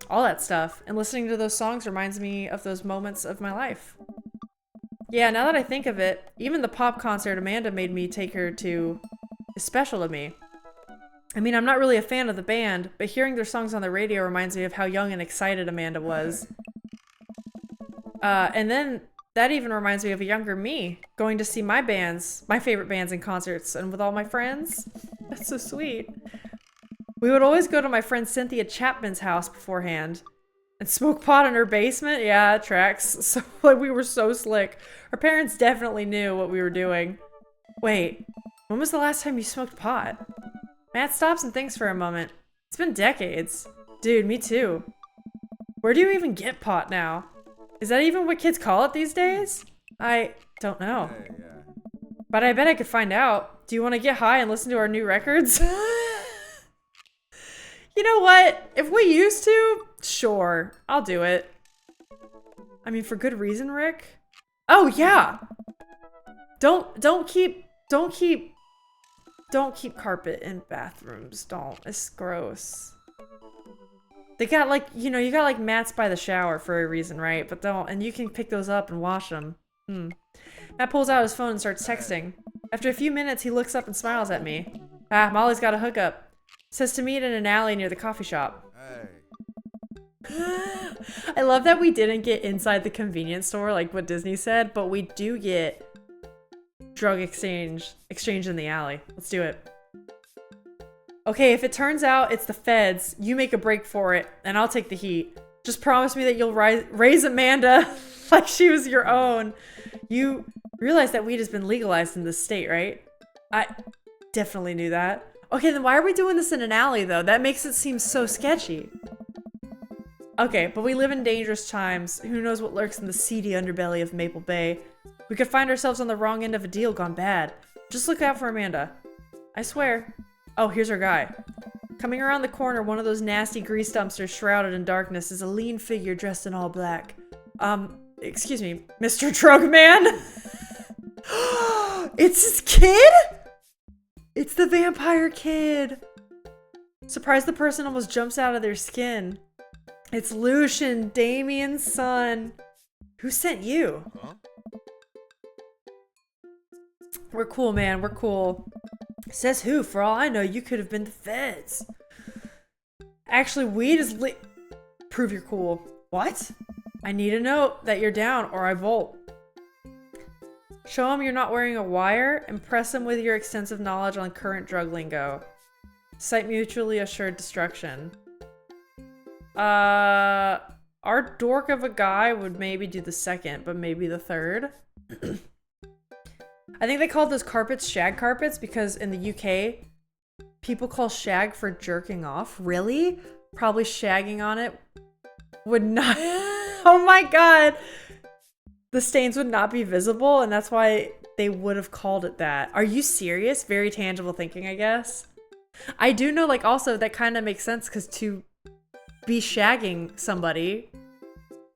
All that stuff. And listening to those songs reminds me of those moments of my life. Yeah, now that I think of it, even the pop concert Amanda made me take her to is special to me. I mean, I'm not really a fan of the band, but hearing their songs on the radio reminds me of how young and excited Amanda was. And then that even reminds me of a younger me, going to see my favorite bands in concerts and with all my friends. That's so sweet. We would always go to my friend Cynthia Chapman's house beforehand and smoke pot in her basement. Yeah, it tracks. So like, we were so slick. Our parents definitely knew what we were doing. Wait, when was the last time you smoked pot? Matt stops and thinks for a moment. It's been decades. Dude, me too. Where do you even get pot now? Is that even what kids call it these days? I don't know. But I bet I could find out. Do you want to get high and listen to our new records? You know what? If we used to, sure, I'll do it. I mean, for good reason, Rick. Oh yeah. Don't keep carpet in bathrooms. Don't. It's gross. They got like, you know, you got like mats by the shower for a reason, right? But don't, and you can pick those up and wash them. Matt pulls out his phone and starts texting. After a few minutes, he looks up and smiles at me. Ah, Molly's got a hookup. Says to meet in an alley near the coffee shop. I love that we didn't get inside the convenience store like what Disney said, but we do get drug exchange in the alley. Let's do it. Okay, if it turns out it's the feds, you make a break for it, and I'll take the heat. Just promise me that you'll raise Amanda like she was your own. You realize that weed has been legalized in this state, right? I definitely knew that. Okay, then why are we doing this in an alley, though? That makes it seem so sketchy. Okay, but we live in dangerous times. Who knows what lurks in the seedy underbelly of Maple Bay? We could find ourselves on the wrong end of a deal gone bad. Just look out for Amanda. I swear. Oh, here's our guy. Coming around the corner, one of those nasty grease dumpsters shrouded in darkness is a lean figure dressed in all black. Excuse me, Mr. Drugman? It's his kid? It's the vampire kid. Surprised the person almost jumps out of their skin. It's Lucian, Damien's son. Who sent you? Huh? We're cool, man. We're cool. Says who? For all I know, you could have been the feds. Actually, weed is Prove you're cool. What? I need a note that you're down or I bolt. Show him you're not wearing a wire. Impress him with your extensive knowledge on current drug lingo. Cite mutually assured destruction. Our dork of a guy would maybe do the second, but maybe the third. I think they called those carpets shag carpets because in the UK, people call shag for jerking off. Really? Probably shagging on it would not... Oh my god! The stains would not be visible, and that's why they would have called it that. Are you serious? Very tangible thinking, I guess. I do know, like, also that kind of makes sense because to be shagging somebody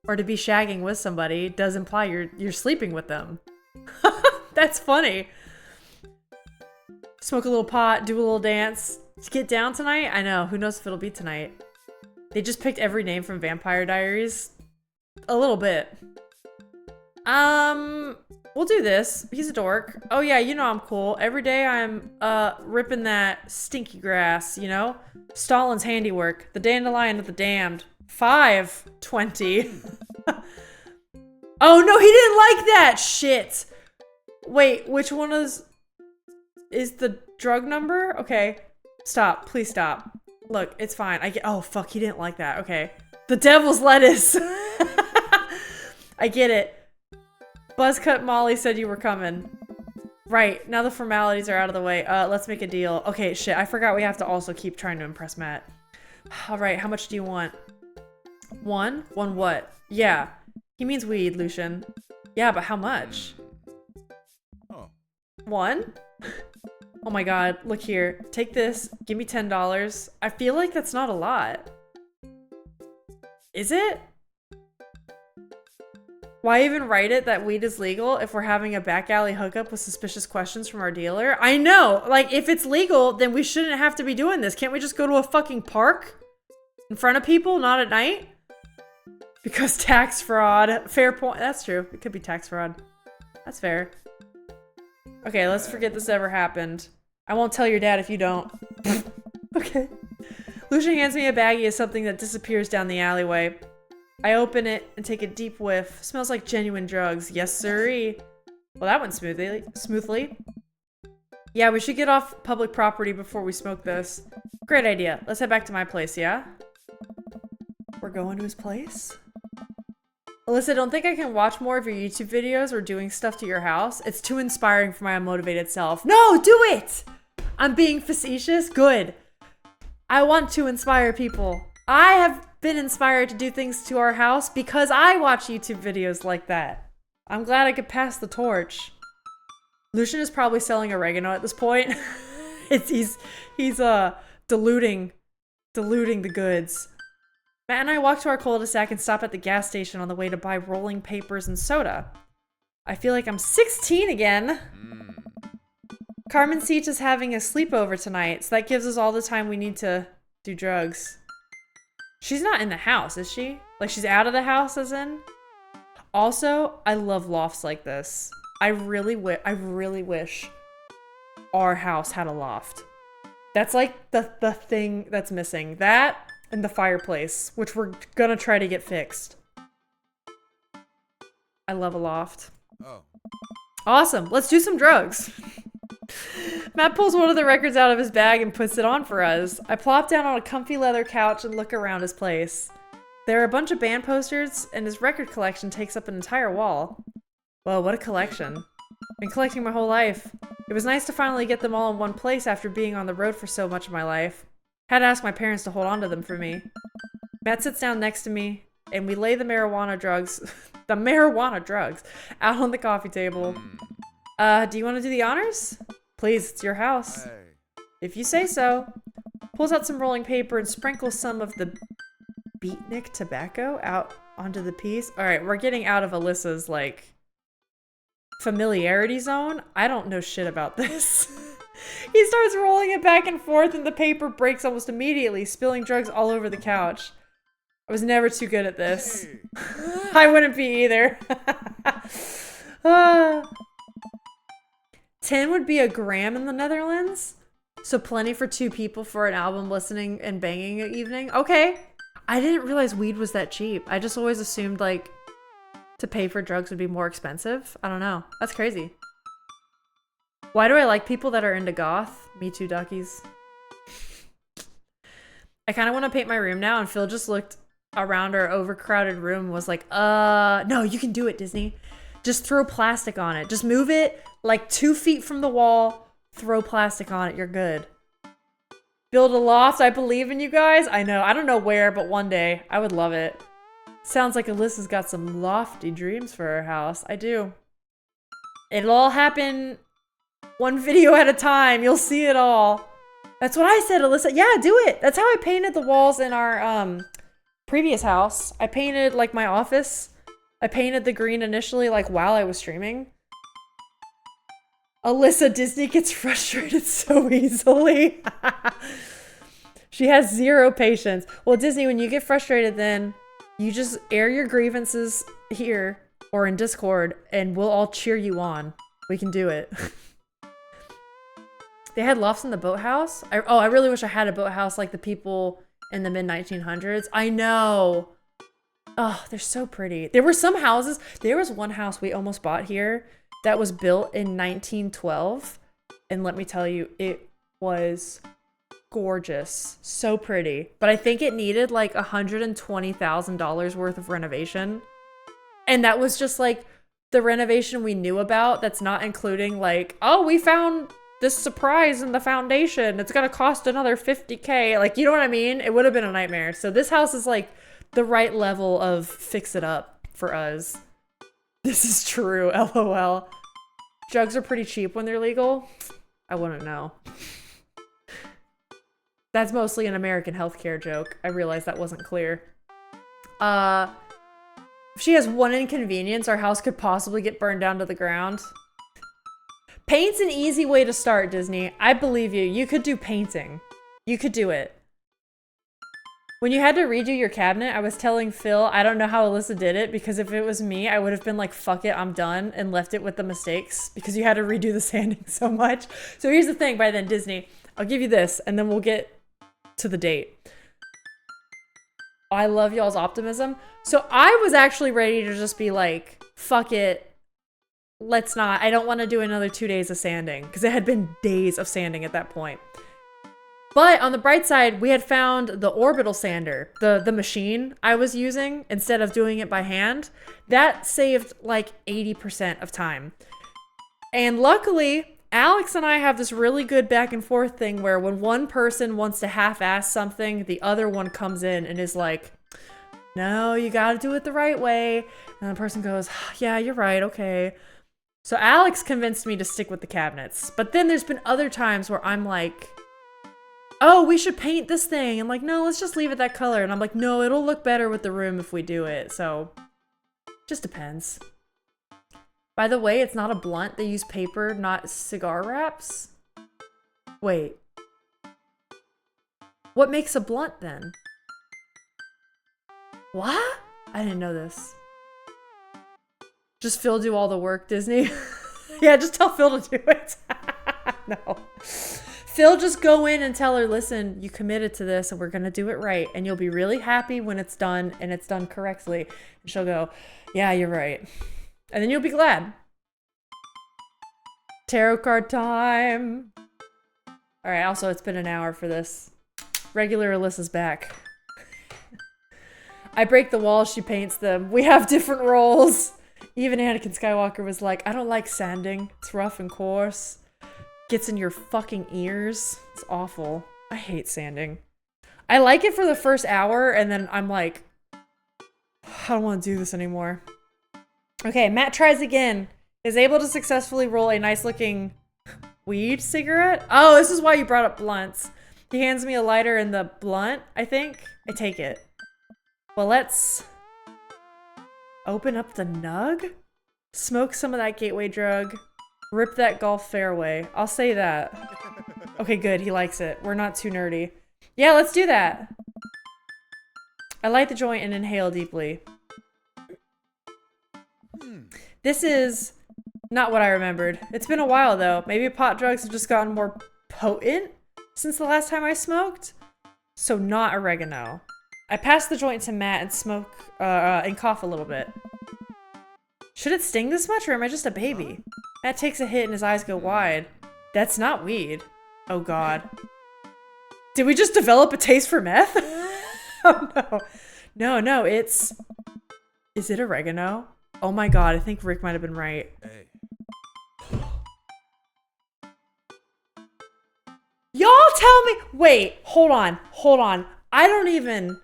or to be shagging with somebody does imply you're sleeping with them. That's funny. Smoke a little pot, do a little dance. Get down tonight? I know. Who knows if it'll be tonight? They just picked every name from Vampire Diaries. A little bit. We'll do this. He's a dork. Oh yeah, you know I'm cool. Every day I'm ripping that stinky grass, you know? Stalin's handiwork. The dandelion of the damned. 520. Oh no, he didn't like that shit. Wait, which one is the drug number? Okay. Stop. Please stop. Look, it's fine. Oh fuck, he didn't like that. Okay. The devil's lettuce. I get it. Buzzcut Molly said you were coming. Right, now the formalities are out of the way. Let's make a deal. Okay, shit, I forgot we have to also keep trying to impress Matt. Alright, how much do you want? One? One what? Yeah. He means weed, Lucian. Yeah, but how much? Oh. One? Oh my god, look here. Take this, give me $10. I feel like that's not a lot. Is it? Why even write it that weed is legal if we're having a back alley hookup with suspicious questions from our dealer? I know! Like, if it's legal, then we shouldn't have to be doing this. Can't we just go to a fucking park? In front of people, not at night? Because tax fraud. Fair point. That's true. It could be tax fraud. That's fair. Okay, let's forget this ever happened. I won't tell your dad if you don't. Okay. Lucian hands me a baggie of something that disappears down the alleyway. I open it and take a deep whiff. Smells like genuine drugs. Yes, sirree. Well, that went smoothly. Yeah, we should get off public property before we smoke this. Great idea. Let's head back to my place, yeah? We're going to his place? Alyssa, don't think I can watch more of your YouTube videos or doing stuff to your house. It's too inspiring for my unmotivated self. No, do it! I'm being facetious. Good. I want to inspire people. I have been inspired to do things to our house because I watch YouTube videos like that. I'm glad I could pass the torch. Lucian is probably selling oregano at this point. he's diluting the goods. Matt and I walk to our cul-de-sac and stop at the gas station on the way to buy rolling papers and soda. I feel like I'm 16 again. Carmen Seach is having a sleepover tonight, so that gives us all the time we need to do drugs. She's not in the house, is she? Like, she's out of the house, as in? Also, I love lofts like this. I really wish our house had a loft. That's like the thing that's missing. That and the fireplace, which we're gonna try to get fixed. I love a loft. Oh. Awesome. Let's do some drugs. Matt pulls one of the records out of his bag and puts it on for us. I plop down on a comfy leather couch and look around his place. There are a bunch of band posters, and his record collection takes up an entire wall. Well, what a collection. Been collecting my whole life. It was nice to finally get them all in one place after being on the road for so much of my life. Had to ask my parents to hold on to them for me. Matt sits down next to me, and we lay the marijuana drugs out on the coffee table. Do you want to do the honors? Please, it's your house. Hey. If you say so. Pulls out some rolling paper and sprinkles some of the beatnik tobacco out onto the piece. All right, we're getting out of Alyssa's, like, familiarity zone. I don't know shit about this. He starts rolling it back and forth and the paper breaks almost immediately, spilling drugs all over the couch. I was never too good at this. Hey. I wouldn't be either. 10 would be a gram in the Netherlands. So plenty for 2 people for an album listening and banging evening. Okay. I didn't realize weed was that cheap. I just always assumed, like, to pay for drugs would be more expensive. I don't know. That's crazy. Why do I like people that are into goth? Me too, duckies. I kind of want to paint my room now, and Phil just looked around our overcrowded room and was like, no, you can do it, Disney. Just throw plastic on it. Just move it like 2 feet from the wall, throw plastic on it, you're good. Build a loft, I believe in you guys. I know, I don't know where, but one day, I would love it. Sounds like Alyssa's got some lofty dreams for her house. I do. It'll all happen one video at a time. You'll see it all. That's what I said, Alyssa. Yeah, do it. That's how I painted the walls in our previous house. I painted, like, my office. I painted the green initially, like, while I was streaming. Alyssa, Disney gets frustrated so easily. She has 0 patience. Well, Disney, when you get frustrated, then you just air your grievances here or in Discord, and we'll all cheer you on. We can do it. They had lofts in the boathouse. I really wish I had a boathouse like the people in the mid-1900s. I know. Oh, they're so pretty. There were some houses. There was one house we almost bought here that was built in 1912. And let me tell you, it was gorgeous. So pretty. But I think it needed like $120,000 worth of renovation. And that was just like the renovation we knew about. That's not including like, oh, we found this surprise in the foundation. It's gonna cost another $50K. Like, you know what I mean? It would have been a nightmare. So this house is like the right level of fix it up for us. This is true, LOL. Drugs are pretty cheap when they're legal. I wouldn't know. That's mostly an American healthcare joke. I realized that wasn't clear. If she has one inconvenience, our house could possibly get burned down to the ground. Paint's an easy way to start, Disney. I believe you. You could do painting. You could do it. When you had to redo your cabinet, I was telling Phil, I don't know how Alyssa did it, because if it was me, I would have been like, fuck it, I'm done, and left it with the mistakes, because you had to redo the sanding so much. So here's the thing, by then, Disney, I'll give you this, and then we'll get to the date. I love y'all's optimism. So I was actually ready to just be like, fuck it. Let's not. I don't want to do another 2 days of sanding, because it had been days of sanding at that point. But on the bright side, we had found the orbital sander, the machine I was using instead of doing it by hand. That saved like 80% of time. And luckily, Alex and I have this really good back and forth thing where when one person wants to half-ass something, the other one comes in and is like, no, you gotta do it the right way. And the person goes, yeah, you're right, okay. So Alex convinced me to stick with the cabinets. But then there's been other times where I'm like, oh, we should paint this thing. And like, no, let's just leave it that color. And I'm like, no, it'll look better with the room if we do it. So, just depends. By the way, it's not a blunt. They use paper, not cigar wraps. Wait. What makes a blunt then? What? I didn't know this. Just Phil do all the work, Disney. Yeah, just tell Phil to do it. No. Phil, just go in and tell her, listen, you committed to this and we're going to do it right. And you'll be really happy when it's done and it's done correctly. And she'll go, yeah, you're right. And then you'll be glad. Tarot card time. All right, also, it's been an hour for this. Regular Alyssa's back. I break the walls, she paints them. We have different roles. Even Anakin Skywalker was like, I don't like sanding. It's rough and coarse. Gets in your fucking ears. It's awful. I hate sanding. I like it for the first hour, and then I'm like, I don't want to do this anymore. Okay, Matt tries again. Is able to successfully roll a nice-looking weed cigarette? Oh, this is why you brought up blunts. He hands me a lighter and the blunt, I think. I take it. Well, let's open up the nug? Smoke some of that gateway drug. Rip that golf fairway. I'll say that. Okay, good. He likes it. We're not too nerdy. Yeah, let's do that. I light the joint and inhale deeply. This is not what I remembered. It's been a while, though. Maybe pot drugs have just gotten more potent since the last time I smoked. So not oregano. I pass the joint to Matt and smoke and cough a little bit. Should it sting this much, or am I just a baby? Matt takes a hit and his eyes go wide. That's not weed. Oh god. Did we just develop a taste for meth? Oh no. No, no, it's... Is it oregano? Oh my god, I think Rick might have been right. Hey. Y'all tell me... Wait, hold on. Hold on. I don't even...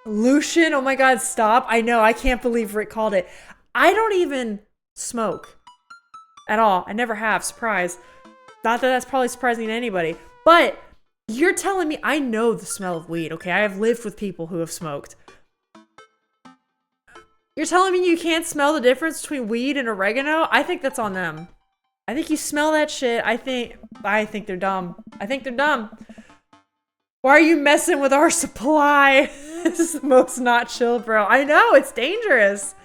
Lucian, oh my god, stop. I know, I can't believe Rick called it. I don't even smoke at all. I never have. Surprise. Not that that's probably surprising to anybody. But you're telling me I know the smell of weed, okay? I have lived with people who have smoked. You're telling me you can't smell the difference between weed and oregano? I think that's on them. I think you smell that shit. I think they're dumb. I think they're dumb. Why are you messing with our supply? This is the most not chill, bro. I know, it's dangerous.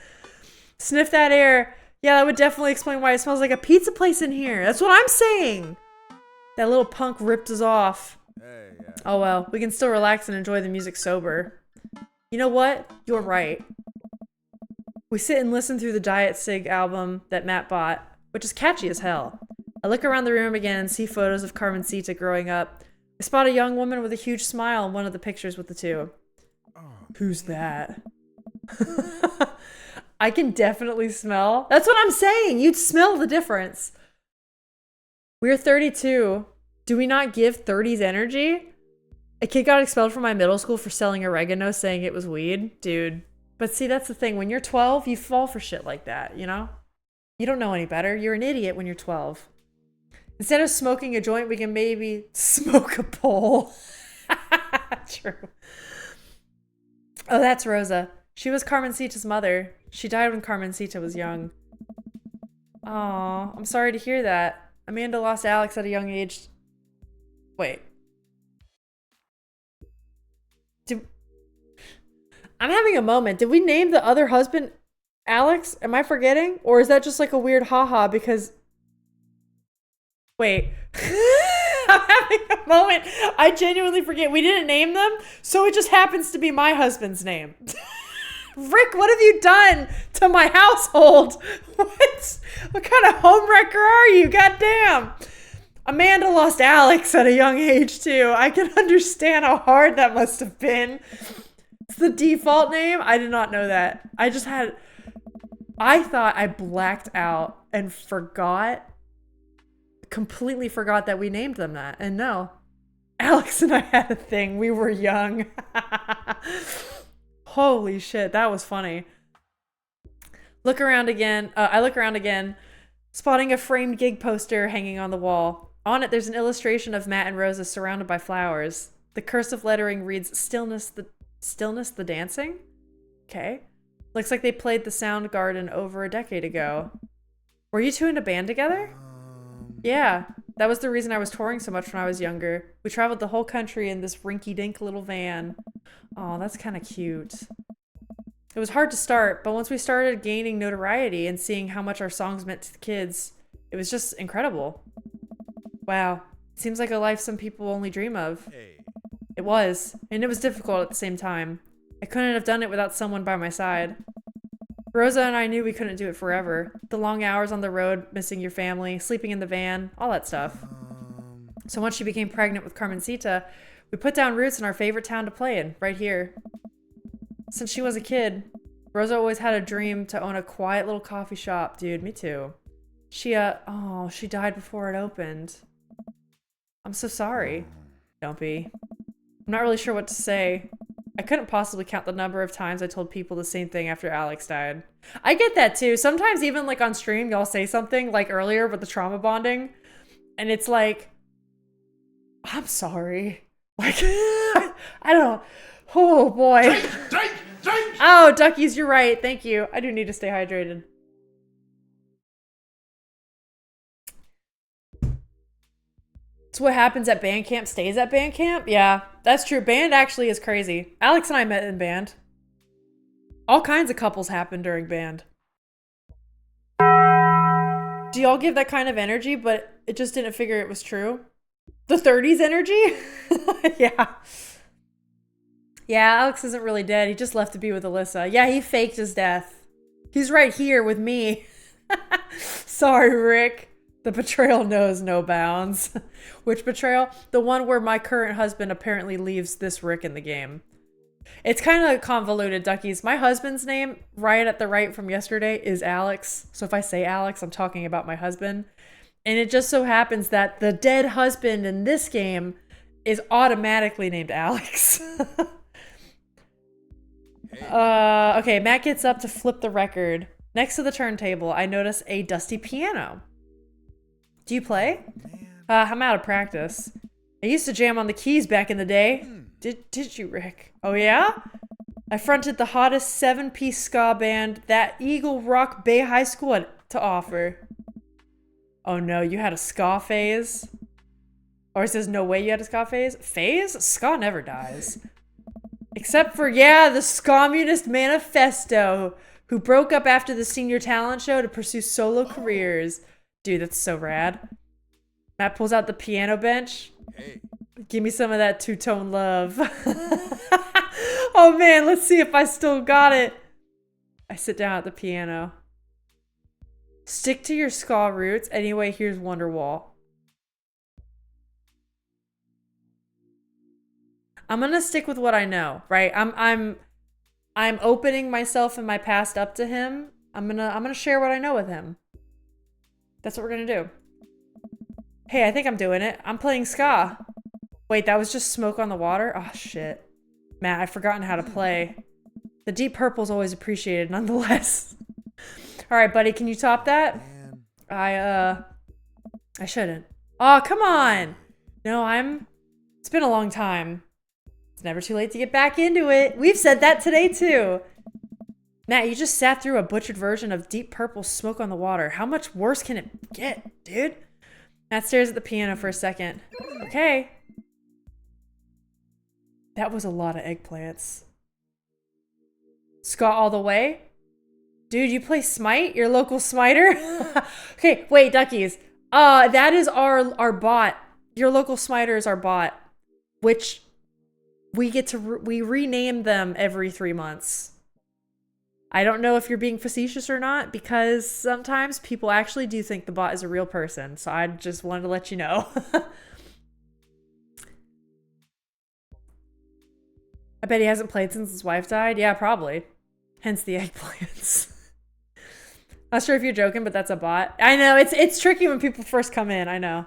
Sniff that air. Yeah, that would definitely explain why it smells like a pizza place in here. That's what I'm saying. That little punk ripped us off. Oh well, we can still relax and enjoy the music sober. You know what? You're right. We sit and listen through the Diet Sig album that Matt bought, which is catchy as hell. I look around the room again and see photos of Carmencita growing up. I spot a young woman with a huge smile in one of the pictures with the two. Who's that? I can definitely smell. That's what I'm saying. You'd smell the difference. We're 32. Do we not give 30s energy? A kid got expelled from my middle school for selling oregano, saying it was weed. Dude. But see, that's the thing. When you're 12, you fall for shit like that, you know? You don't know any better. You're an idiot when you're 12. Instead of smoking a joint, we can maybe smoke a bowl. True. Oh, that's Rosa. She was Carmencita's mother. She died when Carmencita was young. Aw, I'm sorry to hear that. Amanda lost Alex at a young age. Wait. I'm having a moment. Did we name the other husband Alex? Am I forgetting? Or is that just like a weird haha because... Wait. I'm having a moment. I genuinely forget. We didn't name them, so it just happens to be my husband's name. Rick, what have you done to my household? What kind of homewrecker are you? Goddamn. Amanda lost Alex at a young age, too. I can understand how hard that must have been. It's the default name? I did not know that. I thought I blacked out and completely forgot that we named them that. And no, Alex and I had a thing. We were young. Holy shit, that was funny. I look around again, spotting a framed gig poster hanging on the wall. On it, there's an illustration of Matt and Rosa surrounded by flowers. The cursive lettering reads, Stillness the Dancing? Okay. Looks like they played the Soundgarden over a decade ago. Were you two in a band together? Yeah, that was the reason I was touring so much when I was younger. We traveled the whole country in this rinky-dink little van. Oh, that's kind of cute. It was hard to start, but once we started gaining notoriety and seeing how much our songs meant to the kids, it was just incredible. Wow, it seems like a life some people only dream of. It was, and it was difficult at the same time. I couldn't have done it without someone by my side. Rosa and I knew we couldn't do it forever. The long hours on the road, missing your family, sleeping in the van, all that stuff. So once she became pregnant with Carmencita, we put down roots in our favorite town to play in, right here. Since she was a kid, Rosa always had a dream to own a quiet little coffee shop. Dude, me too. She died before it opened. I'm so sorry. Don't be. I'm not really sure what to say. I couldn't possibly count the number of times I told people the same thing after Alex died. I get that too. Sometimes even like on stream, y'all say something like earlier with the trauma bonding. And it's like, I'm sorry. Like, I don't, oh boy. Drink. Oh, duckies, you're right. Thank you. I do need to stay hydrated. So what happens at band camp stays at band camp? Yeah, that's true. Band actually is crazy. Alex and I met in band. All kinds of couples happen during band. Do y'all give that kind of energy, but it just didn't figure it was true? The 30s energy? Yeah. Yeah, Alex isn't really dead. He just left to be with Alyssa. Yeah, he faked his death. He's right here with me. Sorry, Rick. The betrayal knows no bounds. Which betrayal? The one where my current husband apparently leaves this Rick in the game. It's kind of convoluted, duckies. My husband's name, right at the right from yesterday, is Alex. So if I say Alex, I'm talking about my husband. And it just so happens that the dead husband in this game is automatically named Alex. Okay, Matt gets up to flip the record. Next to the turntable, I notice a dusty piano. Do you play? I'm out of practice. I used to jam on the keys back in the day. Did you, Rick? Oh yeah? I fronted the hottest 7-piece ska band that Eagle Rock Bay High School had to offer. Oh no, you had a ska phase? Or it says no way you had a ska phase? Phase? Ska never dies. Except for, yeah, the Scommunist Manifesto. who broke up after the senior talent show to pursue solo careers. Dude, that's so rad. Matt pulls out the piano bench. Hey. Give me some of that two-tone love. Oh man, let's see if I still got it. I sit down at the piano. Stick to your ska roots. Anyway, here's Wonderwall. I'm gonna stick with what I know, right? I'm opening myself and my past up to him. I'm gonna share what I know with him. That's what we're gonna do. Hey, I think I'm doing it. I'm playing ska. Wait, that was just Smoke on the Water? Oh shit. Matt, I've forgotten how to play. The Deep Purple's always appreciated nonetheless. Alright, buddy, can you top that? Man. I shouldn't. Oh, come on! No, it's been a long time. It's never too late to get back into it. We've said that today too. Matt, you just sat through a butchered version of Deep Purple's Smoke on the Water. How much worse can it get, dude? Matt stares at the piano for a second. Okay. That was a lot of eggplants. Scott all the way? Dude, you play Smite? Your local Smiter? Okay, wait, duckies. That is our bot. Your local Smiter is our bot. Which we get to we rename them every 3 months. I don't know if you're being facetious or not, because sometimes people actually do think the bot is a real person. So I just wanted to let you know. I bet he hasn't played since his wife died. Yeah, probably. Hence the eggplants. Not sure if you're joking, but that's a bot. I know, it's tricky when people first come in, I know.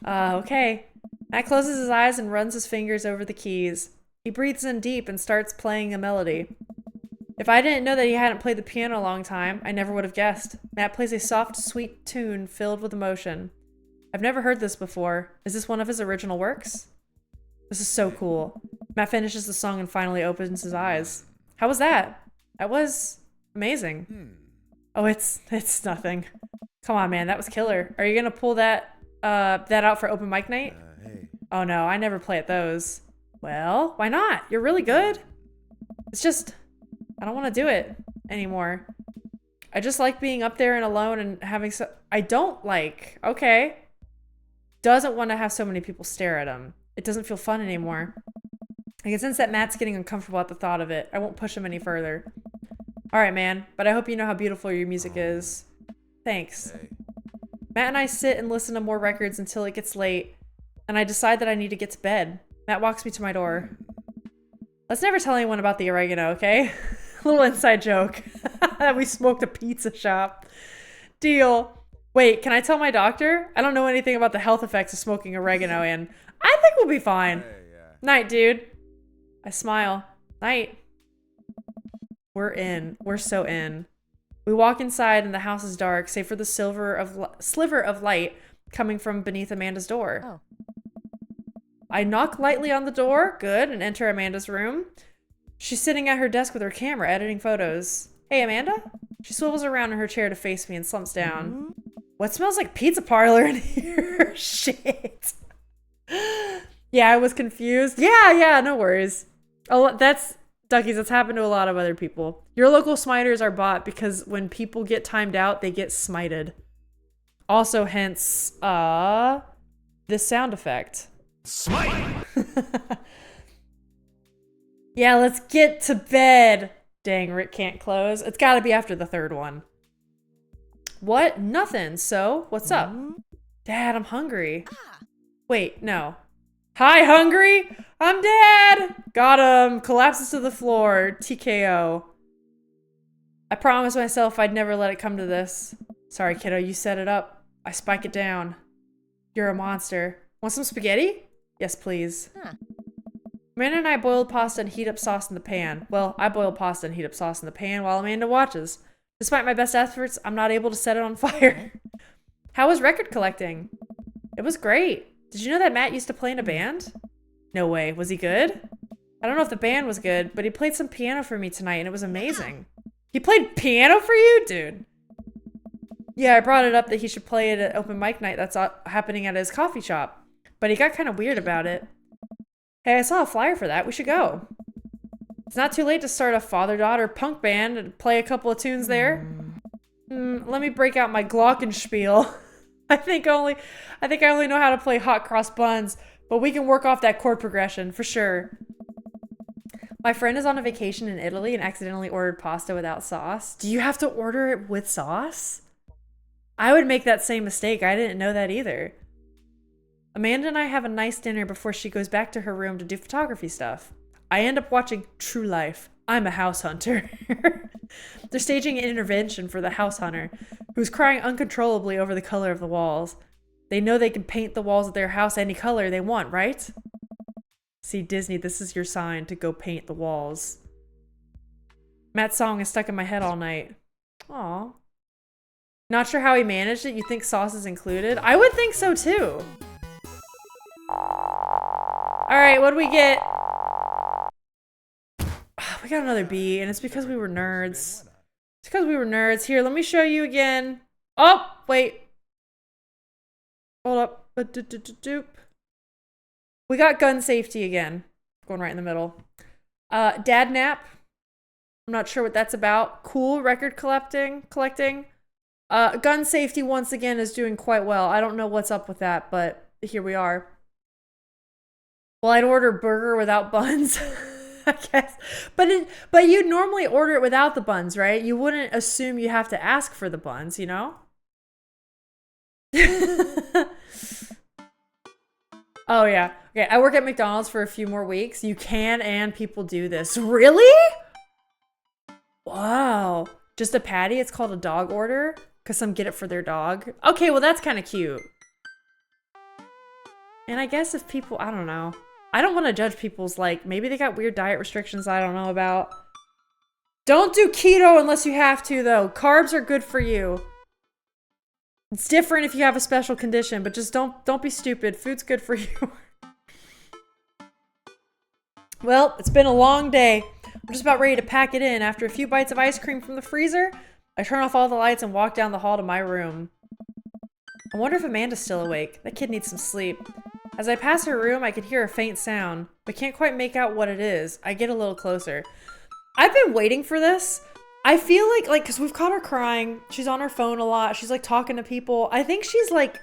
Okay. Matt closes his eyes and runs his fingers over the keys. He breathes in deep and starts playing a melody. If I didn't know that he hadn't played the piano a long time, I never would have guessed. Matt plays a soft, sweet tune filled with emotion. I've never heard this before. Is this one of his original works? This is so cool. Matt finishes the song and finally opens his eyes. How was that? That was amazing. Oh, it's nothing. Come on, man, that was killer. Are you gonna pull that out for open mic night? Hey. Oh no, I never play at those. Well, why not? You're really good. It's just, I don't want to do it anymore. I just like being up there and alone and having I don't like, okay. Doesn't want to have so many people stare at him. It doesn't feel fun anymore. I can sense that Matt's getting uncomfortable at the thought of it. I won't push him any further. Alright, man, but I hope you know how beautiful your music is. Thanks. Hey. Matt and I sit and listen to more records until it gets late, and I decide that I need to get to bed. Matt walks me to my door. Let's never tell anyone about the oregano, okay? A little inside joke. That we smoked a pizza shop. Deal. Wait, can I tell my doctor? I don't know anything about the health effects of smoking oregano, and I think we'll be fine. Hey, yeah. Night, dude. I smile. Night. We're in. We're so in. We walk inside and the house is dark, save for the sliver of light coming from beneath Amanda's door. Oh. I knock lightly on the door, good, and enter Amanda's room. She's sitting at her desk with her camera, editing photos. Hey, Amanda? She swivels around in her chair to face me and slumps down. What smells like pizza parlor in here? Shit. Yeah, I was confused. Yeah, no worries. Oh, that's, duckies, that's happened to a lot of other people. Your local smiters are bought because when people get timed out, they get smited. Also, hence, this sound effect. Smite! Yeah, let's get to bed. Dang, Rick can't close. It's gotta be after the third one. What? Nothing. So, what's up? Dad, I'm hungry. Wait, no. Hi, hungry? I'm Dad! Got him. Collapses to the floor. TKO. I promised myself I'd never let it come to this. Sorry, kiddo, you set it up. I spike it down. You're a monster. Want some spaghetti? Yes, please. Huh. Amanda and I boiled pasta and heat up sauce in the pan. Well, I boiled pasta and heat up sauce in the pan while Amanda watches. Despite my best efforts, I'm not able to set it on fire. How was record collecting? It was great. Did you know that Matt used to play in a band? No way. Was he good? I don't know if the band was good, but he played some piano for me tonight and it was amazing. He played piano for you? Dude. Yeah, I brought it up that he should play it at open mic night that's happening at his coffee shop. But he got kind of weird about it. Hey, I saw a flyer for that. We should go. It's not too late to start a father-daughter punk band and play a couple of tunes there. Let me break out my glockenspiel. I think I only know how to play hot cross buns, but we can work off that chord progression for sure. My friend is on a vacation in Italy and accidentally ordered pasta without sauce. Do you have to order it with sauce? I would make that same mistake. I didn't know that either. Amanda and I have a nice dinner before she goes back to her room to do photography stuff. I end up watching True Life. I'm a house hunter. They're staging an intervention for the house hunter, who's crying uncontrollably over the color of the walls. They know they can paint the walls of their house any color they want, right? See, Disney, this is your sign to go paint the walls. Matt's song is stuck in my head all night. Aw. Not sure how he managed it. You think sauce is included? I would think so too. Alright, what do we get? We got another B, and it's because we were nerds. It's because we were nerds. Here, let me show you again. Oh, wait. Hold up. We got gun safety again. Going right in the middle. Dad nap. I'm not sure what that's about. Cool record collecting. Gun safety once again is doing quite well. I don't know what's up with that, but here we are. Well, I'd order burger without buns. I guess. But you'd normally order it without the buns, right? You wouldn't assume you have to ask for the buns, you know? Oh, yeah. Okay, I work at McDonald's for a few more weeks. You can and people do this. Really? Wow. Just a patty? It's called a dog order? Because some get it for their dog. Okay, well, that's kind of cute. And I guess if people, I don't know. I don't want to judge people's, like, maybe they got weird diet restrictions I don't know about. Don't do keto unless you have to, though. Carbs are good for you. It's different if you have a special condition, but just don't be stupid. Food's good for you. Well, it's been a long day. I'm just about ready to pack it in. After a few bites of ice cream from the freezer, I turn off all the lights and walk down the hall to my room. I wonder if Amanda's still awake. That kid needs some sleep. As I pass her room, I can hear a faint sound, but can't quite make out what it is. I get a little closer. I've been waiting for this. I feel like, because we've caught her crying. She's on her phone a lot. She's, like, talking to people. I think she's, like,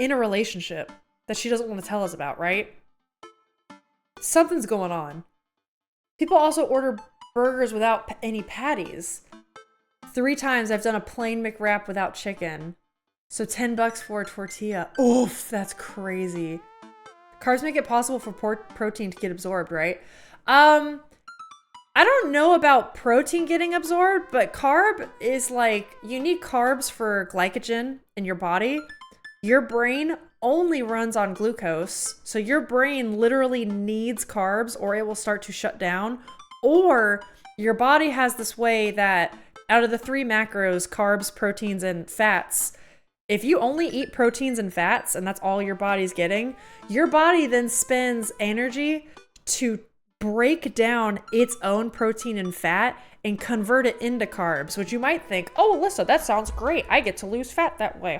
in a relationship that she doesn't want to tell us about, right? Something's going on. People also order burgers without any patties. 3 times I've done a plain McWrap without chicken. So $10 for a tortilla. Oof, that's crazy. Carbs make it possible for protein to get absorbed, right? I don't know about protein getting absorbed, but carb is like, you need carbs for glycogen in your body. Your brain only runs on glucose. So your brain literally needs carbs or it will start to shut down. Or your body has this way that out of the 3 macros, carbs, proteins, and fats, if you only eat proteins and fats and that's all your body's getting, your body then spends energy to break down its own protein and fat and convert it into carbs, which you might think, oh, Alyssa, that sounds great. I get to lose fat that way.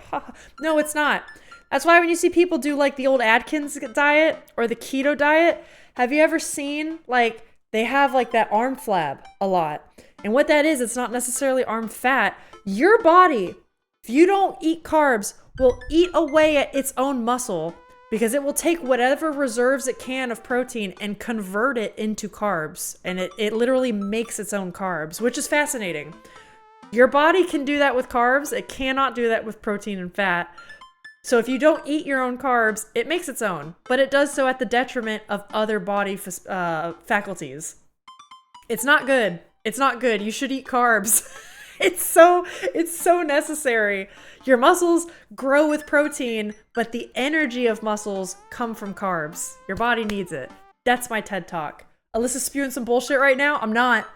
No, it's not. That's why when you see people do like the old Atkins diet or the keto diet, have you ever seen like they have like that arm flab a lot? And what that is, it's not necessarily arm fat. Your body, if you don't eat carbs, will eat away at its own muscle because it will take whatever reserves it can of protein and convert it into carbs. And it literally makes its own carbs, which is fascinating. Your body can do that with carbs. It cannot do that with protein and fat. So if you don't eat your own carbs, it makes its own, but it does so at the detriment of other body faculties. It's not good. It's not good. You should eat carbs. It's so necessary. Your muscles grow with protein, but the energy of muscles come from carbs. Your body needs it. That's my TED Talk. Alyssa's spewing some bullshit right now? I'm not.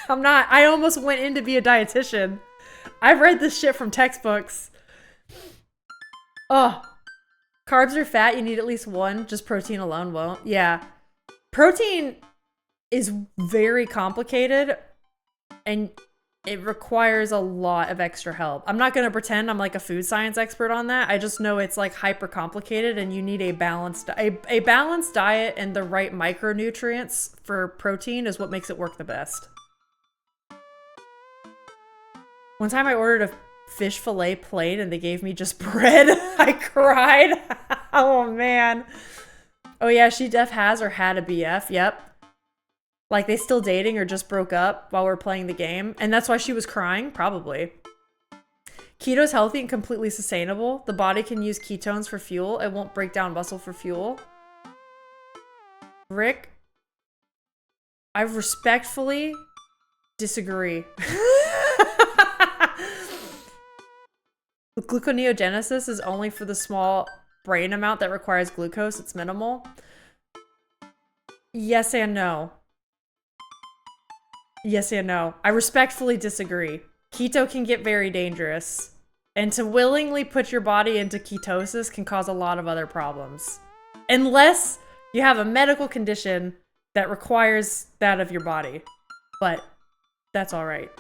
I'm not. I almost went in to be a dietitian. I've read this shit from textbooks. Oh, carbs are fat. You need at least one. Just protein alone won't. Yeah. Protein is very complicated and it requires a lot of extra help. I'm not going to pretend I'm like a food science expert on that. I just know it's like hyper complicated and you need a balanced diet and the right micronutrients for protein is what makes it work the best. One time I ordered a fish fillet plate and they gave me just bread. I cried. Oh man. Oh yeah, she def has or had a BF. Yep. Like, they still dating or just broke up while we're playing the game. And that's why she was crying? Probably. Keto's healthy and completely sustainable. The body can use ketones for fuel. It won't break down muscle for fuel. Rick, I respectfully disagree. Gluconeogenesis is only for the small brain amount that requires glucose. It's minimal. Yes and no. Yes and no. I respectfully disagree. Keto can get very dangerous. And to willingly put your body into ketosis can cause a lot of other problems. Unless you have a medical condition that requires that of your body. But that's all right.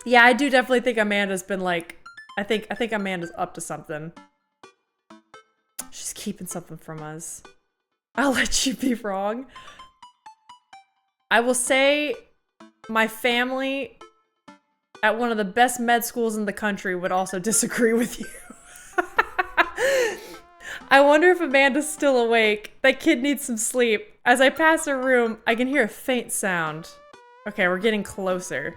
Yeah, I do definitely think Amanda's been like, I think Amanda's up to something. She's keeping something from us. I'll let you be wrong. I will say my family at one of the best med schools in the country would also disagree with you. I wonder if Amanda's still awake. That kid needs some sleep. As I pass her room, I can hear a faint sound. Okay, we're getting closer.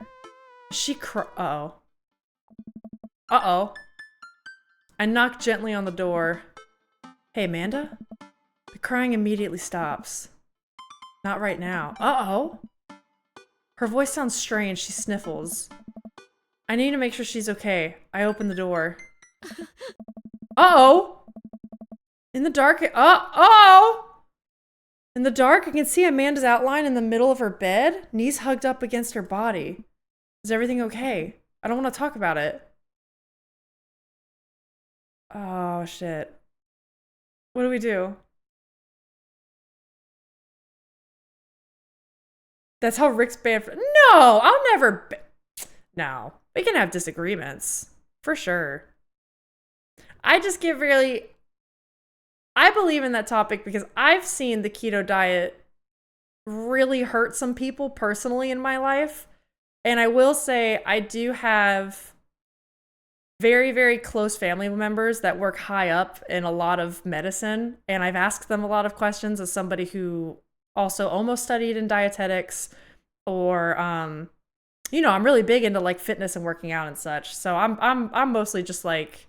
She uh-oh. Uh-oh. I knock gently on the door. Hey, Amanda? The crying immediately stops. Not right now. Uh-oh. Her voice sounds strange. She sniffles. I need to make sure she's okay. I open the door. Uh-oh! In the dark, uh-oh! In the dark, I can see Amanda's outline in the middle of her bed, knees hugged up against her body. Is everything okay? I don't want to talk about it. Oh, shit. What do we do? That's how Rick's banned for— No! I'll never— No. We can have disagreements. For sure. I just get really— I believe in that topic because I've seen the keto diet really hurt some people personally in my life. And I will say I do have very, very close family members that work high up in a lot of medicine. And I've asked them a lot of questions as somebody who also almost studied in dietetics, or you know, I'm really big into like fitness and working out and such. So I'm mostly just like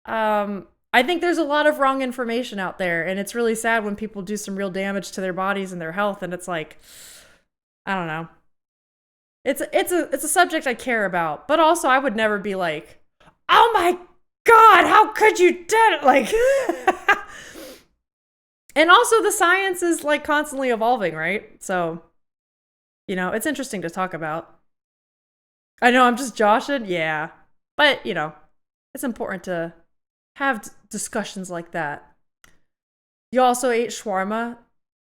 I think there's a lot of wrong information out there, and it's really sad when people do some real damage to their bodies and their health, and it's like, I don't know. It's a subject I care about, but also I would never be like, oh my God, how could you do it? Like, and also the science is like constantly evolving, right? So, you know, it's interesting to talk about. I know I'm just joshing, yeah, but you know, it's important to have discussions like that. You also ate shawarma,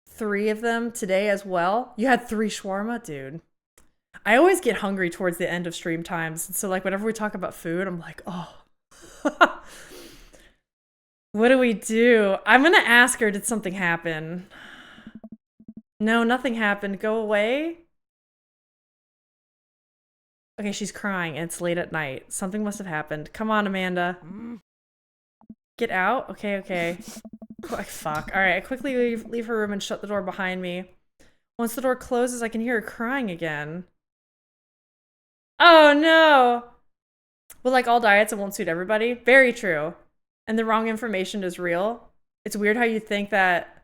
3 of them today as well. You had 3 shawarma, dude. I always get hungry towards the end of stream times. And so like whenever we talk about food, I'm like, oh, what do we do? I'm going to ask her, did something happen? No, nothing happened. Go away. Okay, she's crying and it's late at night. Something must have happened. Come on, Amanda. Get out? Okay, okay. Oh, fuck. All right, I quickly leave her room and shut the door behind me. Once the door closes, I can hear her crying again. Oh, no. Well, like all diets, it won't suit everybody. Very true. And the wrong information is real. It's weird how you think that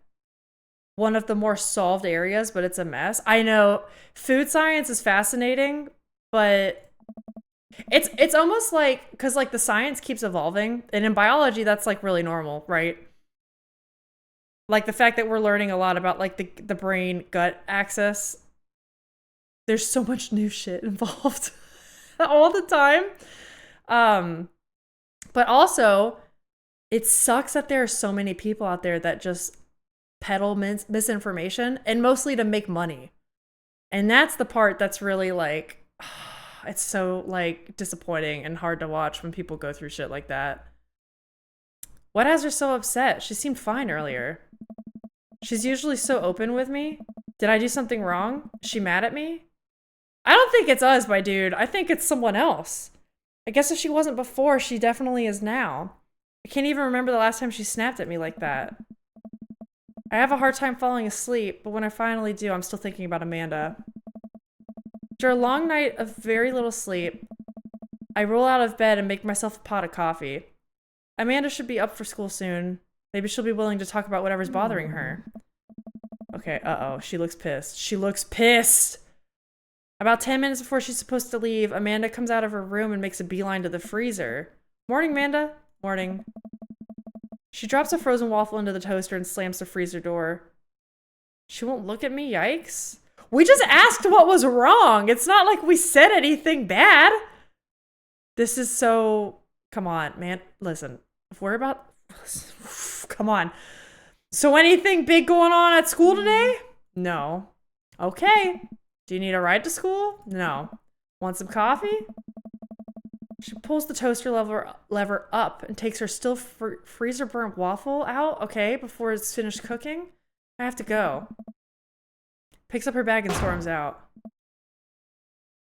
one of the more solved areas, but it's a mess. I know food science is fascinating, but it's almost like, because like the science keeps evolving, and in biology that's like really normal, right? Like the fact that we're learning a lot about like the brain gut axis. There's so much new shit involved all the time. But also it sucks that there are so many people out there that just peddle misinformation, and mostly to make money. And that's the part that's really like, it's so like disappointing and hard to watch when people go through shit like that. What has her so upset? She seemed fine earlier. She's usually so open with me. Did I do something wrong? Is she mad at me? I don't think it's us, my dude. I think it's someone else. I guess if she wasn't before, she definitely is now. I can't even remember the last time she snapped at me like that. I have a hard time falling asleep, but when I finally do, I'm still thinking about Amanda. After a long night of very little sleep, I roll out of bed and make myself a pot of coffee. Amanda should be up for school soon. Maybe she'll be willing to talk about whatever's bothering her. Okay, uh-oh. She looks pissed. She looks pissed! About 10 minutes before she's supposed to leave, Amanda comes out of her room and makes a beeline to the freezer. Morning, Amanda. Morning. She drops a frozen waffle into the toaster and slams the freezer door. She won't look at me? Yikes. We just asked what was wrong. It's not like we said anything bad. This is so... Come on, man. Listen, if we're about... Come on. So anything big going on at school today? No. Okay. Do you need a ride to school? No. Want some coffee? She pulls the toaster lever up and takes her still freezer burnt waffle out. Okay, before it's finished cooking. I have to go. Picks up her bag and storms out.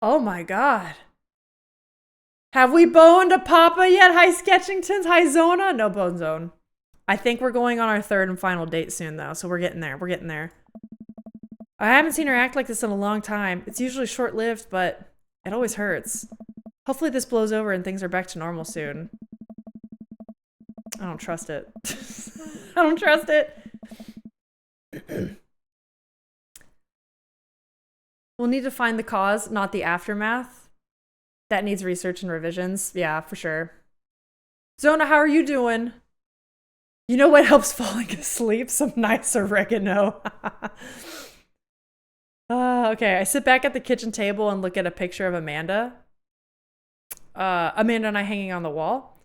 Oh my god. Have we boned a papa yet? Hi, Sketchingtons. Hi, Zona. No bone zone. I think we're going on our third and final date soon, though, so we're getting there. We're getting there. I haven't seen her act like this in a long time. It's usually short-lived, but it always hurts. Hopefully this blows over and things are back to normal soon. I don't trust it. I don't trust it. We'll need to find the cause, not the aftermath. That needs research and revisions. Yeah, for sure. Zona, how are you doing? You know what helps falling asleep? Some nice oregano. Okay, I sit back at the kitchen table and look at a picture of Amanda. Amanda and I hanging on the wall.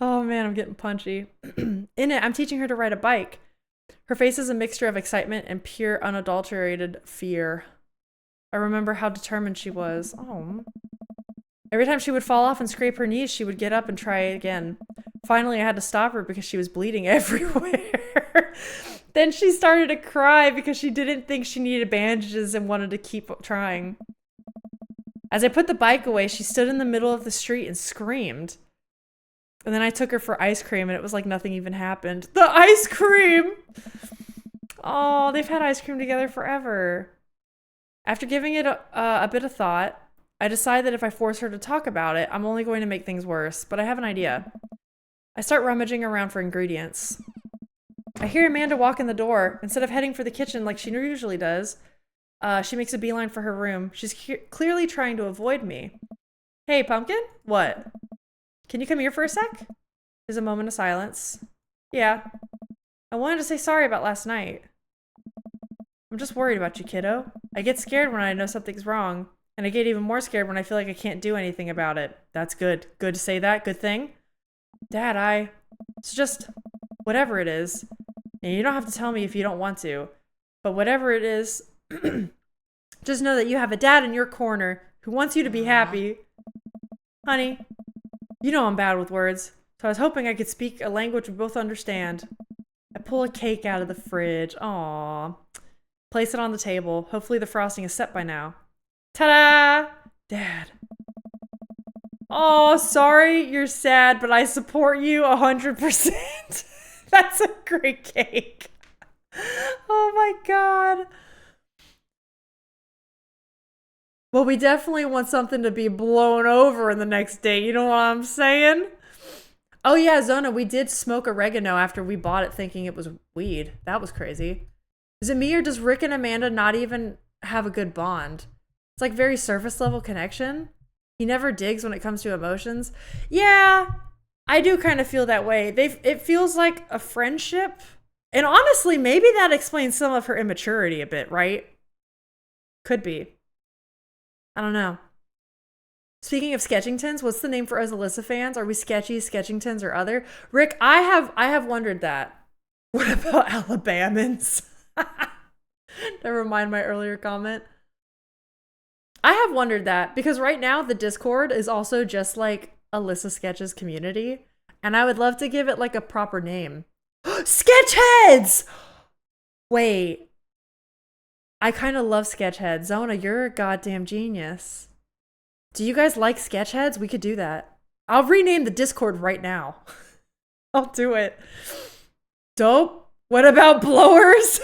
Oh man, I'm getting punchy. In it, I'm teaching her to ride a bike. Her face is a mixture of excitement and pure, unadulterated fear. I remember how determined she was. Oh. Every time she would fall off and scrape her knees, she would get up and try again. Finally, I had to stop her because she was bleeding everywhere. Then she started to cry because she didn't think she needed bandages and wanted to keep trying. As I put the bike away, she stood in the middle of the street and screamed. And then I took her for ice cream and it was like nothing even happened. The ice cream! Oh, they've had ice cream together forever. After giving it a bit of thought, I decide that if I force her to talk about it, I'm only going to make things worse, but I have an idea. I start rummaging around for ingredients. I hear Amanda walk in the door. Instead of heading for the kitchen like she usually does, she makes a beeline for her room. She's clearly trying to avoid me. Hey, Pumpkin? What? Can you come here for a sec? There's a moment of silence. Yeah. I wanted to say sorry about last night. I'm just worried about you, kiddo. I get scared when I know something's wrong, and I get even more scared when I feel like I can't do anything about it. That's good. Good to say that. Good thing. Dad, it's just whatever it is. And you don't have to tell me if you don't want to. But whatever it is, just know that you have a dad in your corner who wants you to be happy. Honey, you know I'm bad with words, so I was hoping I could speak a language we both understand. I pull a cake out of the fridge. Aww. Place it on the table. Hopefully the frosting is set by now. Ta-da! Dad. Oh, sorry you're sad, but I support you 100%. That's a great cake. Oh my god. Well, we definitely want something to be blown over in the next day. You know what I'm saying? Oh yeah, Zona, we did smoke oregano after we bought it thinking it was weed. That was crazy. Is it me or does Rick and Amanda not even have a good bond? It's like very surface level connection. He never digs when it comes to emotions. Yeah, I do kind of feel that way. It feels like a friendship. And honestly, maybe that explains some of her immaturity a bit, right? Could be. I don't know. Speaking of Sketchingtons, what's the name for us Alyssa fans? Are we Sketchy, Sketchingtons, or other? Rick, I have wondered that. What about Alabamans? Never mind my earlier comment. I have wondered that because right now the Discord is also just like Alyssa Sketches community, and I would love to give it like a proper name. Sketchheads! Wait. I kind of love Sketchheads. Zona, you're a goddamn genius. Do you guys like Sketchheads? We could do that. I'll rename the Discord right now. I'll do it. Dope. What about blowers?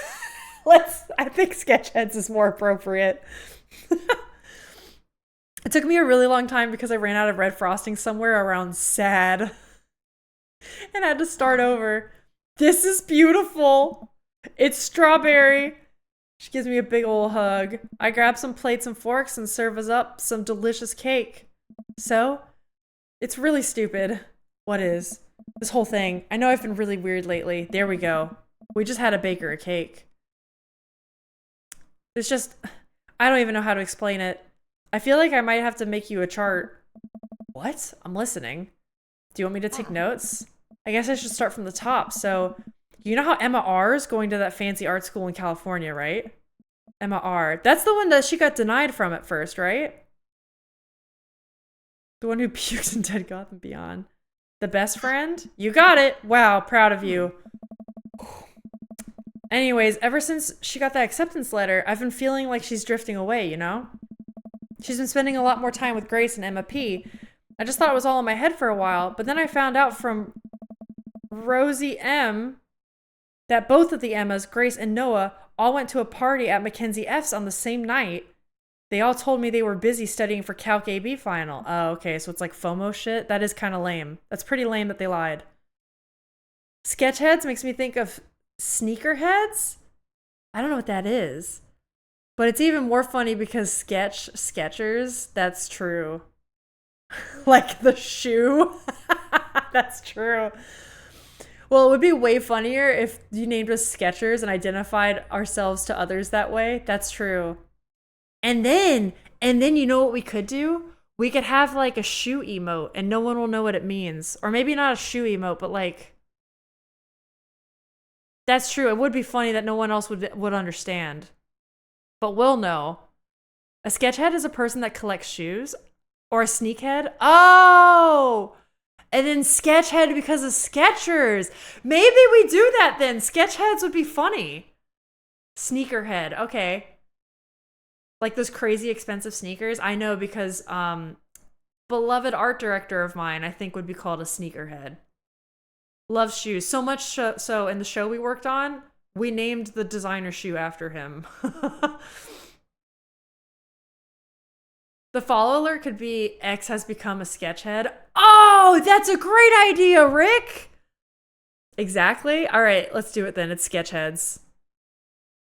I think Sketchheads is more appropriate. It took me a really long time because I ran out of red frosting somewhere around sad and had to start over. This is beautiful. It's strawberry. She gives me a big ol' hug. I grab some plates and forks and serve us up some delicious cake. So, it's really stupid. What is? This whole thing. I know I've been really weird lately. There we go. We just had a baker a cake. It's just, I don't even know how to explain it. I feel like I might have to make you a chart. What? I'm listening. Do you want me to take notes? I guess I should start from the top. So, you know how Emma R is going to that fancy art school in California, right? Emma R. That's the one that she got denied from at first, right? The one who puked in Dead Gotham Beyond. The best friend? You got it. Wow, proud of you. Anyways, ever since she got that acceptance letter, I've been feeling like she's drifting away, you know? She's been spending a lot more time with Grace and Emma P. I just thought it was all in my head for a while, but then I found out from Rosie M that both of the Emmas, Grace and Noah, all went to a party at Mackenzie F's on the same night. They all told me they were busy studying for Calc AB final. Oh, okay, so it's like FOMO shit? That is kind of lame. That's pretty lame that they lied. Sketchheads makes me think of sneakerheads? I don't know what that is. But it's even more funny because Skechers, that's true. Like the shoe. That's true. Well, it would be way funnier if you named us Skechers and identified ourselves to others that way. That's true. And then you know what we could do? We could have like a shoe emote and no one will know what it means. Or maybe not a shoe emote, but like, that's true. It would be funny that no one else would understand. But we'll know. A sketchhead is a person that collects shoes. Or a sneakhead. Oh! And then sketchhead because of Skechers. Maybe we do that then. Sketchheads would be funny. Sneakerhead. Okay. Like those crazy expensive sneakers. I know because beloved art director of mine, I think, would be called a sneakerhead. Loves shoes. So much so in the show we worked on, we named the designer shoe after him. The follow alert could be X has become a sketchhead. Oh, that's a great idea, Rick! Exactly. All right, let's do it then. It's Sketchheads.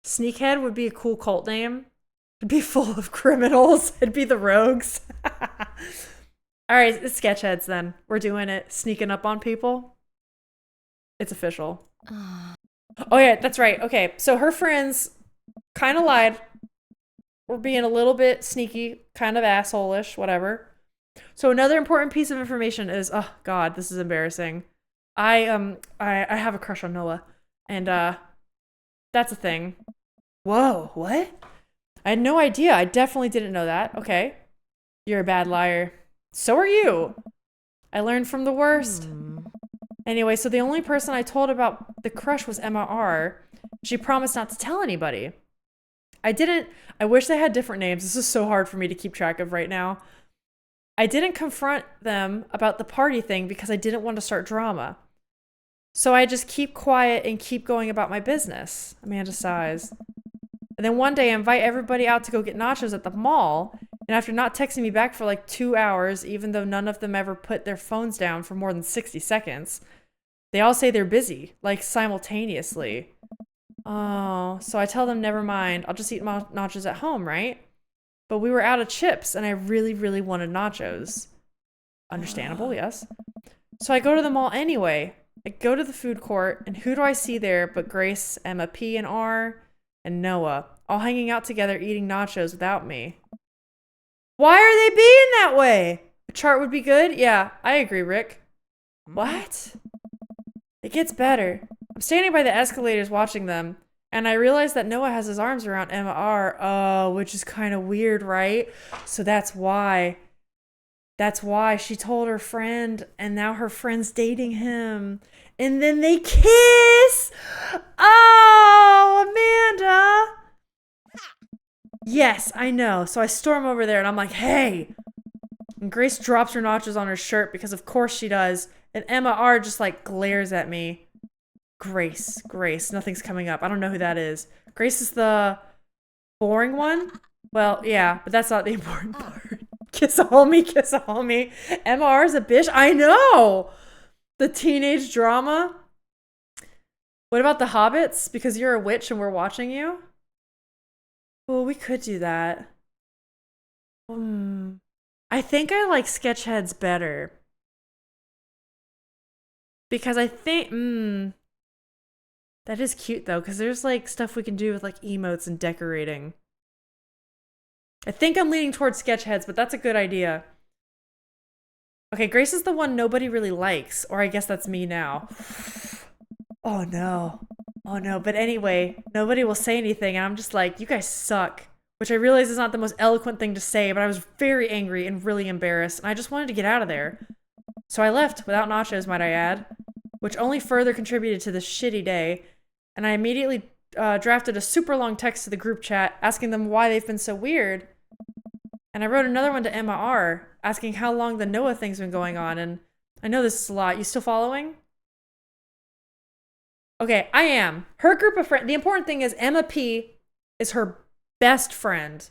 Sneakhead would be a cool cult name. It'd be full of criminals. It'd be the rogues. All right, it's Sketchheads then. We're doing it. Sneaking up on people. It's official. Oh yeah, that's right. Okay, so her friends kind of lied. We're being a little bit sneaky, kind of asshole-ish, whatever. So another important piece of information is, oh god, this is embarrassing. I have a crush on Noah, and that's a thing. Whoa, what? I had no idea. I definitely didn't know that. Okay, you're a bad liar. So are you. I learned from the worst. Anyway, so the only person I told about the crush was Emma R. She promised not to tell anybody. I wish they had different names. This is so hard for me to keep track of right now. I didn't confront them about the party thing because I didn't want to start drama. So I just keep quiet and keep going about my business. Amanda sighs. And then one day I invite everybody out to go get nachos at the mall. And after not texting me back for like 2 hours, even though none of them ever put their phones down for more than 60 seconds, they all say they're busy, like simultaneously. Oh, so I tell them, never mind, I'll just eat nachos at home, right? But we were out of chips, and I really, really wanted nachos. Understandable, yes. So I go to the mall anyway. I go to the food court, and who do I see there but Grace, Emma P and R, and Noah, all hanging out together eating nachos without me. Why are they being that way? A chart would be good? Yeah, I agree, Rick. What? It gets better. I'm standing by the escalators watching them, And I realized that Noah has his arms around Emma R, which is kind of weird, right? So that's why. That's why she told her friend, and now her friend's dating him. And then they kiss! Oh, Amanda! Yes, I know. So I storm over there and I'm like, hey! And Grace drops her notches on her shirt because of course she does. And Emma R just like glares at me. Grace, nothing's coming up. I don't know who that is. Grace is the boring one? Well, yeah, but that's not the important part. Kiss a homie. Emma R is a bitch. I know! The teenage drama. What about the hobbits? Because you're a witch and we're watching you? Well, we could do that. I think I like Sketchheads better. Because I think, that is cute though, because there's like stuff we can do with like emotes and decorating. I think I'm leaning towards Sketchheads, but that's a good idea. Okay, Grace is the one nobody really likes, or I guess that's me now. Oh no. Oh no, but anyway, nobody will say anything, and I'm just like, you guys suck. Which I realize is not the most eloquent thing to say, but I was very angry and really embarrassed, and I just wanted to get out of there. So I left, without nachos, might I add, which only further contributed to this shitty day, and I immediately drafted a super long text to the group chat, asking them why they've been so weird. And I wrote another one to Emma R, asking how long the Noah thing's been going on, and I know this is a lot. You still following? Okay, I am. Her group of friends, the important thing is Emma P is her best friend.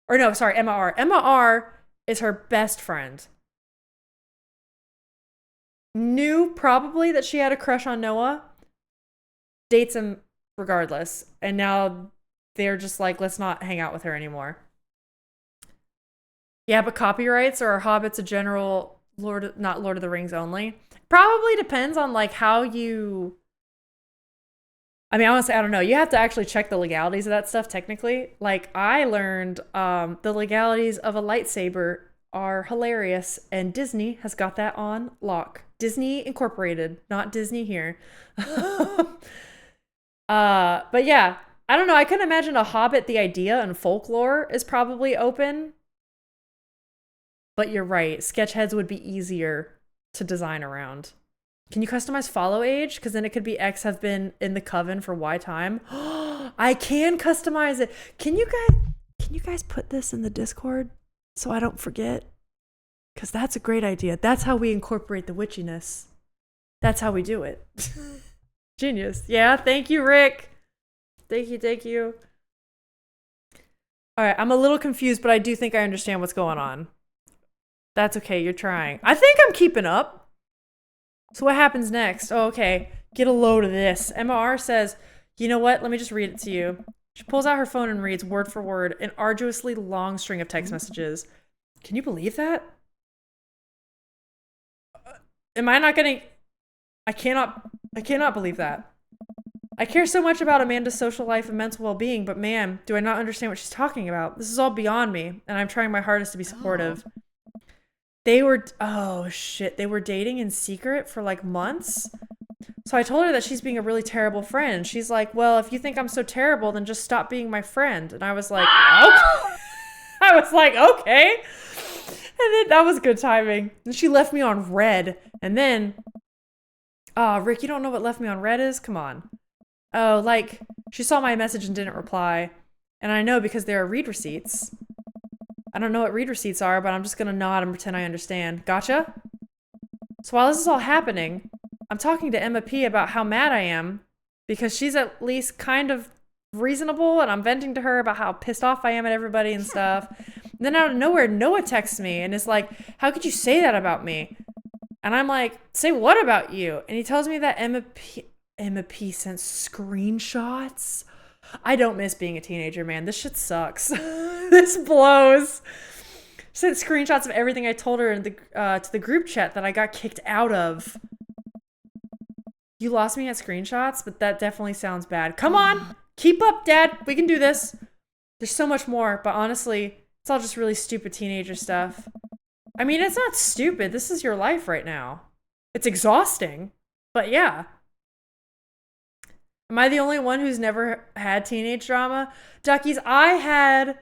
Or no, sorry, Emma R. Emma R is her best friend. Knew probably that she had a crush on Noah. Dates him regardless. And now they're just like, let's not hang out with her anymore. Yeah, but copyrights or are Hobbits a general not Lord of the Rings only? Probably depends on like how you... I mean, honestly, I don't know. You have to actually check the legalities of that stuff, technically. Like, I learned the legalities of a lightsaber are hilarious, and Disney has got that on lock. Disney Incorporated, not Disney here. But yeah, I don't know. I couldn't imagine a Hobbit, the idea and folklore is probably open. But you're right. Sketchheads would be easier to design around. Can you customize follow age? Because then it could be X have been in the coven for Y time. I can customize it. Can you guys put this in the Discord so I don't forget? Because that's a great idea. That's how we incorporate the witchiness. That's how we do it. Genius. Yeah, thank you, Rick. Thank you. All right, I'm a little confused, but I do think I understand what's going on. That's okay, you're trying. I think I'm keeping up. So what happens next? Oh, okay. Get a load of this. Emma R says, you know what? Let me just read it to you. She pulls out her phone and reads word for word an arduously long string of text messages. Can you believe that? Am I not getting... I cannot believe that. I care so much about Amanda's social life and mental well-being, but man, do I not understand what she's talking about. This is all beyond me, and I'm trying my hardest to be supportive. They were, oh shit, they were dating in secret for like months. So I told her that she's being a really terrible friend. She's like, well, if you think I'm so terrible, then just stop being my friend. And I was like, okay. I was like, okay. And then that was good timing. And she left me on red. And then, Rick, you don't know what left me on red is? Come on. Oh, like, she saw my message and didn't reply. And I know because there are read receipts. I don't know what read receipts are, but I'm just gonna nod and pretend I understand. Gotcha? So while this is all happening, I'm talking to Emma P about how mad I am because she's at least kind of reasonable, and I'm venting to her about how pissed off I am at everybody and stuff. And then out of nowhere, Noah texts me and is like, how could you say that about me? And I'm like, say what about you? And he tells me that Emma P sent screenshots. I don't miss being a teenager, man. This shit sucks. This blows. She sent screenshots of everything I told her in the to the group chat that I got kicked out of. You lost me at screenshots, but that definitely sounds bad. Come on! Keep up, Dad! We can do this! There's so much more, but honestly, it's all just really stupid teenager stuff. I mean, it's not stupid. This is your life right now. It's exhausting, but yeah. Am I the only one who's never had teenage drama? Duckies, I had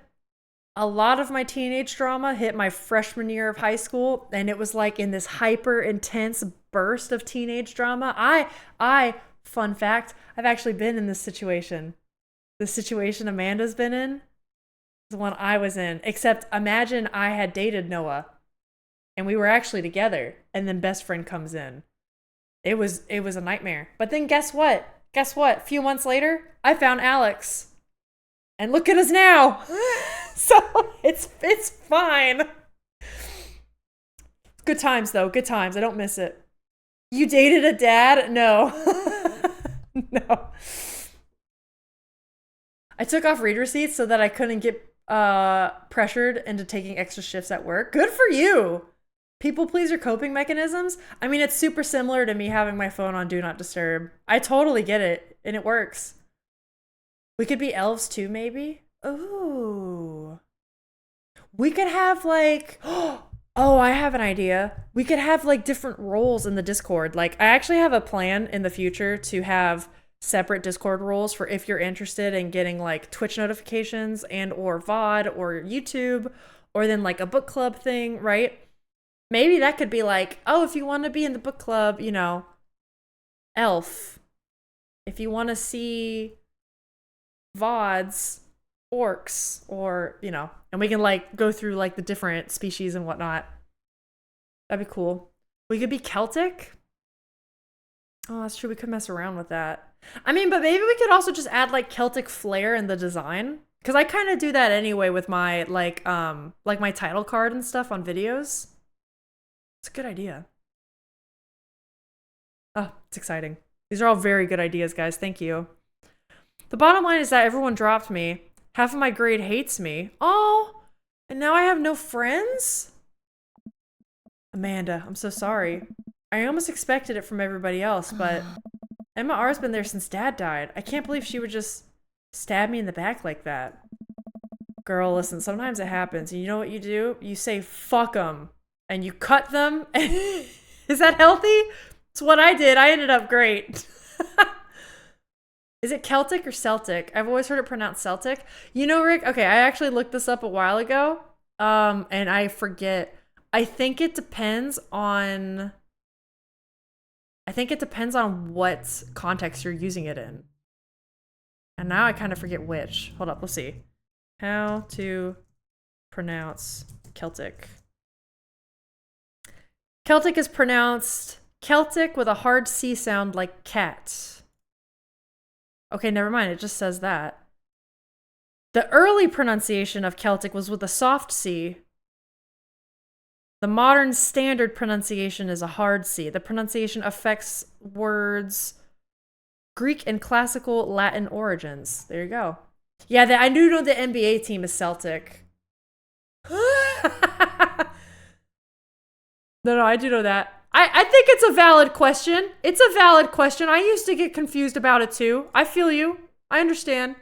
a lot of my teenage drama hit my freshman year of high school, and it was like in this hyper intense burst of teenage drama. Fun fact, I've actually been in this situation. The situation Amanda's been in is the one I was in. Except imagine I had dated Noah and we were actually together, and then best friend comes in. It was a nightmare. But then guess what? Guess what? A few months later, I found Alex. And look at us now. So it's fine. Good times though. Good times. I don't miss it. You dated a dad? No. No. I took off read receipts so that I couldn't get pressured into taking extra shifts at work. Good for you. People pleaser coping mechanisms. I mean, it's super similar to me having my phone on Do Not Disturb. I totally get it, and it works. We could be elves too, maybe? Ooh. We could have like, oh, I have an idea. We could have like different roles in the Discord. Like, I actually have a plan in the future to have separate Discord roles for if you're interested in getting like Twitch notifications and or VOD or YouTube, or then like a book club thing, right? Maybe that could be like, oh, if you want to be in the book club, you know, elf. If you want to see VODs, orcs, or, you know, and we can like go through like the different species and whatnot. That'd be cool. We could be Celtic. Oh, that's true. We could mess around with that. I mean, but maybe we could also just add like Celtic flair in the design. Cause I kind of do that anyway with my like my title card and stuff on videos. It's a good idea. Oh, it's exciting. These are all very good ideas, guys. Thank you. The bottom line is that everyone dropped me. Half of my grade hates me. Oh, and now I have no friends? Amanda, I'm so sorry. I almost expected it from everybody else, but Emma R's been there since Dad died. I can't believe she would just stab me in the back like that. Girl, listen, sometimes it happens. And you know what you do? You say, fuck them. And you cut them. Is that healthy? It's what I did. I ended up great. Is it Celtic or Celtic? I've always heard it pronounced Celtic. You know, Rick, okay, I actually looked this up a while ago. And I forget. I think it depends on what context you're using it in. And now I kind of forget which. Hold up, let's see. How to pronounce Celtic. Celtic is pronounced Celtic with a hard C sound like cat. Okay, never mind. It just says that. The early pronunciation of Celtic was with a soft C. The modern standard pronunciation is a hard C. The pronunciation affects words Greek and classical Latin origins. There you go. Yeah, I do know the NBA team is Celtic. No, I do know that. I think it's a valid question. It's a valid question. I used to get confused about it too. I feel you. I understand.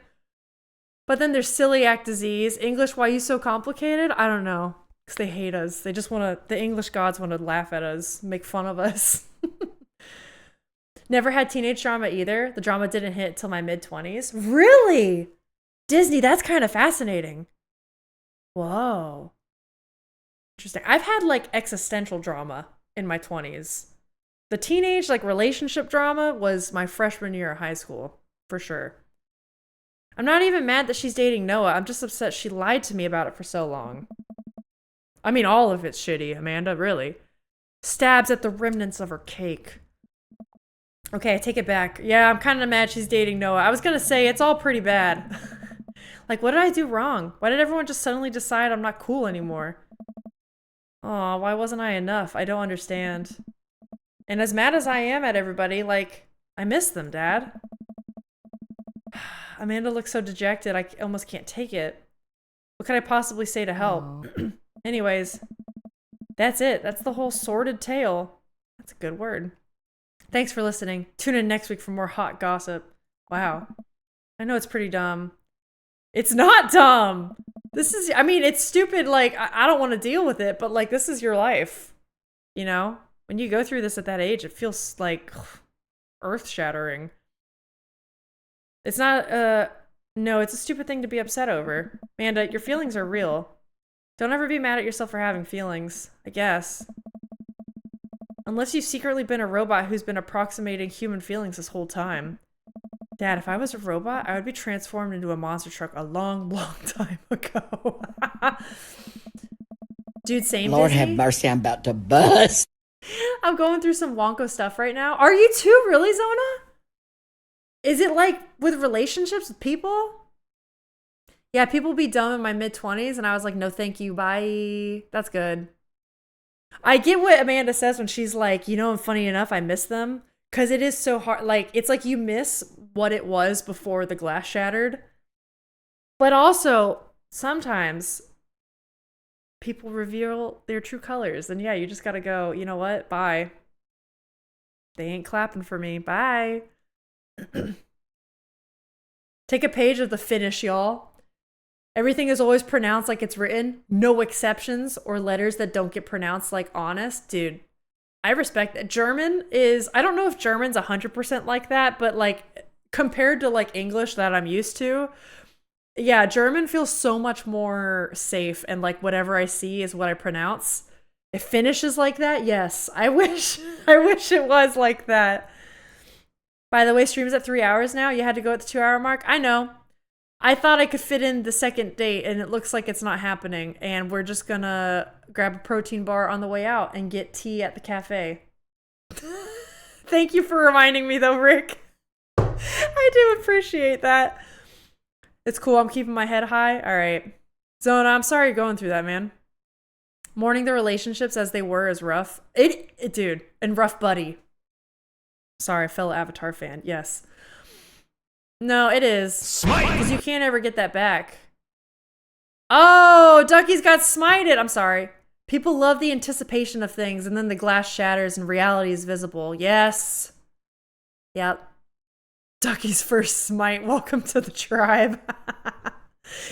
But then there's celiac disease. English, why are you so complicated? I don't know. Because they hate us. They just want to, the English gods want to laugh at us, make fun of us. Never had teenage drama either. The drama didn't hit till my mid-20s. Really? Disney, that's kind of fascinating. Whoa. Interesting. I've had like existential drama in my 20s. The teenage like relationship drama was my freshman year of high school, for sure. I'm not even mad that she's dating Noah. I'm just upset she lied to me about it for so long. I mean, all of it's shitty, Amanda, really. Stabs at the remnants of her cake. Okay, I take it back. Yeah, I'm kind of mad she's dating Noah. I was gonna say, it's all pretty bad. Like, what did I do wrong? Why did everyone just suddenly decide I'm not cool anymore? Aw, why wasn't I enough? I don't understand. And as mad as I am at everybody, like, I miss them, Dad. Amanda looks so dejected, I almost can't take it. What could I possibly say to help? Anyways, that's it. That's the whole sordid tale. That's a good word. Thanks for listening. Tune in next week for more hot gossip. Wow. I know it's pretty dumb. It's not dumb! This is, I mean, it's stupid, like, I don't want to deal with it, but, like, this is your life. You know? When you go through this at that age, it feels, like, earth-shattering. It's not, no, it's a stupid thing to be upset over. Amanda, your feelings are real. Don't ever be mad at yourself for having feelings, I guess. Unless you've secretly been a robot who's been approximating human feelings this whole time. Dad, if I was a robot, I would be transformed into a monster truck a long, long time ago. Dude, same Lord Disney? have mercy, I'm about to bust. I'm going through some Wonko stuff right now. Are you too, really, Zona? Is it like with relationships with people? Yeah, people be dumb in my mid-20s, and I was like, no thank you, bye. That's good. I get what Amanda says when she's like, you know, and funny enough, I miss them. Because it is so hard. Like, it's like you miss what it was before the glass shattered. But also, sometimes people reveal their true colors. And yeah, you just gotta go, you know what? Bye. They ain't clapping for me. Bye. Take a page of the Finnish, y'all. Everything is always pronounced like it's written. No exceptions or letters that don't get pronounced like honest. Dude, I respect that. German is, I don't know if German's 100% like that, but like compared to like English that I'm used to, yeah, German feels so much more safe and like whatever I see is what I pronounce. If Finnish is like that, yes. I wish it was like that. By the way, stream's at 3 hours now. You had to go at the 2-hour mark. I know. I thought I could fit in the second date, and it looks like it's not happening. And we're just gonna grab a protein bar on the way out and get tea at the cafe. Thank you for reminding me, though, Rick. I do appreciate that. It's cool. I'm keeping my head high. All right. Zona, I'm sorry you're going through that, man. Mourning the relationships as they were is rough. Dude, and rough buddy. Sorry, fellow Avatar fan. Yes. No, it is. Because you can't ever get that back. Oh, Ducky's got smited. I'm sorry. People love the anticipation of things, and then the glass shatters and reality is visible. Yes. Yep. Ducky's first smite. Welcome to the tribe.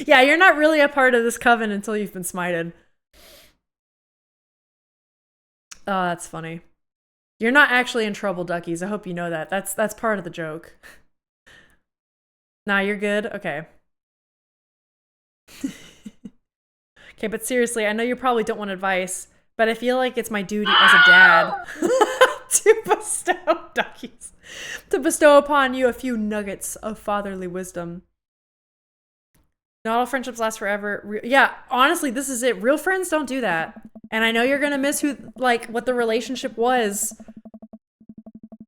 Yeah, you're not really a part of this coven until you've been smited. Oh, that's funny. You're not actually in trouble, Duckies. I hope you know that. That's part of the joke. Nah, you're good? Okay. Okay, but seriously, I know you probably don't want advice, but I feel like it's my duty as a dad to bestow upon you a few nuggets of fatherly wisdom. Not all friendships last forever. Yeah, honestly, this is it. Real friends don't do that. And I know you're gonna miss what the relationship was.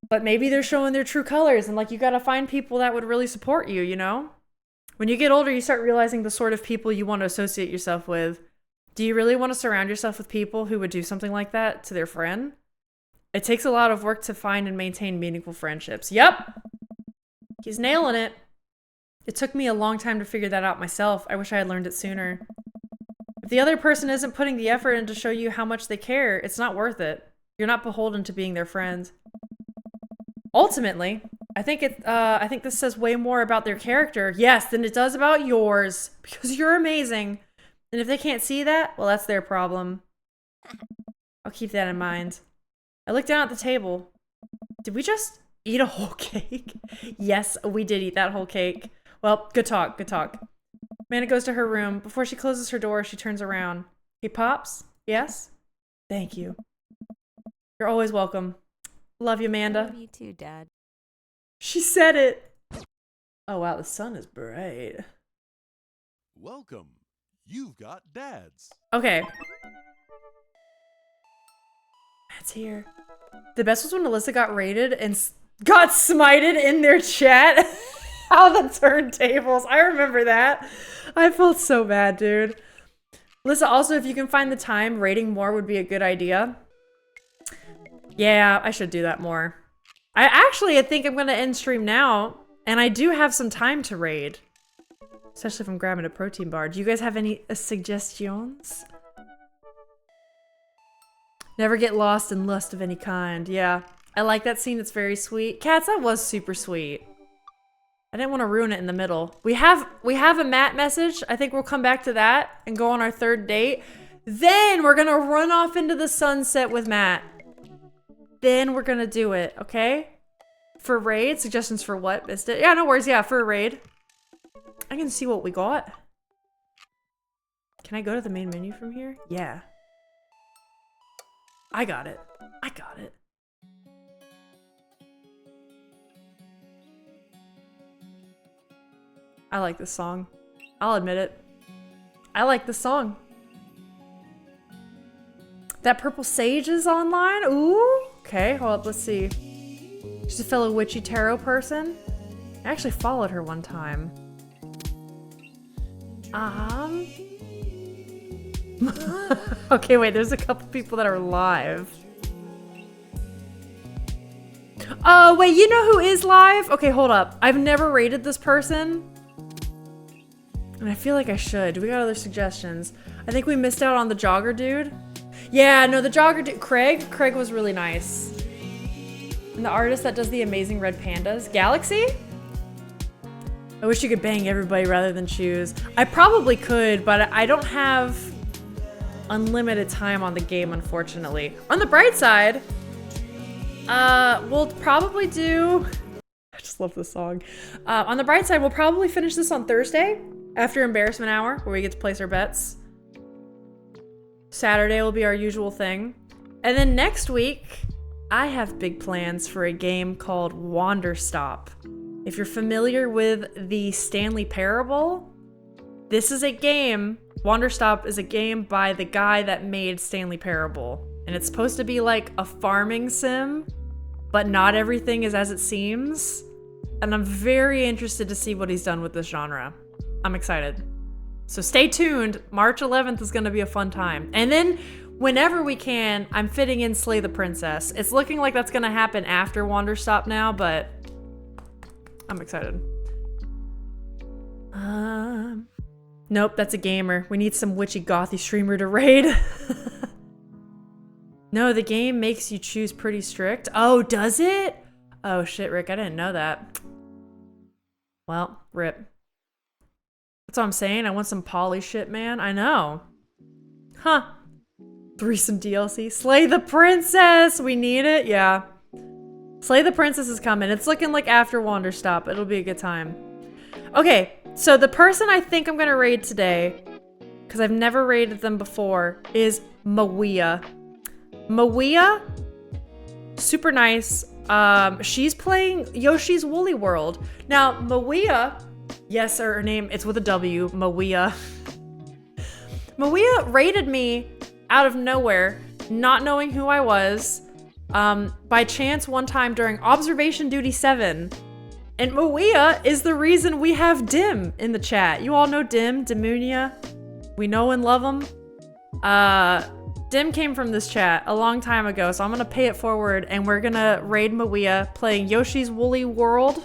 But maybe they're showing their true colors, and like you gotta find people that would really support you, you know? When you get older, you start realizing the sort of people you want to associate yourself with. Do you really want to surround yourself with people who would do something like that to their friend? It takes a lot of work to find and maintain meaningful friendships. Yep! He's nailing it. It took me a long time to figure that out myself. I wish I had learned it sooner. If the other person isn't putting the effort in to show you how much they care, it's not worth it. You're not beholden to being their friend. Ultimately, I think this says way more about their character, yes, than it does about yours, because you're amazing. And if they can't see that, well, that's their problem. I'll keep that in mind. I looked down at the table. Did we just eat a whole cake? Yes, we did eat that whole cake. Well, good talk, good talk. Amanda goes to her room. Before she closes her door, she turns around. Hey, Pops? Yes? Thank you. You're always welcome. Love you, Amanda. Love you too, Dad. She said it. Oh, wow, the sun is bright. Welcome. You've got dads. Okay. That's here. The best was when Alyssa got raided and got smited in their chat. How the turntables. I remember that. I felt so bad, dude. Alyssa, also, if you can find the time, raiding more would be a good idea. Yeah, I should do that more. I think I'm gonna end stream now, and I do have some time to raid. Especially if I'm grabbing a protein bar. Do you guys have any suggestions? Never get lost in lust of any kind. Yeah, I like that scene. It's very sweet. Cats, that was super sweet. I didn't want to ruin it in the middle. We have a Matt message. I think we'll come back to that and go on our third date. Then we're gonna run off into the sunset with Matt. Then we're gonna do it, okay? For raid? Suggestions for what? Missed it? Yeah, no worries. Yeah, for a raid. I can see what we got. Can I go to the main menu from here? Yeah. I got it. I got it. I like this song. I'll admit it. I like this song. That Purple Sage is online? Ooh. Okay, hold up, let's see. She's a fellow witchy tarot person. I actually followed her one time. Okay, wait, there's a couple people that are live. Oh, wait, you know who is live? Okay, hold up. I've never rated this person. And I feel like I should. Do we got other suggestions? I think we missed out on the jogger dude. Yeah, no, the jogger dude, Craig was really nice. And the artist that does the amazing red pandas, Galaxy? I wish you could bang everybody rather than choose. I probably could, but I don't have unlimited time on the game, unfortunately. On the bright side, we'll probably do... I just love this song. On the bright side, we'll probably finish this on Thursday after Embarrassment Hour, where we get to place our bets. Saturday will be our usual thing. And then next week, I have big plans for a game called Wanderstop. If you're familiar with the Stanley Parable, this is a game. Wanderstop is a game by the guy that made Stanley Parable. And it's supposed to be like a farming sim, but not everything is as it seems. And I'm very interested to see what he's done with this genre. I'm excited. So stay tuned. March 11th is going to be a fun time. And then whenever we can, I'm fitting in Slay the Princess. It's looking like that's going to happen after Wanderstop now, but I'm excited. Nope, that's a gamer. We need some witchy gothy streamer to raid. No, the game makes you choose pretty strict. Oh, does it? Oh shit, Rick, I didn't know that. Well, rip. That's what I'm saying. I want some poly shit, man. I know. Huh. Threesome DLC. Slay the Princess! We need it? Yeah. Slay the Princess is coming. It's looking like after Wanderstop. It'll be a good time. Okay, so the person I think I'm gonna raid today, because I've never raided them before, is Mawia. Mawia? Super nice. She's playing Yoshi's Woolly World. Now, Mawia... Yes, her name, it's with a W, Mawia. Mawia raided me out of nowhere, not knowing who I was, by chance one time during Observation Duty 7. And Mawia is the reason we have Dim in the chat. You all know Dim, Dimunia. We know and love him. Dim came from this chat a long time ago, so I'm gonna pay it forward and we're gonna raid Mawia playing Yoshi's Woolly World.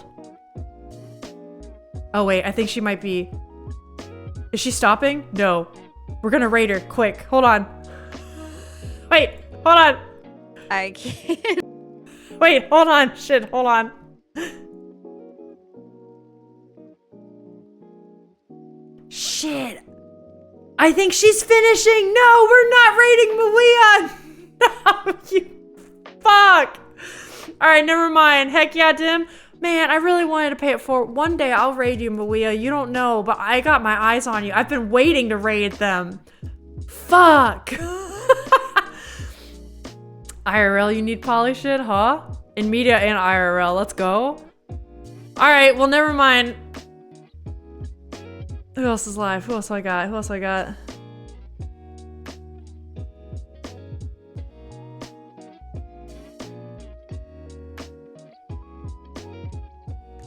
Oh wait, I think she might be... Is she stopping? No. We're gonna raid her, quick. Hold on. Wait, hold on. I can't. Wait, hold on. Shit, hold on. Shit. I think she's finishing. No, we're not raiding Mawia. No, you fuck. All right, never mind. Heck yeah, Dim. Man, I really wanted to pay it forward. One day I'll raid you, Mawia. You don't know, but I got my eyes on you. I've been waiting to raid them. Fuck. IRL, you need poly shit, huh? In media and IRL, let's go. All right, well, never mind. Who else is live? Who else I got? Who else I got?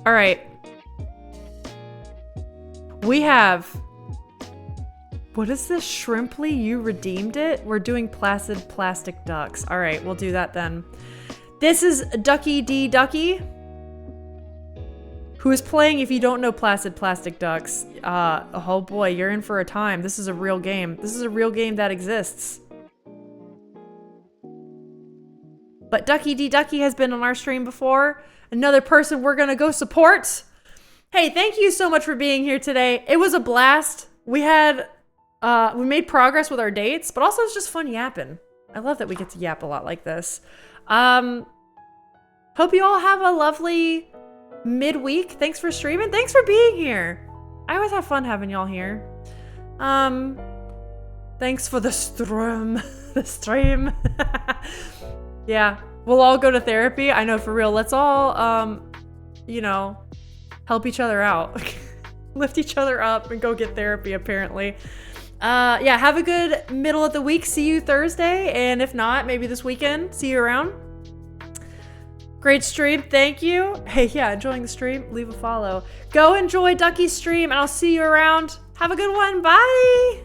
All right. We have... What is this? Shrimply? You redeemed it? We're doing Placid Plastic Ducks. All right, we'll do that then. This is Ducky D. Ducky, who is playing, if you don't know Placid Plastic Ducks, oh boy, you're in for a time. This is a real game. This is a real game that exists. But Ducky D. Ducky has been on our stream before. Another person we're gonna go support. Hey, thank you so much for being here today. It was a blast. We had, we made progress with our dates, but also it's just fun yapping. I love that we get to yap a lot like this. Hope you all have a lovely midweek. Thanks for streaming. Thanks for being here. I always have fun having y'all here. Thanks for the stream. The stream. Yeah, we'll all go to therapy. I know, for real. Let's all, you know, help each other out. Lift each other up and go get therapy, apparently. Yeah, have a good middle of the week. See you Thursday. And if not, maybe this weekend. See you around. Great stream. Thank you. Hey, yeah, enjoying the stream? Leave a follow. Go enjoy Ducky's stream, and I'll see you around. Have a good one. Bye.